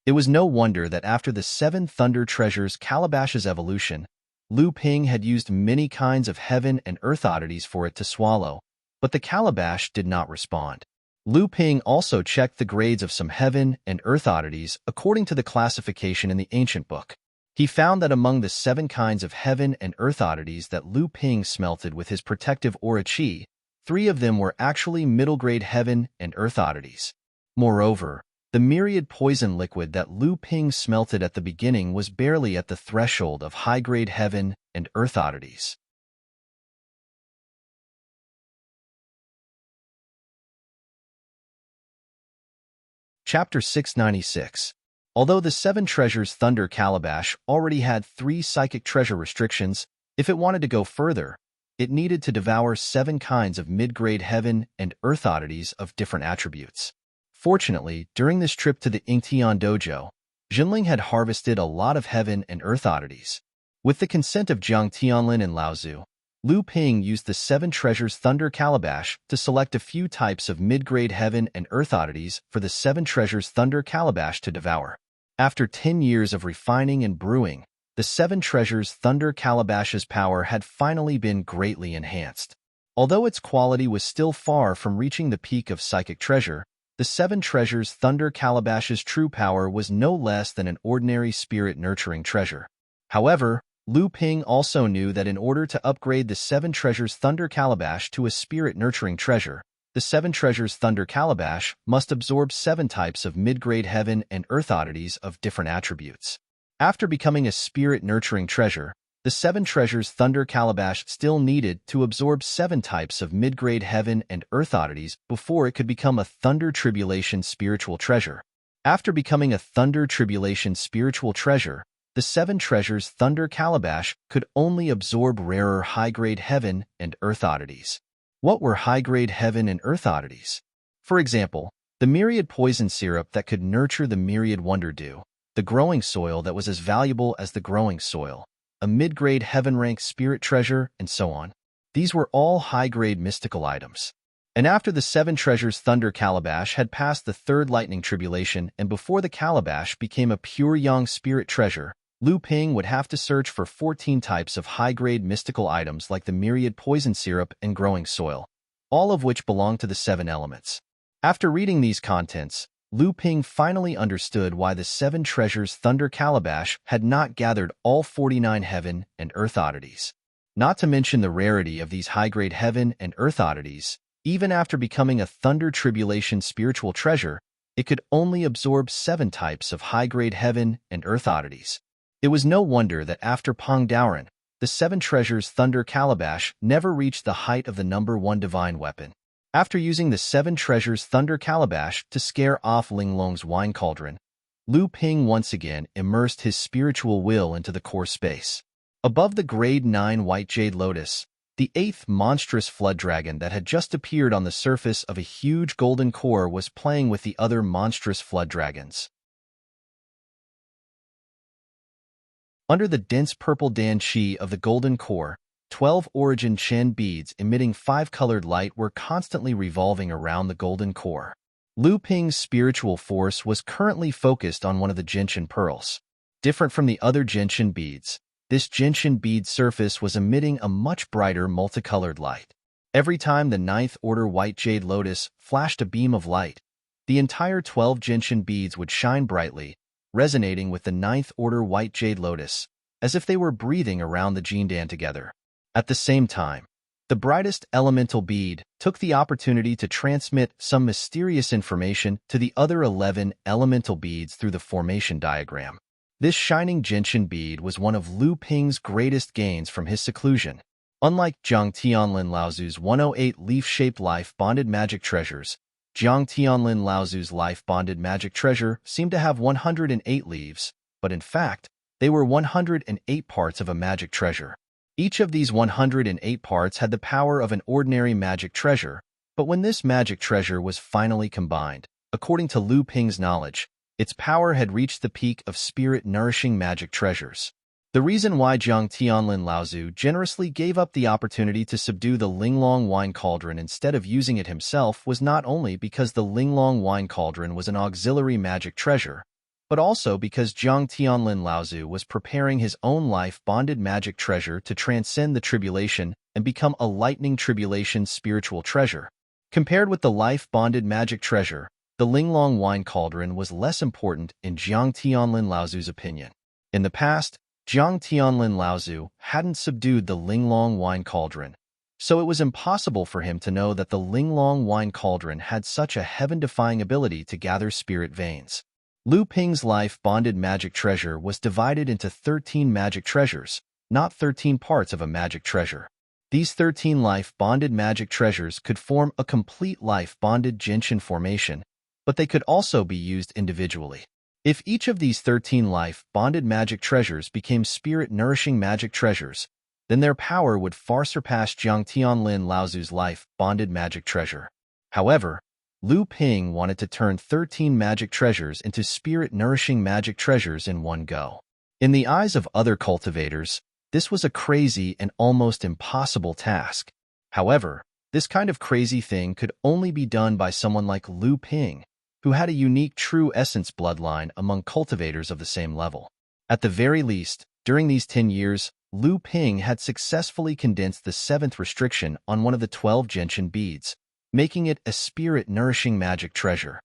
It was no wonder that after the Seven Thunder Treasures calabash's evolution, Lu Ping had used many kinds of heaven and earth oddities for it to swallow, but the calabash did not respond. Lu Ping also checked the grades of some heaven and earth oddities according to the classification in the ancient book. He found that among the 7 kinds of heaven and earth oddities that Lu Ping smelted with his protective aura qi, 3 of them were actually middle-grade heaven and earth oddities. Moreover, The myriad poison liquid that Lu Ping smelted at the beginning was barely at the threshold of high-grade heaven and earth oddities. Chapter 696. Although the Seven Treasures Thunder Calabash already had 3 psychic treasure restrictions, if it wanted to go further, it needed to devour 7 kinds of mid-grade heaven and earth oddities of different attributes. Fortunately, during this trip to the Yingtian dojo, Jinling had harvested a lot of heaven and earth oddities. With the consent of Jiang Tianlin and Lao Zu, Lu Ping used the Seven Treasures Thunder Calabash to select a few types of mid-grade heaven and earth oddities for the Seven Treasures Thunder Calabash to devour. After 10 years of refining and brewing, the Seven Treasures Thunder Calabash's power had finally been greatly enhanced. Although its quality was still far from reaching the peak of psychic treasure, the Seven Treasures Thunder Calabash's true power was no less than an ordinary spirit-nurturing treasure. However, Lu Ping also knew that in order to upgrade the Seven Treasures Thunder Calabash to a spirit-nurturing treasure, the Seven Treasures Thunder Calabash must absorb 7 types of mid-grade heaven and earth oddities of different attributes. After becoming a spirit-nurturing treasure, the Seven Treasures Thunder Calabash still needed to absorb 7 types of mid-grade heaven and earth oddities before it could become a Thunder Tribulation spiritual treasure. After becoming a Thunder Tribulation spiritual treasure, the Seven Treasures Thunder Calabash could only absorb rarer high-grade heaven and earth oddities. What were high-grade heaven and earth oddities? For example, the myriad poison syrup that could nurture the myriad wonder dew, the growing soil that was as valuable as the growing soil, a mid-grade heaven-rank spirit treasure, and so on. These were all high-grade mystical items. And after the Seven Treasures Thunder Calabash had passed the 3rd lightning tribulation and before the calabash became a pure yang spirit treasure, Lu Ping would have to search for 14 types of high-grade mystical items like the myriad poison syrup and growing soil, all of which belong to the 7 elements. After reading these contents, Lu Ping finally understood why the Seven Treasures Thunder Calabash had not gathered all 49 heaven and earth oddities. Not to mention the rarity of these high-grade heaven and earth oddities, even after becoming a Thunder Tribulation spiritual treasure, it could only absorb 7 types of high-grade heaven and earth oddities. It was no wonder that after Pong Daoren, the Seven Treasures Thunder Calabash never reached the height of the number 1 divine weapon. After using the Seven Treasures Thunder Calabash to scare off Linglong's wine cauldron, Lu Ping once again immersed his spiritual will into the core space. Above the Grade 9 White Jade Lotus, the 8th monstrous flood dragon that had just appeared on the surface of a huge golden core was playing with the other monstrous flood dragons. Under the dense purple Dan Qi of the golden core, 12 origin Chen beads emitting 5-colored light were constantly revolving around the golden core. Lu Ping's spiritual force was currently focused on one of the gentian pearls. Different from the other gentian beads, this gentian bead surface was emitting a much brighter multicolored light. Every time the 9th order white jade lotus flashed a beam of light, the entire 12 gentian beads would shine brightly, resonating with the 9th order white jade lotus, as if they were breathing around the Jindan together. At the same time, the brightest elemental bead took the opportunity to transmit some mysterious information to the other 11 elemental beads through the formation diagram. This shining gentian bead was one of Lu Ping's greatest gains from his seclusion. Unlike Jiang Tianlin Laozu's 108 leaf-shaped life-bonded magic treasures, Jiang Tianlin Laozu's life-bonded magic treasure seemed to have 108 leaves, but in fact, they were 108 parts of a magic treasure. Each of these 108 parts had the power of an ordinary magic treasure, but when this magic treasure was finally combined, according to Lu Ping's knowledge, its power had reached the peak of spirit-nourishing magic treasures. The reason why Jiang Tianlin Laozu generously gave up the opportunity to subdue the Linglong wine cauldron instead of using it himself was not only because the Linglong wine cauldron was an auxiliary magic treasure, but also because Jiang Tianlin Laozu was preparing his own life-bonded magic treasure to transcend the tribulation and become a lightning tribulation spiritual treasure. Compared with the life-bonded magic treasure, the Linglong wine cauldron was less important in Jiang Tianlin Laozu's opinion. In the past, Jiang Tianlin Laozu hadn't subdued the Linglong wine cauldron, so it was impossible for him to know that the Linglong wine cauldron had such a heaven-defying ability to gather spirit veins. Lu Ping's life-bonded magic treasure was divided into 13 magic treasures, not 13 parts of a magic treasure. These 13 life-bonded magic treasures could form a complete life-bonded gentian formation, but they could also be used individually. If each of these 13 life-bonded magic treasures became spirit-nourishing magic treasures, then their power would far surpass Jiang Tianlin Laozu's life-bonded magic treasure. However, Lu Ping wanted to turn 13 magic treasures into spirit-nourishing magic treasures in one go. In the eyes of other cultivators, this was a crazy and almost impossible task. However, this kind of crazy thing could only be done by someone like Lu Ping, who had a unique true essence bloodline among cultivators of the same level. At the very least, during these 10 years, Lu Ping had successfully condensed the 7th restriction on one of the 12 gentian beads, making it a spirit-nourishing magic treasure.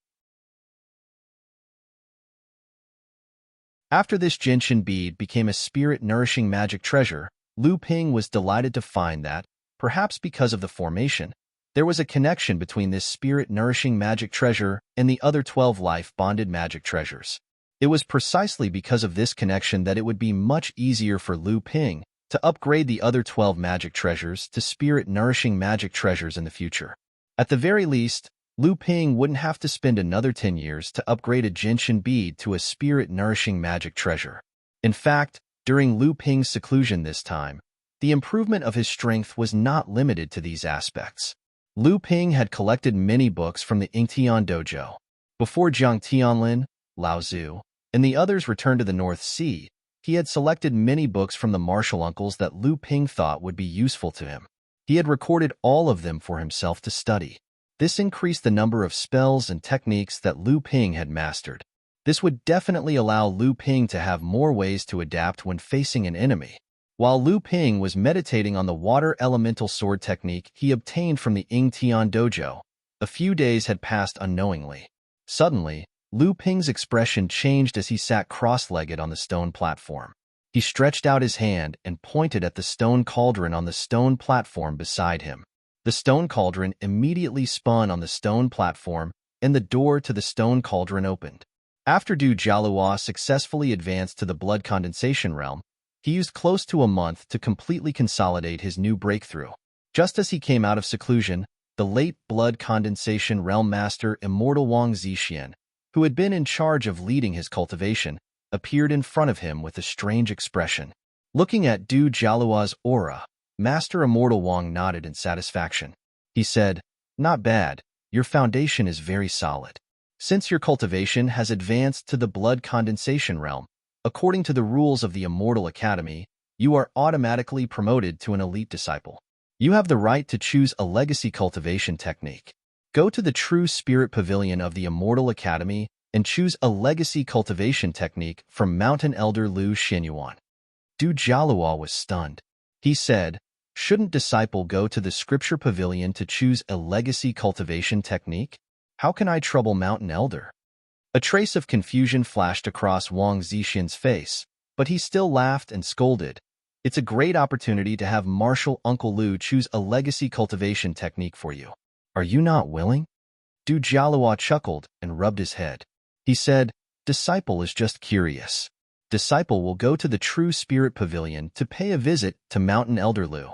After this gentian bead became a spirit-nourishing magic treasure, Lu Ping was delighted to find that, perhaps because of the formation, there was a connection between this spirit-nourishing magic treasure and the other 12 life-bonded magic treasures. It was precisely because of this connection that it would be much easier for Lu Ping to upgrade the other 12 magic treasures to spirit-nourishing magic treasures in the future. At the very least, Lu Ping wouldn't have to spend another 10 years to upgrade a gentian bead to a spirit-nourishing magic treasure. In fact, during Lu Ping's seclusion this time, the improvement of his strength was not limited to these aspects. Lu Ping had collected many books from the Yingtian dojo. Before Jiang Tianlin, Laozu, and the others returned to the North Sea, he had selected many books from the martial uncles that Lu Ping thought would be useful to him. He had recorded all of them for himself to study. This increased the number of spells and techniques that Lu Ping had mastered. This would definitely allow Lu Ping to have more ways to adapt when facing an enemy. While Lu Ping was meditating on the water elemental sword technique he obtained from the Yingtian dojo, a few days had passed unknowingly. Suddenly, Lu Ping's expression changed as he sat cross-legged on the stone platform. He stretched out his hand and pointed at the stone cauldron on the stone platform beside him. The stone cauldron immediately spun on the stone platform, and the door to the stone cauldron opened. After Du Jialua successfully advanced to the blood condensation realm, he used close to a month to completely consolidate his new breakthrough. Just as he came out of seclusion, the late blood condensation realm master Immortal Wang Zixian, who had been in charge of leading his cultivation, appeared in front of him with a strange expression. Looking at Du Jialua's aura, Master Immortal Wang nodded in satisfaction. He said, "Not bad, your foundation is very solid. Since your cultivation has advanced to the blood condensation realm, according to the rules of the Immortal Academy, you are automatically promoted to an elite disciple. You have the right to choose a legacy cultivation technique. Go to the True Spirit Pavilion of the Immortal Academy and choose a legacy cultivation technique from Mountain Elder Lu Xinyuan." Du Jialua was stunned. He said, "Shouldn't disciple go to the Scripture Pavilion to choose a legacy cultivation technique? How can I trouble Mountain Elder?" A trace of confusion flashed across Wang Zixian's face, but he still laughed and scolded. "It's a great opportunity to have Martial Uncle Lu choose a legacy cultivation technique for you. Are you not willing?" Du Jialua chuckled and rubbed his head. He said, "Disciple is just curious. Disciple will go to the True Spirit Pavilion to pay a visit to Mountain Elder Lu."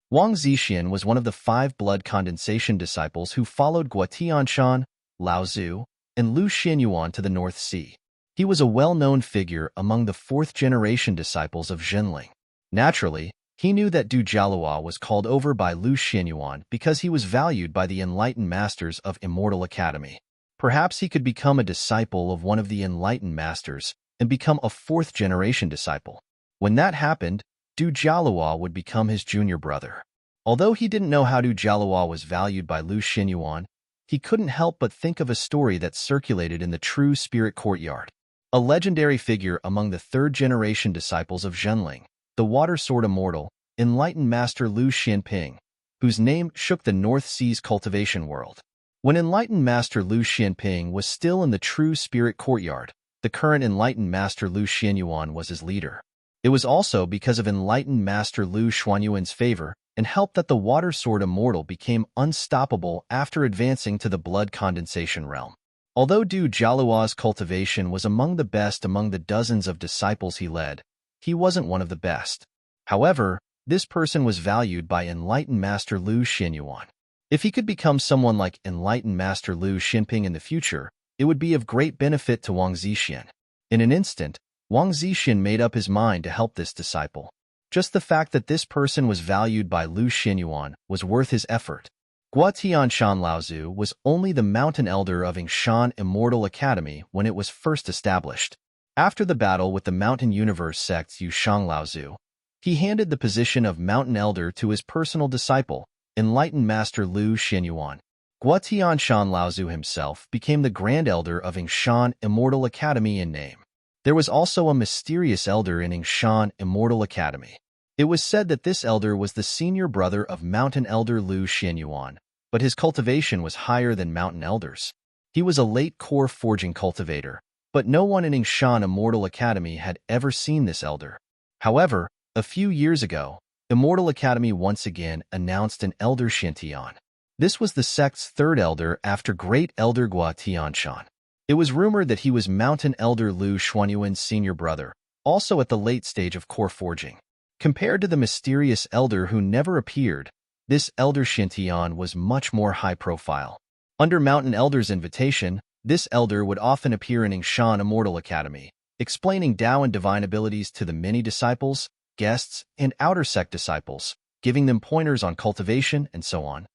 Wang Zixian was one of the 5 blood condensation disciples who followed Guotianshan, Laozu, and Lu Xinyuan to the North Sea. He was a well-known figure among the 4th-generation disciples of Zhenling. Naturally, he knew that Du Jialua was called over by Lu Xinyuan because he was valued by the enlightened masters of Immortal Academy. Perhaps he could become a disciple of one of the enlightened masters and become a 4th-generation disciple. When that happened, Du Jialua would become his junior brother. Although he didn't know how Du Jialua was valued by Lu Xinyuan, he couldn't help but think of a story that circulated in the True Spirit Courtyard. A legendary figure among the 3rd-generation disciples of Zhenling, the Water Sword Immortal, enlightened Master Lu Xianping, whose name shook the North Sea's cultivation world. When enlightened Master Lu Xianping was still in the True Spirit Courtyard, the current enlightened Master Lu Xinyuan was his leader. It was also because of enlightened Master Lu Xuanyuan's favor and help that the Water Sword Immortal became unstoppable after advancing to the blood condensation realm. Although Du Jialuo's cultivation was among the best among the dozens of disciples he led, he wasn't one of the best. However, this person was valued by enlightened Master Lu Xianyuan. If he could become someone like enlightened Master Lu Xinping in the future, it would be of great benefit to Wang Zixin. In an instant, Wang Zixin made up his mind to help this disciple. Just the fact that this person was valued by Lu Xianyuan was worth his effort. Gua Tianshan Laozu was only the mountain elder of Yingshan Immortal Academy when it was first established. After the battle with the Mountain Universe sect's Yushang Laozu, he handed the position of mountain elder to his personal disciple, enlightened Master Lu Xianyuan. Gua Tianshan Laozu himself became the Grand Elder of Yingshan Immortal Academy in name. There was also a mysterious elder in Yingshan Immortal Academy. It was said that this elder was the senior brother of Mountain Elder Lu Xianyuan, but his cultivation was higher than Mountain Elder's. He was a late core forging cultivator, but no one in Yingshan Immortal Academy had ever seen this elder. However, a few years ago, Immortal Academy once again announced an Elder Shintian. This was the sect's third elder after Great Elder Gua Tianshan. It was rumored that he was Mountain Elder Lu Xuanyuan's senior brother, also at the late stage of core forging. Compared to the mysterious elder who never appeared, this Elder Shintian was much more high profile. Under Mountain Elder's invitation, this elder would often appear in Yingshan Immortal Academy, explaining Tao and divine abilities to the many disciples, guests, and outer sect disciples, giving them pointers on cultivation and so on.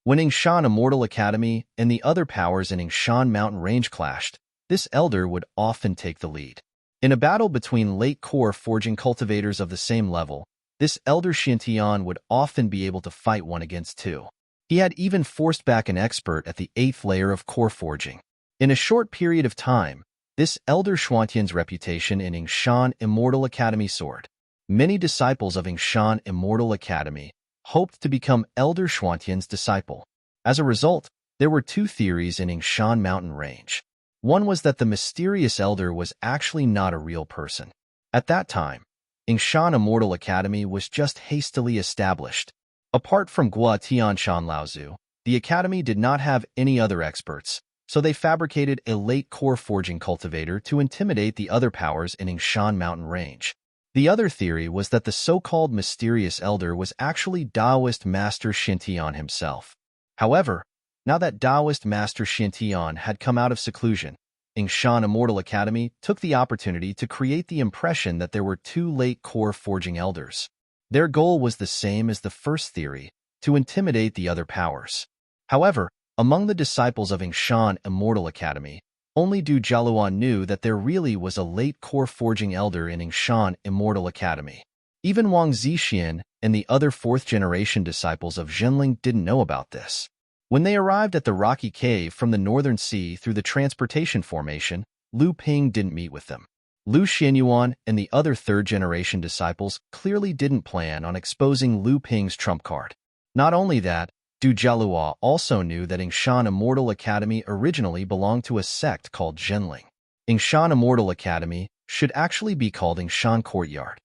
When Yingshan Immortal Academy and the other powers in Yingshan Mountain Range clashed, this elder would often take the lead. In a battle between late core forging cultivators of the same level, this Elder Shintian would often be able to fight 1 against 2. He had even forced back an expert at the 8th layer of core forging. In a short period of time, this Elder Xuantian's reputation in Yingshan Immortal Academy soared. Many disciples of Yingshan Immortal Academy hoped to become Elder Xuantian's disciple. As a result, there were 2 theories in Yingshan Mountain Range. One was that the mysterious elder was actually not a real person. At that time, Yingshan Immortal Academy was just hastily established. Apart from Gua Tianshan Laozu, the academy did not have any other experts, so they fabricated a late core forging cultivator to intimidate the other powers in Yingshan Mountain Range. The other theory was that the so-called mysterious elder was actually Taoist Master Shintian himself. However, now that Taoist Master Shintian had come out of seclusion, Yingshan Immortal Academy took the opportunity to create the impression that there were 2 late core forging elders. Their goal was the same as the first theory, to intimidate the other powers. However, among the disciples of Yingshan Immortal Academy, only Du Jialuan knew that there really was a late core forging elder in Yingshan Immortal Academy. Even Wang Zixin and the other 4th-generation disciples of Zhenling didn't know about this. When they arrived at the rocky cave from the northern sea through the transportation formation, Lu Ping didn't meet with them. Lu Xianyuan and the other 3rd-generation disciples clearly didn't plan on exposing Lu Ping's trump card. Not only that, Du Jialuo also knew that Yingshan Immortal Academy originally belonged to a sect called Zhenling. Yingshan Immortal Academy should actually be called Yingshan Courtyard.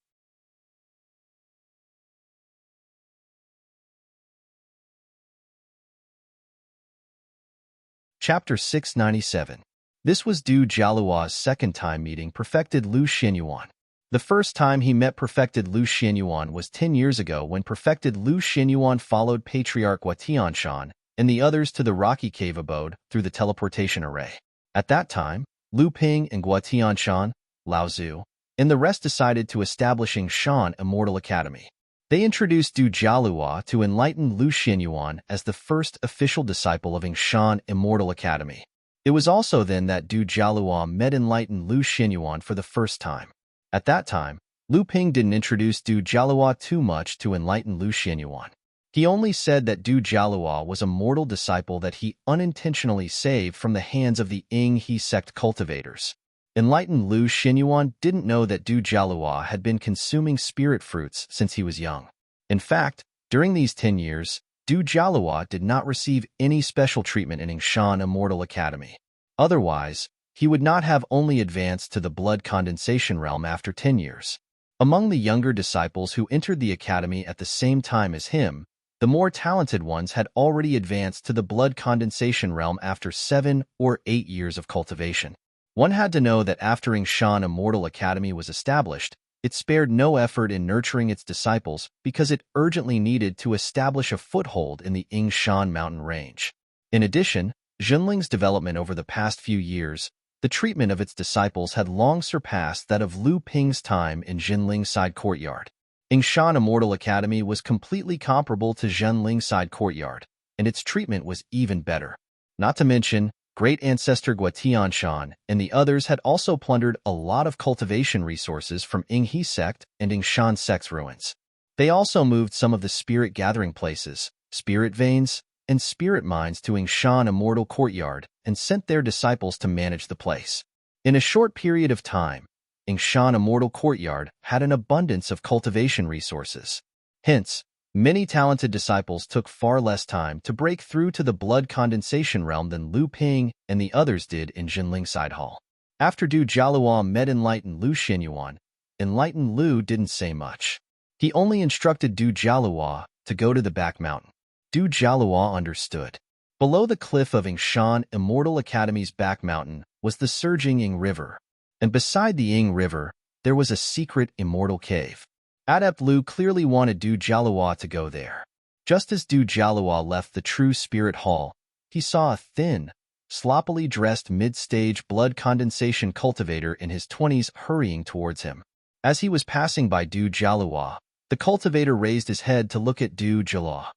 Chapter 697. This was Du Jialuo's second time meeting perfected Lu Xianyuan. The first time he met perfected Lu Xianyuan was 10 years ago when perfected Lu Xianyuan followed Patriarch Gua Tianshan and the others to the rocky cave abode through the teleportation array. At that time, Lu Ping and Gua Tianshan, Laozu, and the rest decided to establish Yingshan Immortal Academy. They introduced Du Jialuo to enlightened Lu Xianyuan as the first official disciple of Yingshan Immortal Academy. It was also then that Du Jialuo met enlightened Lu Xianyuan for the first time. At that time, Lu Ping didn't introduce Du Jialuo too much to enlighten Lu Xianyuan. He only said that Du Jialuo was a mortal disciple that he unintentionally saved from the hands of the Ying He sect cultivators. Enlightened Lu Xianyuan didn't know that Du Jialuo had been consuming spirit fruits since he was young. In fact, during these 10 years, Du Jialuo did not receive any special treatment in Yingshan Immortal Academy. Otherwise, he would not have only advanced to the blood condensation realm after 10 years. Among the younger disciples who entered the academy at the same time as him, the more talented ones had already advanced to the blood condensation realm after 7 or 8 years of cultivation. One had to know that after Yingshan Immortal Academy was established, it spared no effort in nurturing its disciples because it urgently needed to establish a foothold in the Yingshan mountain range. In addition, Zhenling's development over the past few years, the treatment of its disciples had long surpassed that of Lu Ping's time in Zhenling Side Courtyard. Yingshan Immortal Academy was completely comparable to Zhenling Side Courtyard, and its treatment was even better. Not to mention, great ancestor Guatianshan and the others had also plundered a lot of cultivation resources from Yinghe sect and Yingshan sect's ruins. They also moved some of the spirit gathering places, spirit veins, and spirit mines to Yingshan Immortal Courtyard and sent their disciples to manage the place. In a short period of time, Yingshan Immortal Courtyard had an abundance of cultivation resources. Hence, many talented disciples took far less time to break through to the blood condensation realm than Lu Ping and the others did in Zhenling Side Hall. After Du Jialua met enlightened Lu Xinyuan, enlightened Lu didn't say much. He only instructed Du Jialua to go to the back mountain. Du Jialua understood. Below the cliff of Yingshan Immortal Academy's back mountain was the surging Ying River, and beside the Ying River, there was a secret immortal cave. Adept Lu clearly wanted Du Jialua to go there. Just as Du Jialua left the True Spirit Hall, he saw a thin, sloppily dressed mid-stage blood condensation cultivator in his 20s hurrying towards him. As he was passing by Du Jialua, the cultivator raised his head to look at Du Jialua.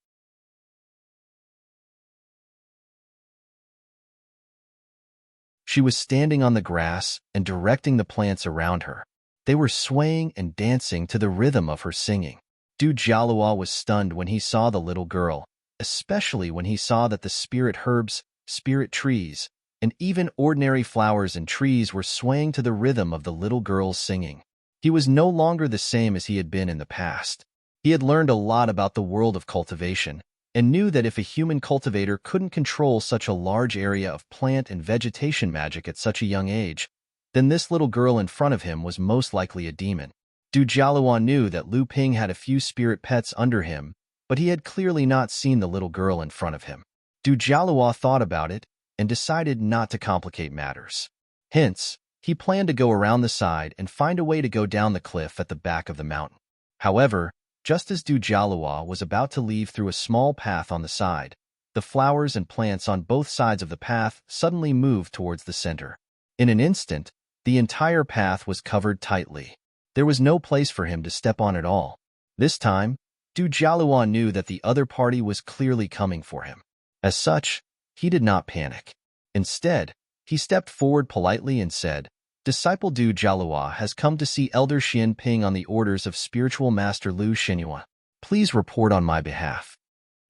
She was standing on the grass and directing the plants around her. They were swaying and dancing to the rhythm of her singing. Du Jialua was stunned when he saw the little girl, especially when he saw that the spirit herbs, spirit trees, and even ordinary flowers and trees were swaying to the rhythm of the little girl's singing. He was no longer the same as he had been in the past. He had learned a lot about the world of cultivation, and knew that if a human cultivator couldn't control such a large area of plant and vegetation magic at such a young age, then this little girl in front of him was most likely a demon. Du Jialua knew that Lu Ping had a few spirit pets under him, but he had clearly not seen the little girl in front of him. Du Jialua thought about it and decided not to complicate matters. Hence, he planned to go around the side and find a way to go down the cliff at the back of the mountain. However, just as Du Jialua was about to leave through a small path on the side, the flowers and plants on both sides of the path suddenly moved towards the center. In an instant, the entire path was covered tightly. There was no place for him to step on at all. This time, Du Jialua knew that the other party was clearly coming for him. As such, he did not panic. Instead, he stepped forward politely and said, "Disciple Du Jialua has come to see Elder Xian Ping on the orders of Spiritual Master Lu Xinyuan. Please report on my behalf."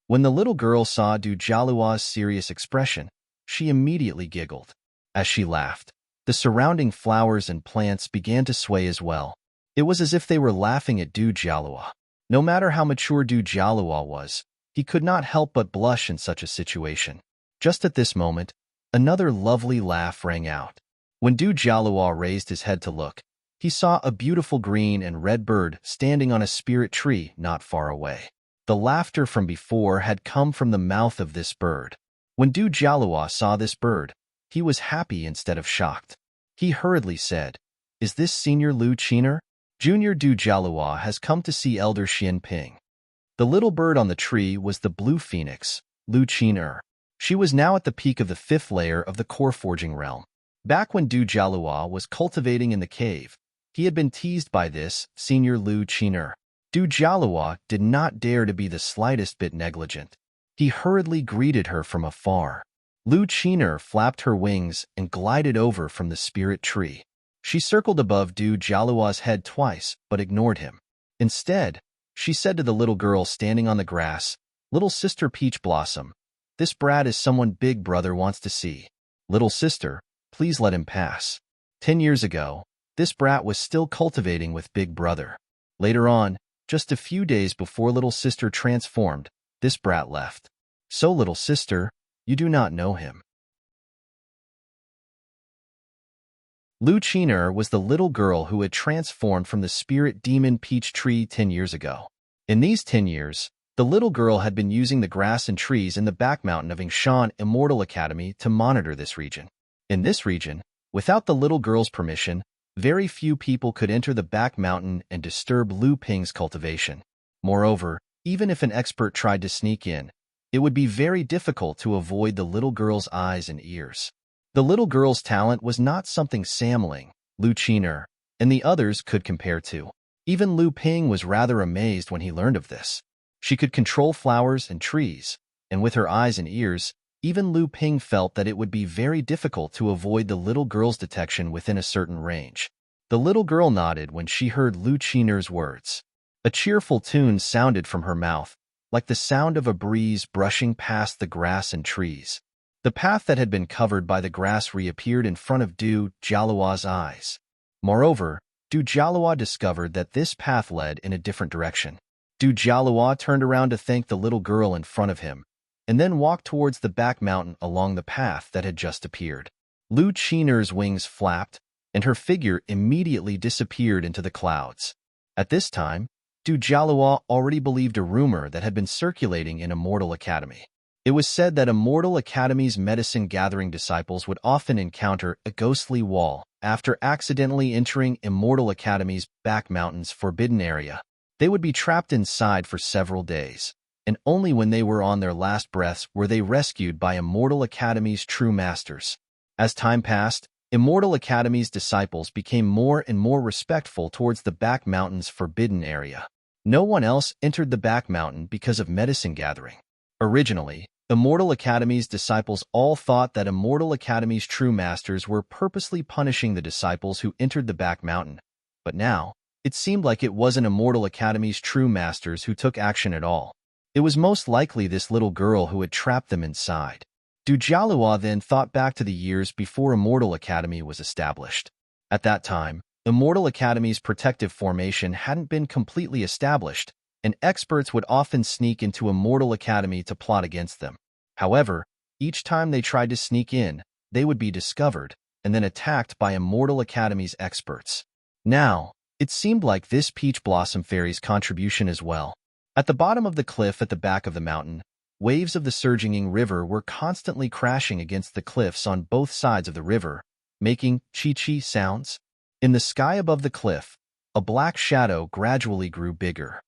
When the little girl saw Du Jialua's serious expression, she immediately giggled. As she laughed, the surrounding flowers and plants began to sway as well. It was as if they were laughing at Du Jialua. No matter how mature Du Jialua was, he could not help but blush in such a situation. Just at this moment, another lovely laugh rang out. When Du Jialua raised his head to look, he saw a beautiful green and red bird standing on a spirit tree not far away. The laughter from before had come from the mouth of this bird. When Du Jialua saw this bird, he was happy instead of shocked. He hurriedly said, "Is this Senior Lu Qiner? Junior Du Jialua has come to see Elder Xian Ping." The little bird on the tree was the blue phoenix, Lu Qiner. She was now at the peak of the 5th layer of the core forging realm. Back when Du Jialua was cultivating in the cave, he had been teased by this Senior Lu Qiner. Du Jialua did not dare to be the slightest bit negligent. He hurriedly greeted her from afar. Lu Qiner flapped her wings and glided over from the spirit tree. She circled above Du Jialua's head twice, but ignored him. Instead, she said to the little girl standing on the grass, "Little sister Peach Blossom, this brat is someone Big Brother wants to see. Little sister, please let him pass." 10 years ago, this brat was still cultivating with Big Brother. Later on, just a few days before little sister transformed, this brat left. So little sister, you do not know him. Lu Qiner was the little girl who had transformed from the spirit demon Peach Tree 10 years ago. In these 10 years, the little girl had been using the grass and trees in the back mountain of Yingshan Immortal Academy to monitor this region. In this region, without the little girl's permission, very few people could enter the back mountain and disturb Lu Ping's cultivation. Moreover, even if an expert tried to sneak in, it would be very difficult to avoid the little girl's eyes and ears. The little girl's talent was not something Sam Ling, Lu Qiner, and the others could compare to. Even Lu Ping was rather amazed when he learned of this. She could control flowers and trees, and with her eyes and ears, even Lu Ping felt that it would be very difficult to avoid the little girl's detection within a certain range. The little girl nodded when she heard Lu Qiner's words. A cheerful tune sounded from her mouth, like the sound of a breeze brushing past the grass and trees. The path that had been covered by the grass reappeared in front of Du Jialuo's eyes. Moreover, Du Jialuo discovered that this path led in a different direction. Du Jialuo turned around to thank the little girl in front of him, and then walked towards the back mountain along the path that had just appeared. Lu Qiner's wings flapped, and her figure immediately disappeared into the clouds. At this time, Du Jialuo already believed a rumor that had been circulating in Immortal Academy. It was said that Immortal Academy's medicine-gathering disciples would often encounter a ghostly wall after accidentally entering Immortal Academy's back mountain's forbidden area. They would be trapped inside for several days, and only when they were on their last breaths were they rescued by Immortal Academy's true masters. As time passed, Immortal Academy's disciples became more and more respectful towards the back mountain's forbidden area. No one else entered the back mountain because of medicine gathering. Originally, Immortal Academy's disciples all thought that Immortal Academy's true masters were purposely punishing the disciples who entered the back mountain, but now, it seemed like it wasn't Immortal Academy's true masters who took action at all. It was most likely this little girl who had trapped them inside. Du Jialuo then thought back to the years before Immortal Academy was established. At that time, Immortal Academy's protective formation hadn't been completely established, and experts would often sneak into Immortal Academy to plot against them. However, each time they tried to sneak in, they would be discovered and then attacked by Immortal Academy's experts. Now, it seemed like this Peach Blossom Fairy's contribution as well. At the bottom of the cliff at the back of the mountain, waves of the surging river were constantly crashing against the cliffs on both sides of the river, making chi-chi sounds. In the sky above the cliff, a black shadow gradually grew bigger.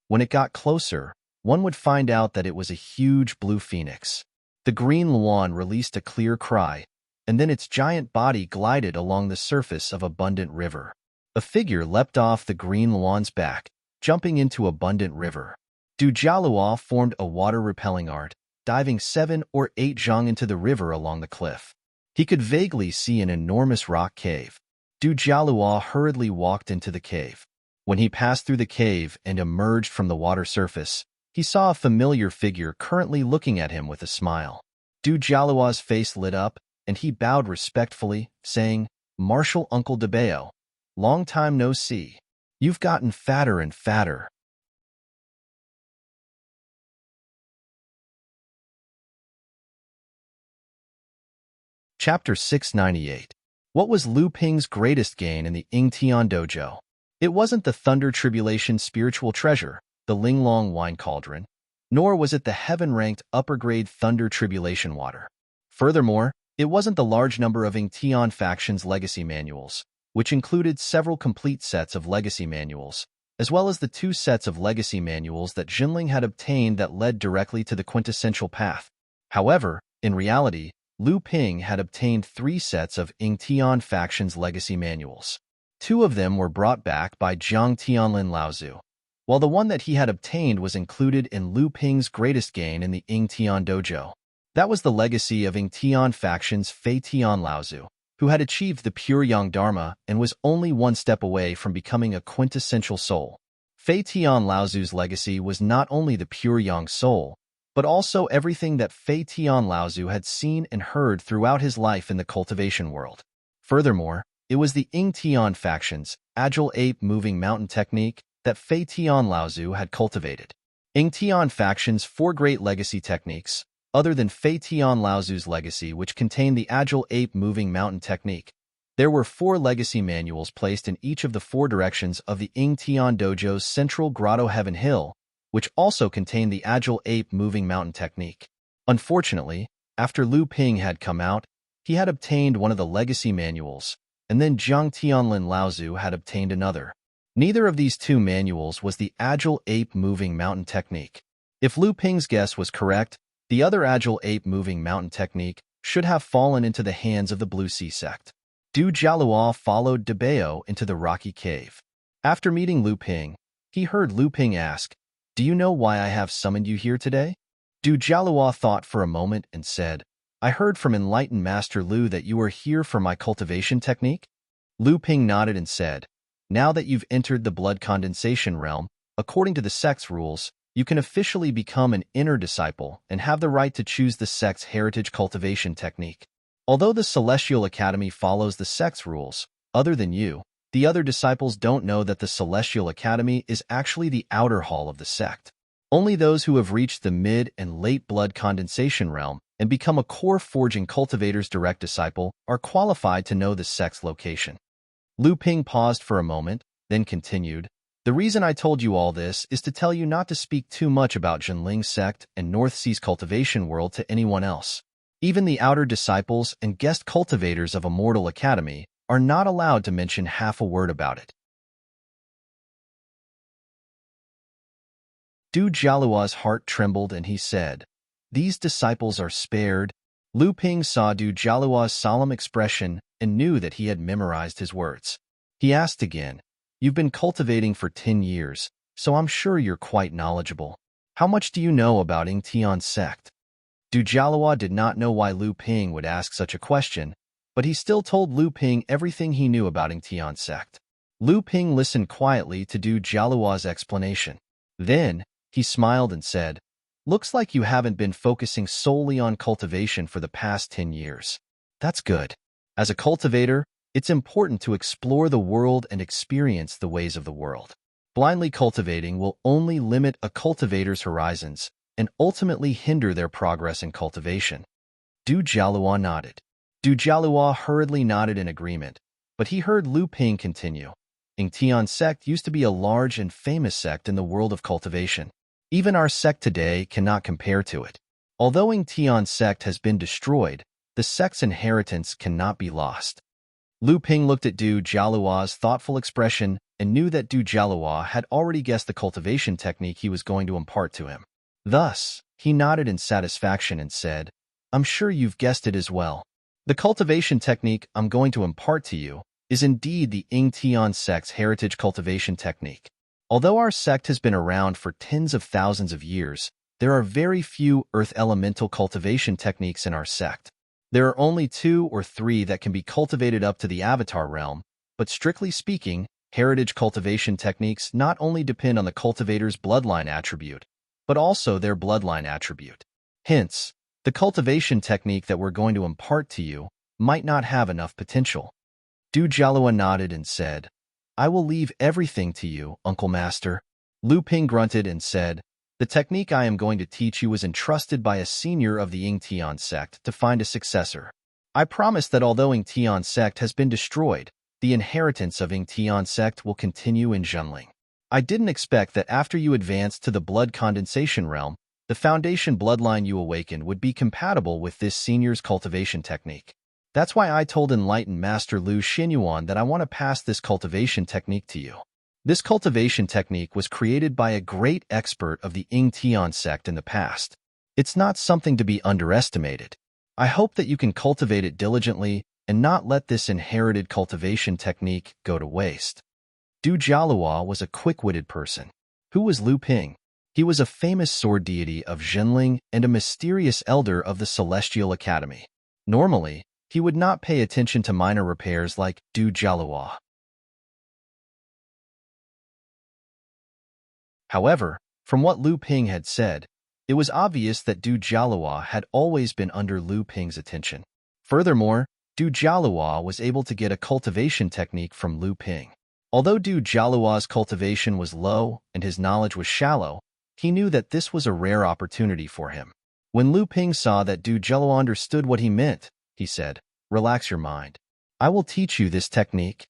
When it got closer, one would find out that it was a huge blue phoenix. The green Luan released a clear cry, and then its giant body glided along the surface of Abundant River. A figure leapt off the green Luan's back, jumping into Abundant River. Du Jialuo formed a water-repelling art, diving 7 or 8 zhang into the river along the cliff. He could vaguely see an enormous rock cave. Du Jialuo hurriedly walked into the cave. When he passed through the cave and emerged from the water surface, he saw a familiar figure currently looking at him with a smile. Du Jialuo's face lit up, and he bowed respectfully, saying, "Martial Uncle Debao, long time no see. You've gotten fatter and fatter." Chapter 698. What was Lu Ping's greatest gain in the Yingtian Dojo? It wasn't the Thunder Tribulation spiritual treasure, the Linglong wine cauldron, nor was it the heaven-ranked upper-grade Thunder Tribulation water. Furthermore, it wasn't the large number of Yingtian faction's legacy manuals, which included several complete sets of legacy manuals, as well as the 2 sets of legacy manuals that Jinling had obtained that led directly to the quintessential path. However, in reality, Lu Ping had obtained 3 sets of Yingtian faction's legacy manuals. 2 of them were brought back by Jiang Tianlin Laozu, while the one that he had obtained was included in Lu Ping's greatest gain in the Yingtian Dojo. That was the legacy of Yingtian faction's Fei Tian Laozu, who had achieved the pure Yang Dharma and was only 1 step away from becoming a quintessential soul. Fei Tian Laozu's legacy was not only the pure Yang soul, but also everything that Fei Tian Laozu had seen and heard throughout his life in the cultivation world. Furthermore, it was the Yingtian faction's agile ape moving mountain technique that Fei Tian Laozu had cultivated. Yingtian faction's 4 great legacy techniques, other than Fei Tian Laozu's legacy, which contained the agile ape moving mountain technique. There were 4 legacy manuals placed in each of the 4 directions of the Ying Tian Dojo's central grotto Heaven Hill, which also contained the agile ape moving mountain technique. Unfortunately, after Lu Ping had come out, he had obtained one of the legacy manuals, and then Jiang Tianlin Laozu had obtained another. Neither of these 2 manuals was the agile ape moving mountain technique. If Lu Ping's guess was correct, the other agile ape moving mountain technique should have fallen into the hands of the Blue Sea sect. Du Jialua followed De Bao into the rocky cave. After meeting Lu Ping, he heard Lu Ping ask, "Do you know why I have summoned you here today?" Du Jialua thought for a moment and said, "I heard from enlightened Master Lu that you are here for my cultivation technique?" Lu Ping nodded and said, "Now that you've entered the blood condensation realm, according to the sect's rules, you can officially become an inner disciple and have the right to choose the sect's heritage cultivation technique. Although the Celestial Academy follows the sect's rules, other than you, the other disciples don't know that the Celestial Academy is actually the outer hall of the sect. Only those who have reached the mid and late blood condensation realm and become a core forging cultivator's direct disciple are qualified to know the sect's location." Lu Ping paused for a moment, then continued, "The reason I told you all this is to tell you not to speak too much about Jinling's sect and North Sea's cultivation world to anyone else. Even the outer disciples and guest cultivators of Immortal Academy are not allowed to mention half a word about it." Du Jialua's heart trembled and he said, "These disciples are spared." Lu Ping saw Du Jialua's solemn expression and knew that he had memorized his words. He asked again, "You've been cultivating for 10 years, so I'm sure you're quite knowledgeable. How much do you know about Ying Tian's sect?" Du Jialua did not know why Lu Ping would ask such a question, but he still told Lu Ping everything he knew about Ying Tian's sect. Lu Ping listened quietly to Du Jialua's explanation. Then, he smiled and said, "Looks like you haven't been focusing solely on cultivation for the past 10 years. That's good. As a cultivator, it's important to explore the world and experience the ways of the world. Blindly cultivating will only limit a cultivator's horizons and ultimately hinder their progress in cultivation." Du Jialua nodded. Du Jialua hurriedly nodded in agreement, but he heard Lu Ping continue. Ying Tian's sect used to be a large and famous sect in the world of cultivation. Even our sect today cannot compare to it. Although Ying Tian's sect has been destroyed, the sect's inheritance cannot be lost. Lu Ping looked at Du Jialua's thoughtful expression and knew that Du Jialua had already guessed the cultivation technique he was going to impart to him. Thus, he nodded in satisfaction and said, "I'm sure you've guessed it as well. The cultivation technique I'm going to impart to you is indeed the Ying Tian sect's heritage cultivation technique. Although our sect has been around for tens of thousands of years, there are very few earth elemental cultivation techniques in our sect. There are only 2 or 3 that can be cultivated up to the avatar realm, but strictly speaking, heritage cultivation techniques not only depend on the cultivator's bloodline attribute, but also their bloodline attribute. Hence, the cultivation technique that we're going to impart to you might not have enough potential." Du Jialua nodded and said, "I will leave everything to you, Uncle Master." Lu Ping grunted and said, "The technique I am going to teach you was entrusted by a senior of the Ying Tian sect to find a successor. I promise that although Ying Tian sect has been destroyed, the inheritance of Ying Tian sect will continue in Jinling. I didn't expect that after you advanced to the blood condensation realm, the foundation bloodline you awakened would be compatible with this senior's cultivation technique. That's why I told enlightened Master Lu Xinyuan that I want to pass this cultivation technique to you. This cultivation technique was created by a great expert of the Ying Tian sect in the past. It's not something to be underestimated. I hope that you can cultivate it diligently and not let this inherited cultivation technique go to waste." Du Jialua was a quick-witted person. Who was Lu Ping? He was a famous sword deity of Jinling and a mysterious elder of the Celestial Academy. Normally, he would not pay attention to minor repairs like Du Jialua. However, from what Lu Ping had said, it was obvious that Du Jialua had always been under Lu Ping's attention. Furthermore, Du Jialua was able to get a cultivation technique from Lu Ping. Although Du Jialua's cultivation was low and his knowledge was shallow, he knew that this was a rare opportunity for him. When Lu Ping saw that Du Jialuo understood what he meant, he said, "Relax your mind. I will teach you this technique."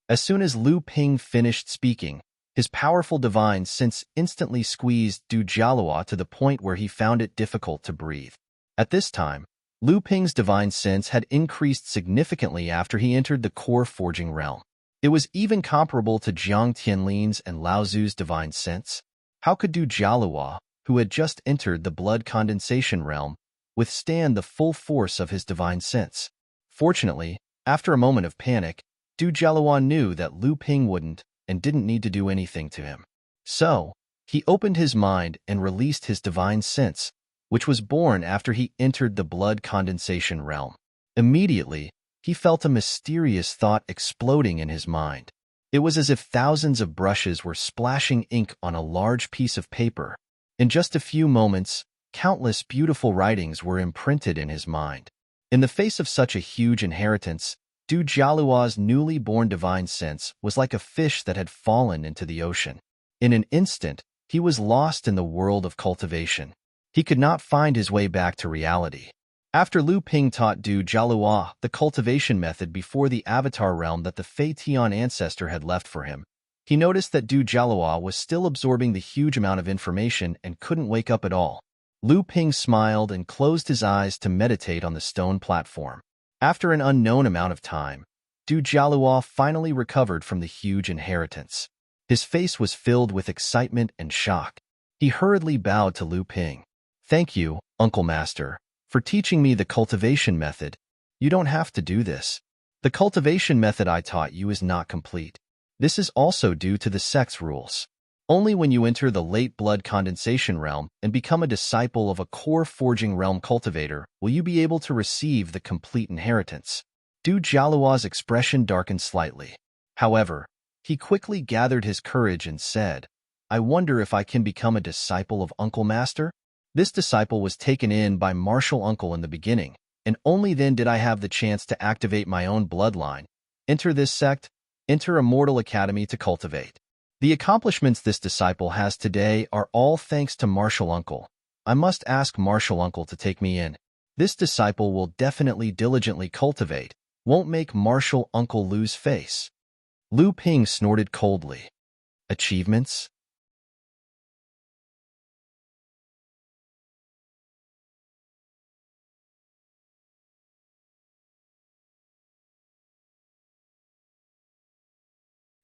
As soon as Lu Ping finished speaking, his powerful divine sense instantly squeezed Du Jialuo to the point where he found it difficult to breathe. At this time, Lu Ping's divine sense had increased significantly after he entered the core forging realm. It was even comparable to Jiang Tianlin's and Lao Zu's divine sense. How could Du Jialuo, who had just entered the blood condensation realm, withstand the full force of his divine sense? Fortunately, after a moment of panic, Du Jialuo knew that Lu Ping wouldn't and didn't need to do anything to him. So, he opened his mind and released his divine sense, which was born after he entered the blood condensation realm. Immediately, he felt a mysterious thought exploding in his mind. It was as if thousands of brushes were splashing ink on a large piece of paper. In just a few moments, countless beautiful writings were imprinted in his mind. In the face of such a huge inheritance, Du Jialuo's newly born divine sense was like a fish that had fallen into the ocean. In an instant, he was lost in the world of cultivation. He could not find his way back to reality. After Lu Ping taught Du Jialuo the cultivation method before the avatar realm that the Fei Tian ancestor had left for him, he noticed that Du Jialuo was still absorbing the huge amount of information and couldn't wake up at all. Lu Ping smiled and closed his eyes to meditate on the stone platform. After an unknown amount of time, Du Jialuo finally recovered from the huge inheritance. His face was filled with excitement and shock. He hurriedly bowed to Lu Ping. "Thank you, Uncle Master, for teaching me the cultivation method. You don't have to do this. The cultivation method I taught you is not complete. This is also due to the sex rules. Only when you enter the late blood condensation realm and become a disciple of a core forging realm cultivator will you be able to receive the complete inheritance." Du Jialuo's expression darkened slightly. However, he quickly gathered his courage and said, "I wonder if I can become a disciple of Uncle Master?" This disciple was taken in by Martial Uncle in the beginning, and only then did I have the chance to activate my own bloodline, enter this sect, enter Immortal Academy to cultivate. The accomplishments this disciple has today are all thanks to Martial Uncle. I must ask Martial Uncle to take me in. This disciple will definitely diligently cultivate, won't make Martial Uncle lose face." Lu Ping snorted coldly. Achievements?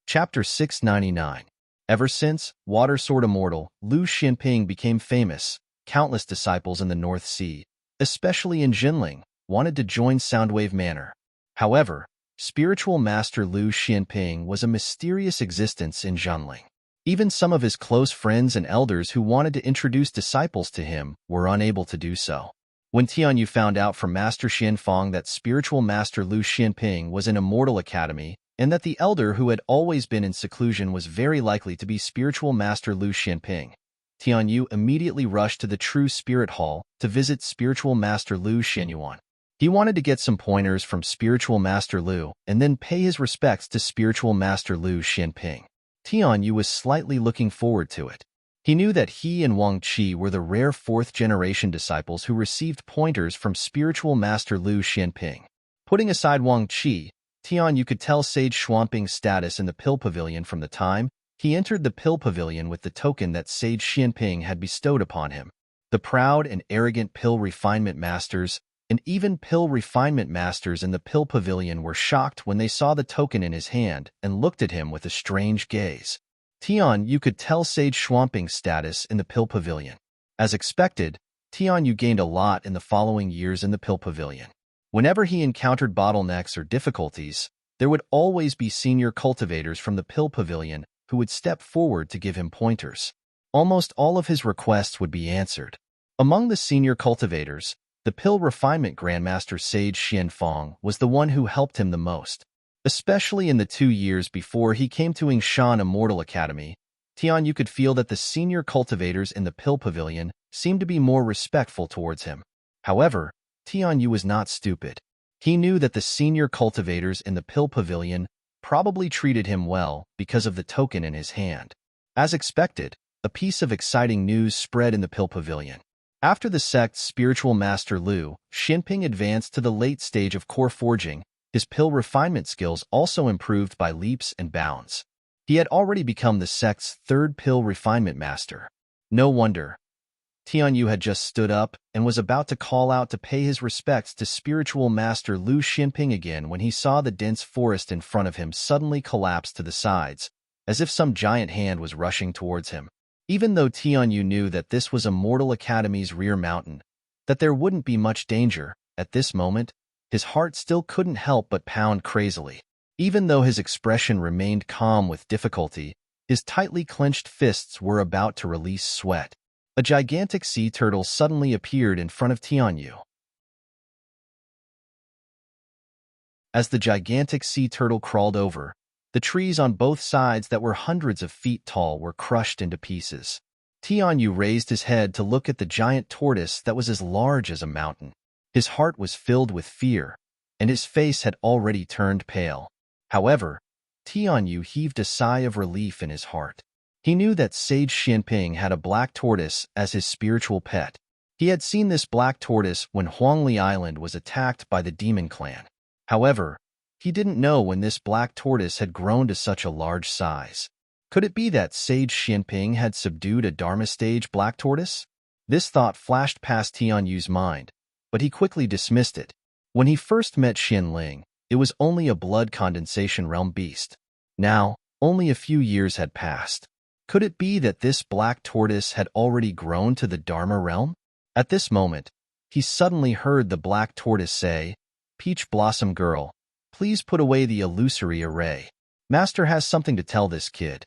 Chapter 699. Ever since Water Sword Immortal Lu Xianping became famous, countless disciples in the North Sea, especially in Jinling, wanted to join Soundwave Manor. However, spiritual master Lu Xianping was a mysterious existence in Jinling. Even some of his close friends and elders who wanted to introduce disciples to him were unable to do so. When Tianyu found out from Master Xianfang that spiritual master Lu Xianping was in Immortal Academy, and that the elder who had always been in seclusion was very likely to be spiritual master Lu Xianping, Tianyu immediately rushed to the True Spirit Hall to visit spiritual master Lu Xianyuan. He wanted to get some pointers from spiritual master Lu and then pay his respects to spiritual master Lu Xianping. Tianyu was slightly looking forward to it. He knew that he and Wang Qi were the rare fourth-generation disciples who received pointers from spiritual master Lu Xianping. Putting aside Wang Qi, Tianyu could tell Sage Xuanping's status in the Pill Pavilion from the time he entered the Pill Pavilion with the token that Sage Xianping had bestowed upon him. The proud and arrogant Pill Refinement Masters and even Pill Refinement Masters in the Pill Pavilion were shocked when they saw the token in his hand and looked at him with a strange gaze. Tianyu could tell Sage Xuanping's status in the Pill Pavilion. As expected, Tianyu gained a lot in the following years in the Pill Pavilion. Whenever he encountered bottlenecks or difficulties, there would always be senior cultivators from the Pill Pavilion who would step forward to give him pointers. Almost all of his requests would be answered. Among the senior cultivators, the Pill Refinement Grandmaster Sage Xianfang was the one who helped him the most. Especially in the 2 years before he came to Yingshan Immortal Academy, Tianyu could feel that the senior cultivators in the Pill Pavilion seemed to be more respectful towards him. However, Tianyu was not stupid. He knew that the senior cultivators in the Pill Pavilion probably treated him well because of the token in his hand. As expected, a piece of exciting news spread in the Pill Pavilion. After the sect's spiritual master Lu, Xinping advanced to the late stage of core forging. His pill refinement skills also improved by leaps and bounds. He had already become the sect's third pill refinement master. No wonder. Tianyu had just stood up and was about to call out to pay his respects to spiritual master Lu Xinping again when he saw the dense forest in front of him suddenly collapse to the sides, as if some giant hand was rushing towards him. Even though Tianyu knew that this was Immortal Academy's rear mountain, that there wouldn't be much danger, at this moment, his heart still couldn't help but pound crazily. Even though his expression remained calm with difficulty, his tightly clenched fists were about to release sweat. A gigantic sea turtle suddenly appeared in front of Tianyu. As the gigantic sea turtle crawled over, the trees on both sides that were hundreds of feet tall were crushed into pieces. Tianyu raised his head to look at the giant tortoise that was as large as a mountain. His heart was filled with fear, and his face had already turned pale. However, Tianyu heaved a sigh of relief in his heart. He knew that Sage Xinping had a black tortoise as his spiritual pet. He had seen this black tortoise when Huangli Island was attacked by the demon clan. However, he didn't know when this black tortoise had grown to such a large size. Could it be that Sage Xinping had subdued a Dharma stage black tortoise? This thought flashed past Tianyu's mind, but he quickly dismissed it. When he first met Xinling, it was only a blood condensation realm beast. Now, only a few years had passed. Could it be that this black tortoise had already grown to the Dharma realm? At this moment, he suddenly heard the black tortoise say, "Peach Blossom Girl, please put away the illusory array. Master has something to tell this kid."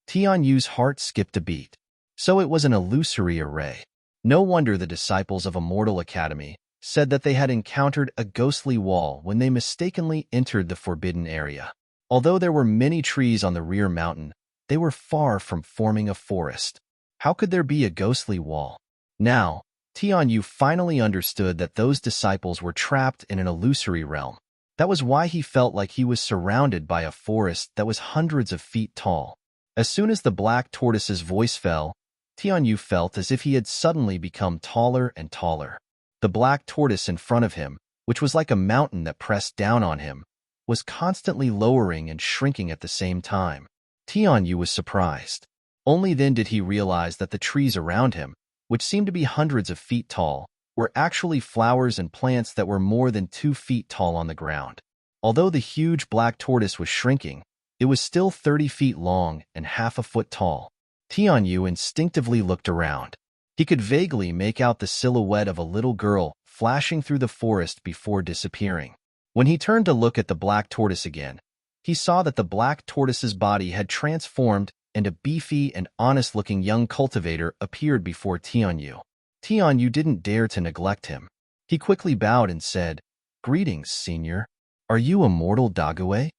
Tianyu's heart skipped a beat. So it was an illusory array. No wonder the disciples of Immortal Academy said that they had encountered a ghostly wall when they mistakenly entered the forbidden area. Although there were many trees on the rear mountain, they were far from forming a forest. How could there be a ghostly wall? Now, Tianyu finally understood that those disciples were trapped in an illusory realm. That was why he felt like he was surrounded by a forest that was hundreds of feet tall. As soon as the black tortoise's voice fell, Tianyu felt as if he had suddenly become taller and taller. The black tortoise in front of him, which was like a mountain that pressed down on him, was constantly lowering and shrinking at the same time. Tianyu was surprised. Only then did he realize that the trees around him, which seemed to be hundreds of feet tall, were actually flowers and plants that were more than 2 feet tall on the ground. Although the huge black tortoise was shrinking, it was still 30 feet long and half a foot tall. Tianyu instinctively looked around. He could vaguely make out the silhouette of a little girl flashing through the forest before disappearing. When he turned to look at the black tortoise again, he saw that the black tortoise's body had transformed and a beefy and honest-looking young cultivator appeared before Tianyu. Tianyu didn't dare to neglect him. He quickly bowed and said, "Greetings, senior. Are you Immortal Dague?"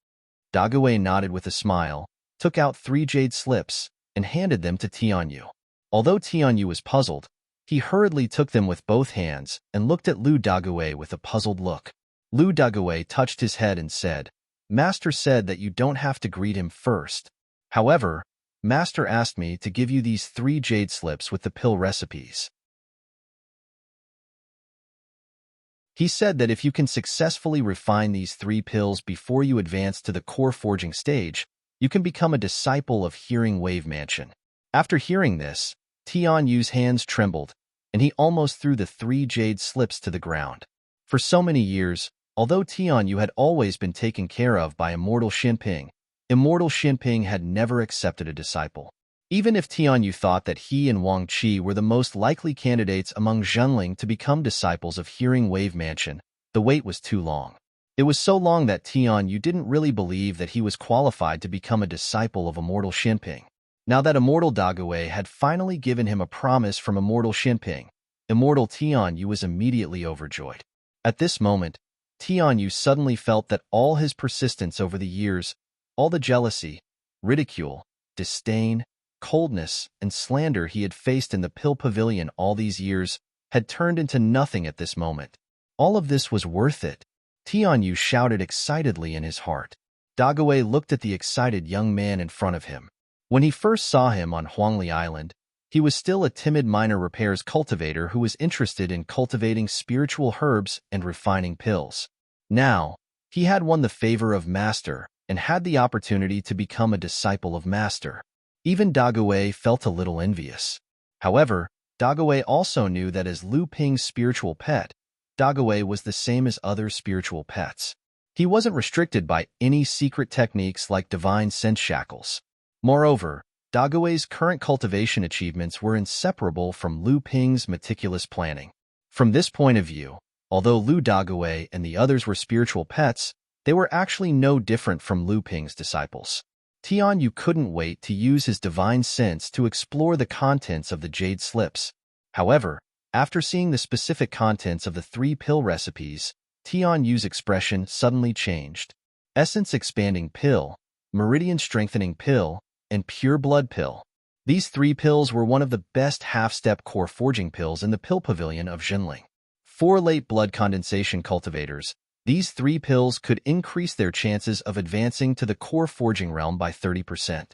Dague nodded with a smile, took out 3 jade slips, and handed them to Tianyu. Although Tianyu was puzzled, he hurriedly took them with both hands and looked at Lu Dague with a puzzled look. Lu Dague touched his head and said, "Master said that you don't have to greet him first. However, Master asked me to give you these 3 jade slips with the pill recipes. He said that if you can successfully refine these 3 pills before you advance to the core forging stage, you can become a disciple of Hearing Wave Mansion." After hearing this, Tianyu's hands trembled, and he almost threw the 3 jade slips to the ground. For so many years, although Tianyu had always been taken care of by Immortal Xinping, Immortal Xinping had never accepted a disciple. Even if Tianyu thought that he and Wang Qi were the most likely candidates among Zhenling to become disciples of Hearing Wave Mansion, the wait was too long. It was so long that Tianyu didn't really believe that he was qualified to become a disciple of Immortal Xinping. Now that Immortal Dague had finally given him a promise from Immortal Xinping, Immortal Tianyu was immediately overjoyed. At this moment, Tianyu suddenly felt that all his persistence over the years, all the jealousy, ridicule, disdain, coldness, and slander he had faced in the Pill Pavilion all these years, had turned into nothing at this moment. All of this was worth it. Tianyu shouted excitedly in his heart. Dague looked at the excited young man in front of him. When he first saw him on Huangli Island, he He was still a timid minor repairs cultivator who was interested in cultivating spiritual herbs and refining pills. Now, he had won the favor of Master and had the opportunity to become a disciple of Master. Even Dague felt a little envious. However, Dague also knew that as Lu Ping's spiritual pet, Dague was the same as other spiritual pets. He wasn't restricted by any secret techniques like divine sense shackles. Moreover, Dague's current cultivation achievements were inseparable from Lu Ping's meticulous planning. From this point of view, although Lu Dague and the others were spiritual pets, they were actually no different from Lu Ping's disciples. Tianyu couldn't wait to use his divine sense to explore the contents of the jade slips. However, after seeing the specific contents of the 3 pill recipes, Tianyu's expression suddenly changed. Essence expanding pill, meridian strengthening pill, and pure blood pill. These 3 pills were one of the best half-step core forging pills in the pill pavilion of Jinling. For late blood condensation cultivators, these 3 pills could increase their chances of advancing to the core forging realm by 30%.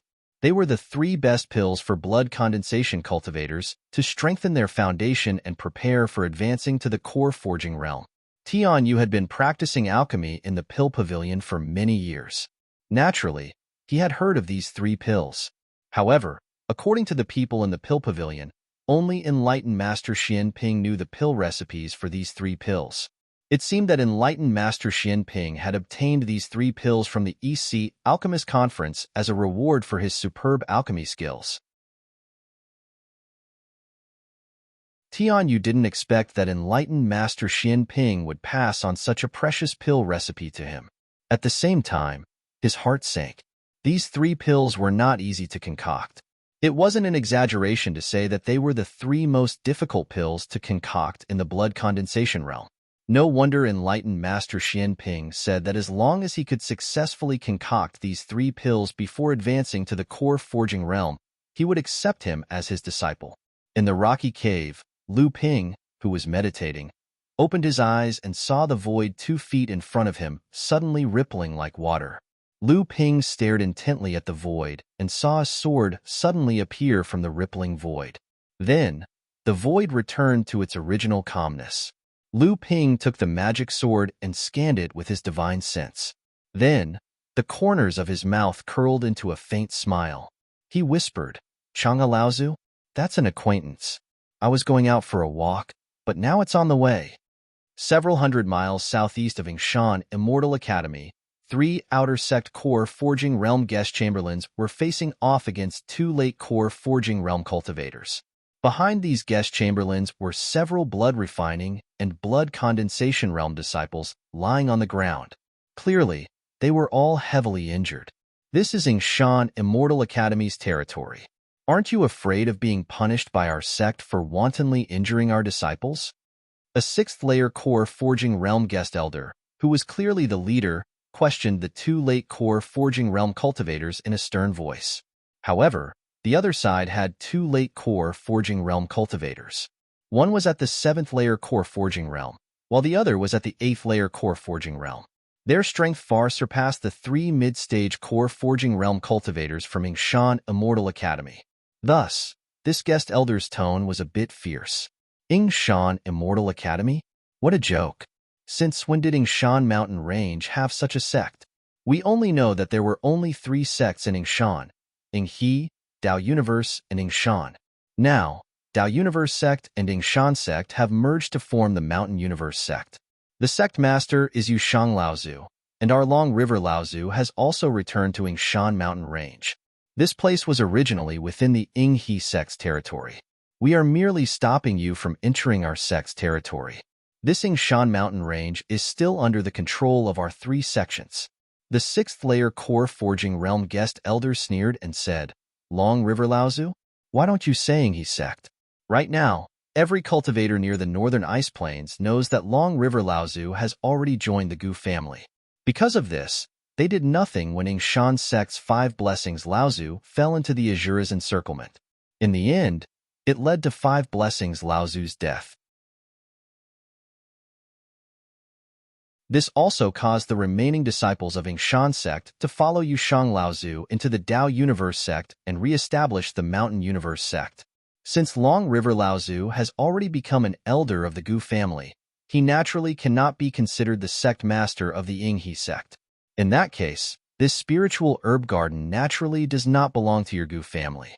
They were the 3 best pills for blood condensation cultivators to strengthen their foundation and prepare for advancing to the core forging realm. Tianyu had been practicing alchemy in the pill pavilion for many years. Naturally, he had heard of these 3 pills. However, according to the people in the pill pavilion, only enlightened Master Xian Ping knew the pill recipes for these 3 pills. It seemed that enlightened Master Xian Ping had obtained these 3 pills from the EC Alchemist Conference as a reward for his superb alchemy skills. Tianyu didn't expect that enlightened Master Xian Ping would pass on such a precious pill recipe to him. At the same time, his heart sank. These 3 pills were not easy to concoct. It wasn't an exaggeration to say that they were the 3 most difficult pills to concoct in the blood condensation realm. No wonder enlightened Master Xian Ping said that as long as he could successfully concoct these 3 pills before advancing to the core forging realm, he would accept him as his disciple. In the rocky cave, Lu Ping, who was meditating, opened his eyes and saw the void 2 feet in front of him, suddenly rippling like water. Lu Ping stared intently at the void and saw a sword suddenly appear from the rippling void. Then, the void returned to its original calmness. Lu Ping took the magic sword and scanned it with his divine sense. Then, the corners of his mouth curled into a faint smile. He whispered, "Chang'e Laozu? That's an acquaintance. I was going out for a walk, but now it's on the way." Several hundred miles southeast of Yingshan Immortal Academy, 3 outer sect core forging realm guest chamberlains were facing off against 2 late core forging realm cultivators. Behind these guest chamberlains were several blood refining and blood condensation realm disciples lying on the ground. Clearly, they were all heavily injured. This is Yingshan Immortal Academy's territory. Aren't you afraid of being punished by our sect for wantonly injuring our disciples? A 6th layer core forging realm guest elder, who was clearly the leader, questioned the 2 late core forging realm cultivators in a stern voice. However, the other side had 2 late core forging realm cultivators. One was at the 7th layer core forging realm, while the other was at the 8th layer core forging realm. Their strength far surpassed the 3 mid-stage core forging realm cultivators from Yingshan Immortal Academy. Thus, this guest elder's tone was a bit fierce. Yingshan Immortal Academy? What a joke. Since when did Yingshan Mountain Range have such a sect? We only know that there were only 3 sects in Yingshan: Yinghe, Dao Universe, and Yingshan. Now, Dao Universe sect and Yingshan sect have merged to form the Mountain Universe sect. The sect master is Yushang Laozu, and our Long River Laozu has also returned to Yingshan Mountain Range. This place was originally within the Yinghe sect's territory. We are merely stopping you from entering our sect's territory. This Yingshan Mountain Range is still under the control of our 3 sections. The 6th layer core forging realm guest elder sneered and said, "Long River Laozu? Why don't you say Yinghe sect?" Right now, every cultivator near the northern ice plains knows that Long River Laozu has already joined the Gu family. Because of this, they did nothing when Yingshan sect's 5 blessings Laozu fell into the Azura's encirclement. In the end, it led to 5 blessings Laozu's death. This also caused the remaining disciples of Yingshan sect to follow Yushang Laozu into the Dao Universe sect and re-establish the Mountain Universe sect. Since Long River Laozu has already become an elder of the Gu family, he naturally cannot be considered the sect master of the Yinghe sect. In that case, this spiritual herb garden naturally does not belong to your Gu family.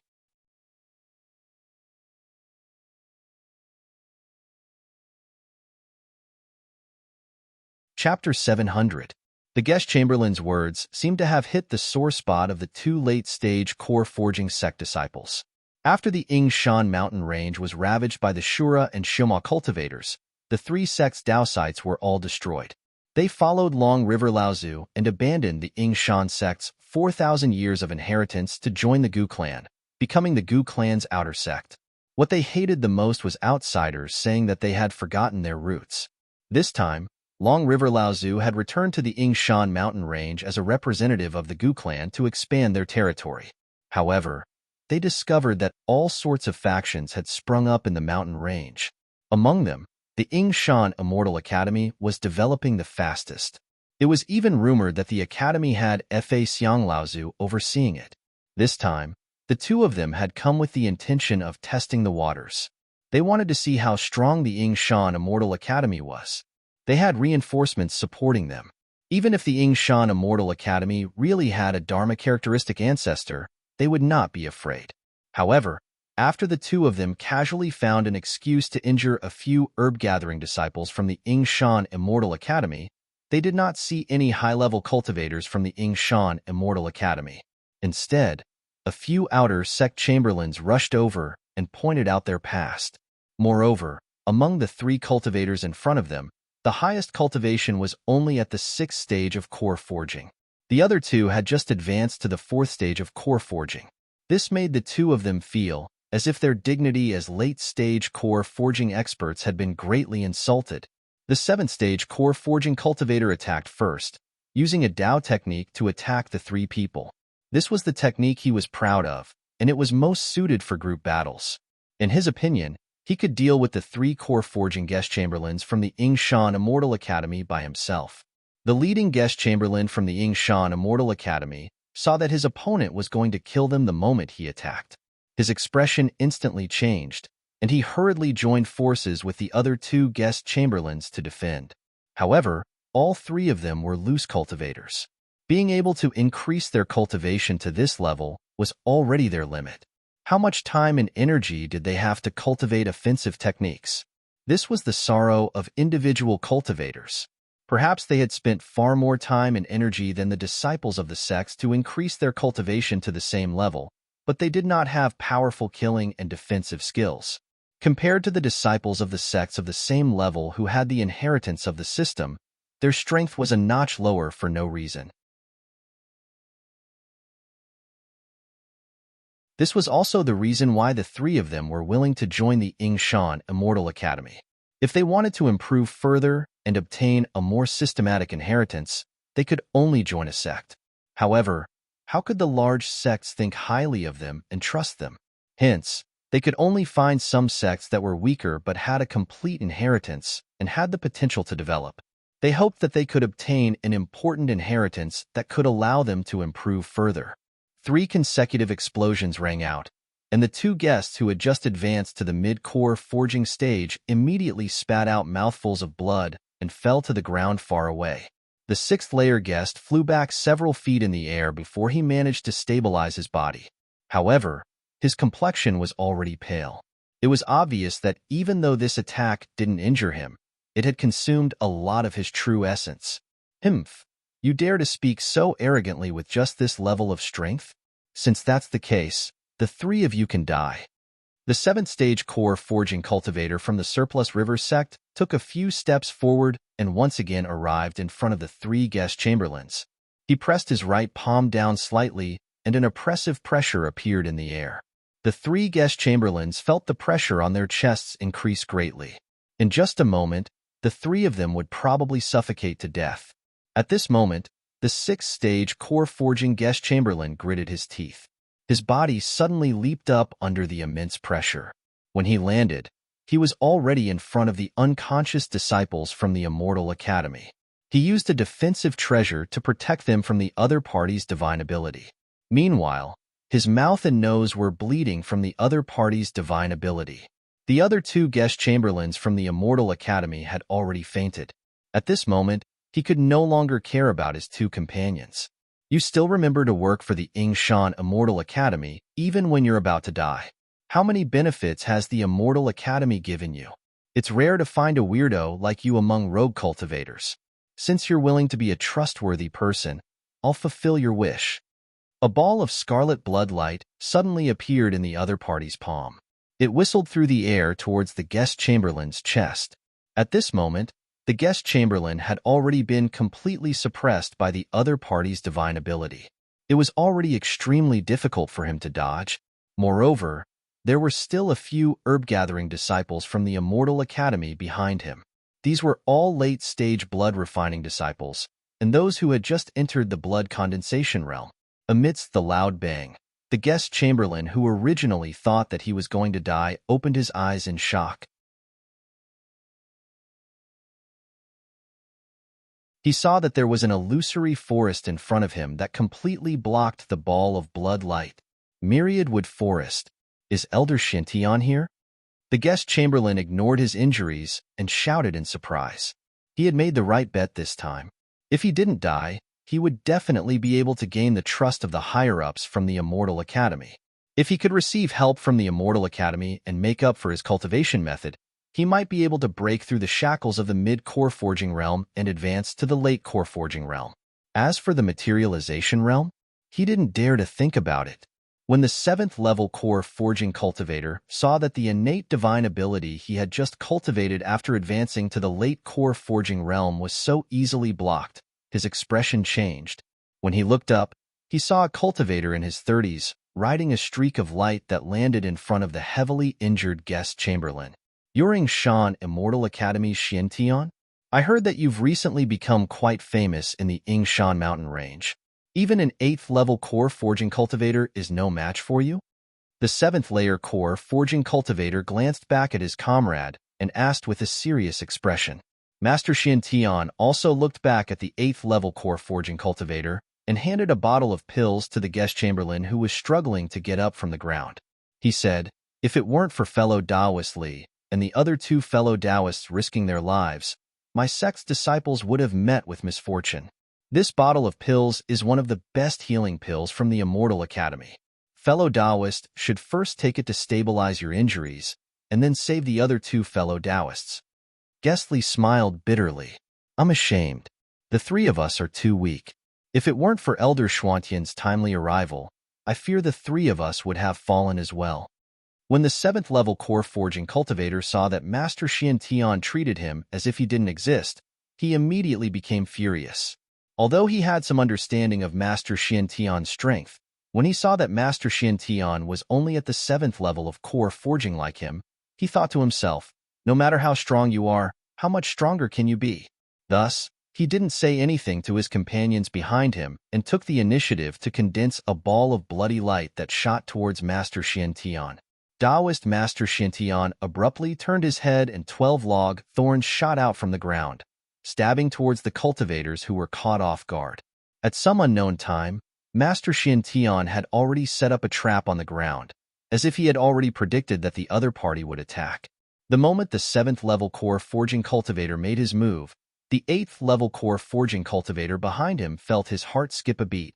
Chapter 700. The guest chamberlain's words seem to have hit the sore spot of the two late-stage core forging sect disciples. After the Yingshan mountain range was ravaged by the Shura and Shima cultivators, the three sect's Dao sites were all destroyed. They followed Long River Laozu and abandoned the Yingshan sect's 4,000 years of inheritance to join the Gu clan, becoming the Gu clan's outer sect. What they hated the most was outsiders saying that they had forgotten their roots. This time, Long River Laozu had returned to the Yingshan mountain range as a representative of the Gu clan to expand their territory. However, they discovered that all sorts of factions had sprung up in the mountain range. Among them, the Yingshan Immortal Academy was developing the fastest. It was even rumored that the academy had Fa Xiang Laozu overseeing it. This time, the two of them had come with the intention of testing the waters. They wanted to see how strong the Yingshan Immortal Academy was. They had reinforcements supporting them. Even if the Yingshan Immortal Academy really had a Dharma characteristic ancestor, they would not be afraid. However, after the two of them casually found an excuse to injure a few herb-gathering disciples from the Yingshan Immortal Academy, they did not see any high-level cultivators from the Yingshan Immortal Academy. Instead, a few outer sect chamberlains rushed over and pointed out their past. Moreover, among the three cultivators in front of them, the highest cultivation was only at the 6th stage of core forging. The other two had just advanced to the 4th stage of core forging. This made the two of them feel as if their dignity as late-stage core forging experts had been greatly insulted. The 7th stage core forging cultivator attacked first, using a Dao technique to attack the three people. This was the technique he was proud of, and it was most suited for group battles. In his opinion, he could deal with the three core forging guest chamberlains from the Yingshan Immortal Academy by himself. The leading guest chamberlain from the Yingshan Immortal Academy saw that his opponent was going to kill them the moment he attacked. His expression instantly changed, and he hurriedly joined forces with the other two guest chamberlains to defend. However, all three of them were loose cultivators. Being able to increase their cultivation to this level was already their limit. How much time and energy did they have to cultivate offensive techniques? This was the sorrow of individual cultivators. Perhaps they had spent far more time and energy than the disciples of the sects to increase their cultivation to the same level, but they did not have powerful killing and defensive skills. Compared to the disciples of the sects of the same level who had the inheritance of the system, their strength was a notch lower for no reason. This was also the reason why the three of them were willing to join the Yingshan Immortal Academy. If they wanted to improve further and obtain a more systematic inheritance, they could only join a sect. However, how could the large sects think highly of them and trust them? Hence, they could only find some sects that were weaker but had a complete inheritance and had the potential to develop. They hoped that they could obtain an important inheritance that could allow them to improve further. 3 consecutive explosions rang out, and the two guests who had just advanced to the mid-core forging stage immediately spat out mouthfuls of blood and fell to the ground far away. The 6th-layer guest flew back several feet in the air before he managed to stabilize his body. However, his complexion was already pale. It was obvious that even though this attack didn't injure him, it had consumed a lot of his true essence. Humph! You dare to speak so arrogantly with just this level of strength? Since that's the case, the 3 of you can die. The 7th-stage core forging cultivator from the Surplus River sect took a few steps forward and once again arrived in front of the 3 guest chamberlains. He pressed his right palm down slightly, and an oppressive pressure appeared in the air. The 3 guest chamberlains felt the pressure on their chests increase greatly. In just a moment, the 3 of them would probably suffocate to death. At this moment, the 6th-stage core forging guest chamberlain gritted his teeth. His body suddenly leaped up under the immense pressure. When he landed, he was already in front of the unconscious disciples from the Immortal Academy. He used a defensive treasure to protect them from the other party's divine ability. Meanwhile, His mouth and nose were bleeding from the other party's divine ability. The other two guest chamberlains from the Immortal Academy had already fainted. At this moment, he could no longer care about his two companions. You still remember to work for the Yingshan Immortal Academy even when you're about to die. How many benefits has the Immortal Academy given you? It's rare to find a weirdo like you among rogue cultivators. Since you're willing to be a trustworthy person, I'll fulfill your wish. A ball of scarlet blood light suddenly appeared in the other party's palm. It whistled through the air towards the guest chamberlain's chest. At this moment, the guest chamberlain had already been completely suppressed by the other party's divine ability. It was already extremely difficult for him to dodge. Moreover, there were still a few herb-gathering disciples from the Immortal Academy behind him. These were all late-stage blood-refining disciples, and those who had just entered the blood condensation realm. Amidst the loud bang, the guest chamberlain who originally thought that he was going to die opened his eyes in shock. He saw that there was an illusory forest in front of him that completely blocked the ball of blood light. Myriad Wood Forest. Is Elder Shintian here? The guest chamberlain ignored his injuries and shouted in surprise. He had made the right bet this time. If he didn't die, he would definitely be able to gain the trust of the higher-ups from the Immortal Academy. If he could receive help from the Immortal Academy and make up for his cultivation method, he might be able to break through the shackles of the mid-core forging realm and advance to the late-core forging realm. As for the materialization realm, he didn't dare to think about it. When the 7th-level core forging cultivator saw that the innate divine ability he had just cultivated after advancing to the late core forging realm was so easily blocked, his expression changed. When he looked up, he saw a cultivator in his 30s riding a streak of light that landed in front of the heavily injured guest chamberlain. You're Yingshan Immortal Academy's Xiantian? I heard that you've recently become quite famous in the Yingshan mountain range. Even an 8th-level core forging cultivator is no match for you? The 7th-layer core forging cultivator glanced back at his comrade and asked with a serious expression. Master Xiantian also looked back at the 8th-level core forging cultivator and handed a bottle of pills to the guest chamberlain who was struggling to get up from the ground. He said, "If it weren't for fellow Taoist Li and the other two fellow Taoists risking their lives, my sect's disciples would have met with misfortune. This bottle of pills is one of the best healing pills from the Immortal Academy. Fellow Taoist should first take it to stabilize your injuries, and then save the other two fellow Taoists." Guest Li smiled bitterly. "I'm ashamed. The three of us are too weak. If it weren't for Elder Xuantian's timely arrival, I fear the three of us would have fallen as well." When the 7th-level core forging cultivator saw that Master Xiantian treated him as if he didn't exist, he immediately became furious. Although he had some understanding of Master Xiantian's strength, when he saw that Master Xiantian was only at the 7th level of core forging like him, he thought to himself, no matter how strong you are, how much stronger can you be? Thus, he didn't say anything to his companions behind him and took the initiative to condense a ball of bloody light that shot towards Master Xiantian. Taoist Master Xiantian abruptly turned his head and 12 log thorns shot out from the ground, stabbing towards the cultivators who were caught off guard. At some unknown time, Master Xiantian had already set up a trap on the ground, as if he had already predicted that the other party would attack. The moment the 7th-level core forging cultivator made his move, the 8th-level core forging cultivator behind him felt his heart skip a beat.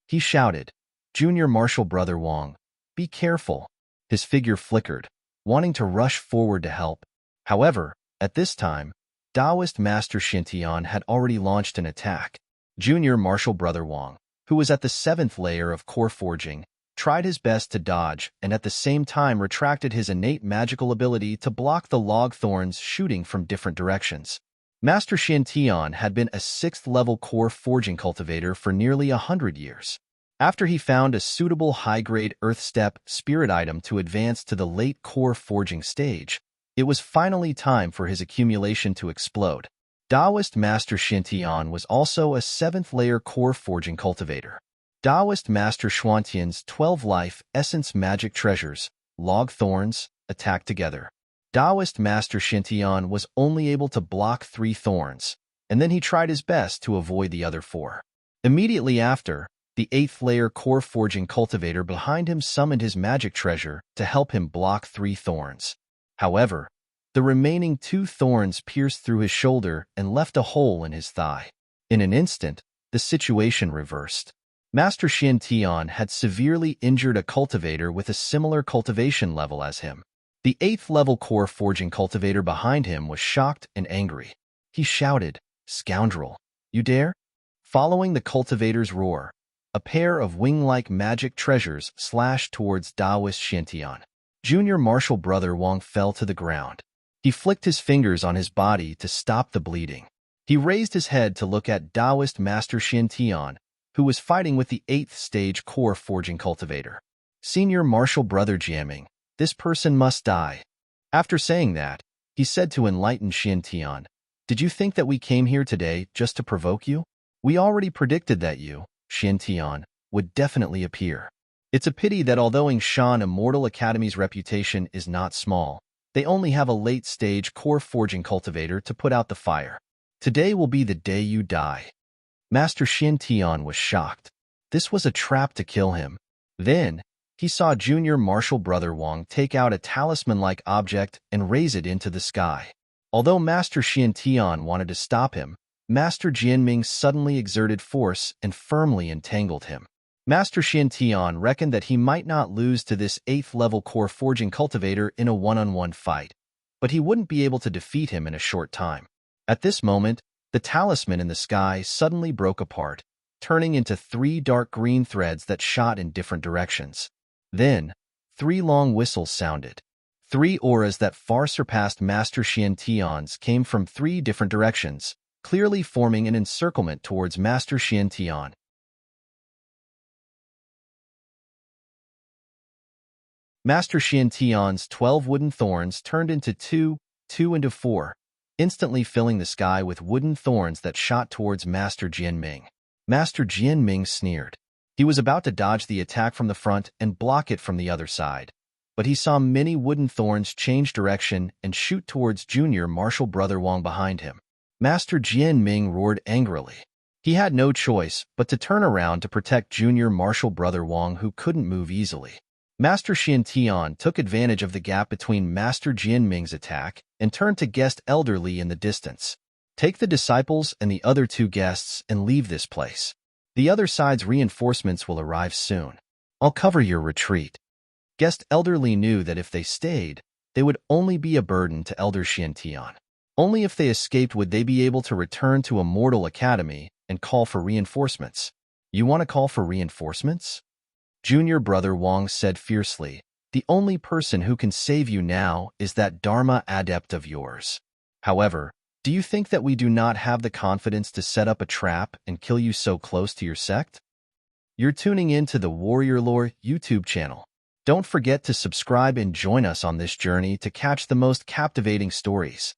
He shouted, "Junior Marshal Brother Wong, be careful." His figure flickered, wanting to rush forward to help. However, at this time, Taoist Master Xiantian had already launched an attack. Junior Marshal Brother Wong, who was at the 7th layer of core forging, tried his best to dodge and at the same time retracted his innate magical ability to block the log thorns shooting from different directions. Master Xiantian had been a 6th-level core forging cultivator for nearly 100 years. After he found a suitable high-grade Earth Step spirit item to advance to the late core forging stage, it was finally time for his accumulation to explode. Taoist Master Xiantian was also a 7th-layer core forging cultivator. Taoist Master Xuantian's 12-life essence magic treasures, log thorns, attacked together. Taoist Master Xiantian was only able to block 3 thorns, and then he tried his best to avoid the other 4. Immediately after, the 8th-layer core forging cultivator behind him summoned his magic treasure to help him block 3 thorns. However, the remaining 2 thorns pierced through his shoulder and left a hole in his thigh. In an instant, the situation reversed. Master Xian Tian had severely injured a cultivator with a similar cultivation level as him. The 8th-level core forging cultivator behind him was shocked and angry. He shouted, "Scoundrel, you dare?" Following the cultivator's roar, a pair of wing-like magic treasures slashed towards Taoist Xiantian. Junior martial brother Wang fell to the ground. He flicked his fingers on his body to stop the bleeding. He raised his head to look at Taoist Master Xiantian, who was fighting with the 8th stage core forging cultivator. Senior martial brother Jiaming, this person must die. After saying that, he said to enlightened Xiantian, "Did you think that we came here today just to provoke you? We already predicted that you, Xiantian, would definitely appear. It's a pity that although Yingshan Immortal Academy's reputation is not small, they only have a late-stage core forging cultivator to put out the fire. Today will be the day you die." Master Xiantian was shocked. This was a trap to kill him. Then, he saw junior martial brother Wang take out a talisman-like object and raise it into the sky. Although Master Xiantian wanted to stop him, Master Jianming suddenly exerted force and firmly entangled him. Master Xiantian reckoned that he might not lose to this 8th-level core forging cultivator in a one-on-one fight, but he wouldn't be able to defeat him in a short time. At this moment, the talisman in the sky suddenly broke apart, turning into 3 dark green threads that shot in different directions. Then, 3 long whistles sounded. 3 auras that far surpassed Master Xiantian's came from 3 different directions, clearly forming an encirclement towards Master Xiantian. Master Xiantian's 12 wooden thorns turned into 2 into 4, instantly filling the sky with wooden thorns that shot towards Master Jianming. Master Jianming sneered. He was about to dodge the attack from the front and block it from the other side, but he saw many wooden thorns change direction and shoot towards junior martial brother Wang behind him. Master Jianming roared angrily. He had no choice but to turn around to protect junior martial brother Wang, who couldn't move easily. Master Xiantian took advantage of the gap between Master Jianming's attack and turned to guest elderly in the distance. "Take the disciples and the other 2 guests and leave this place. The other side's reinforcements will arrive soon. I'll cover your retreat." Guest elderly knew that if they stayed, they would only be a burden to Elder Xiantian. Only if they escaped would they be able to return to Immortal Academy and call for reinforcements. "You want to call for reinforcements?" Junior brother Wang said fiercely, "The only person who can save you now is that Dharma adept of yours. However, do you think that we do not have the confidence to set up a trap and kill you so close to your sect?" You're tuning in to the Warrior Lore YouTube channel. Don't forget to subscribe and join us on this journey to catch the most captivating stories.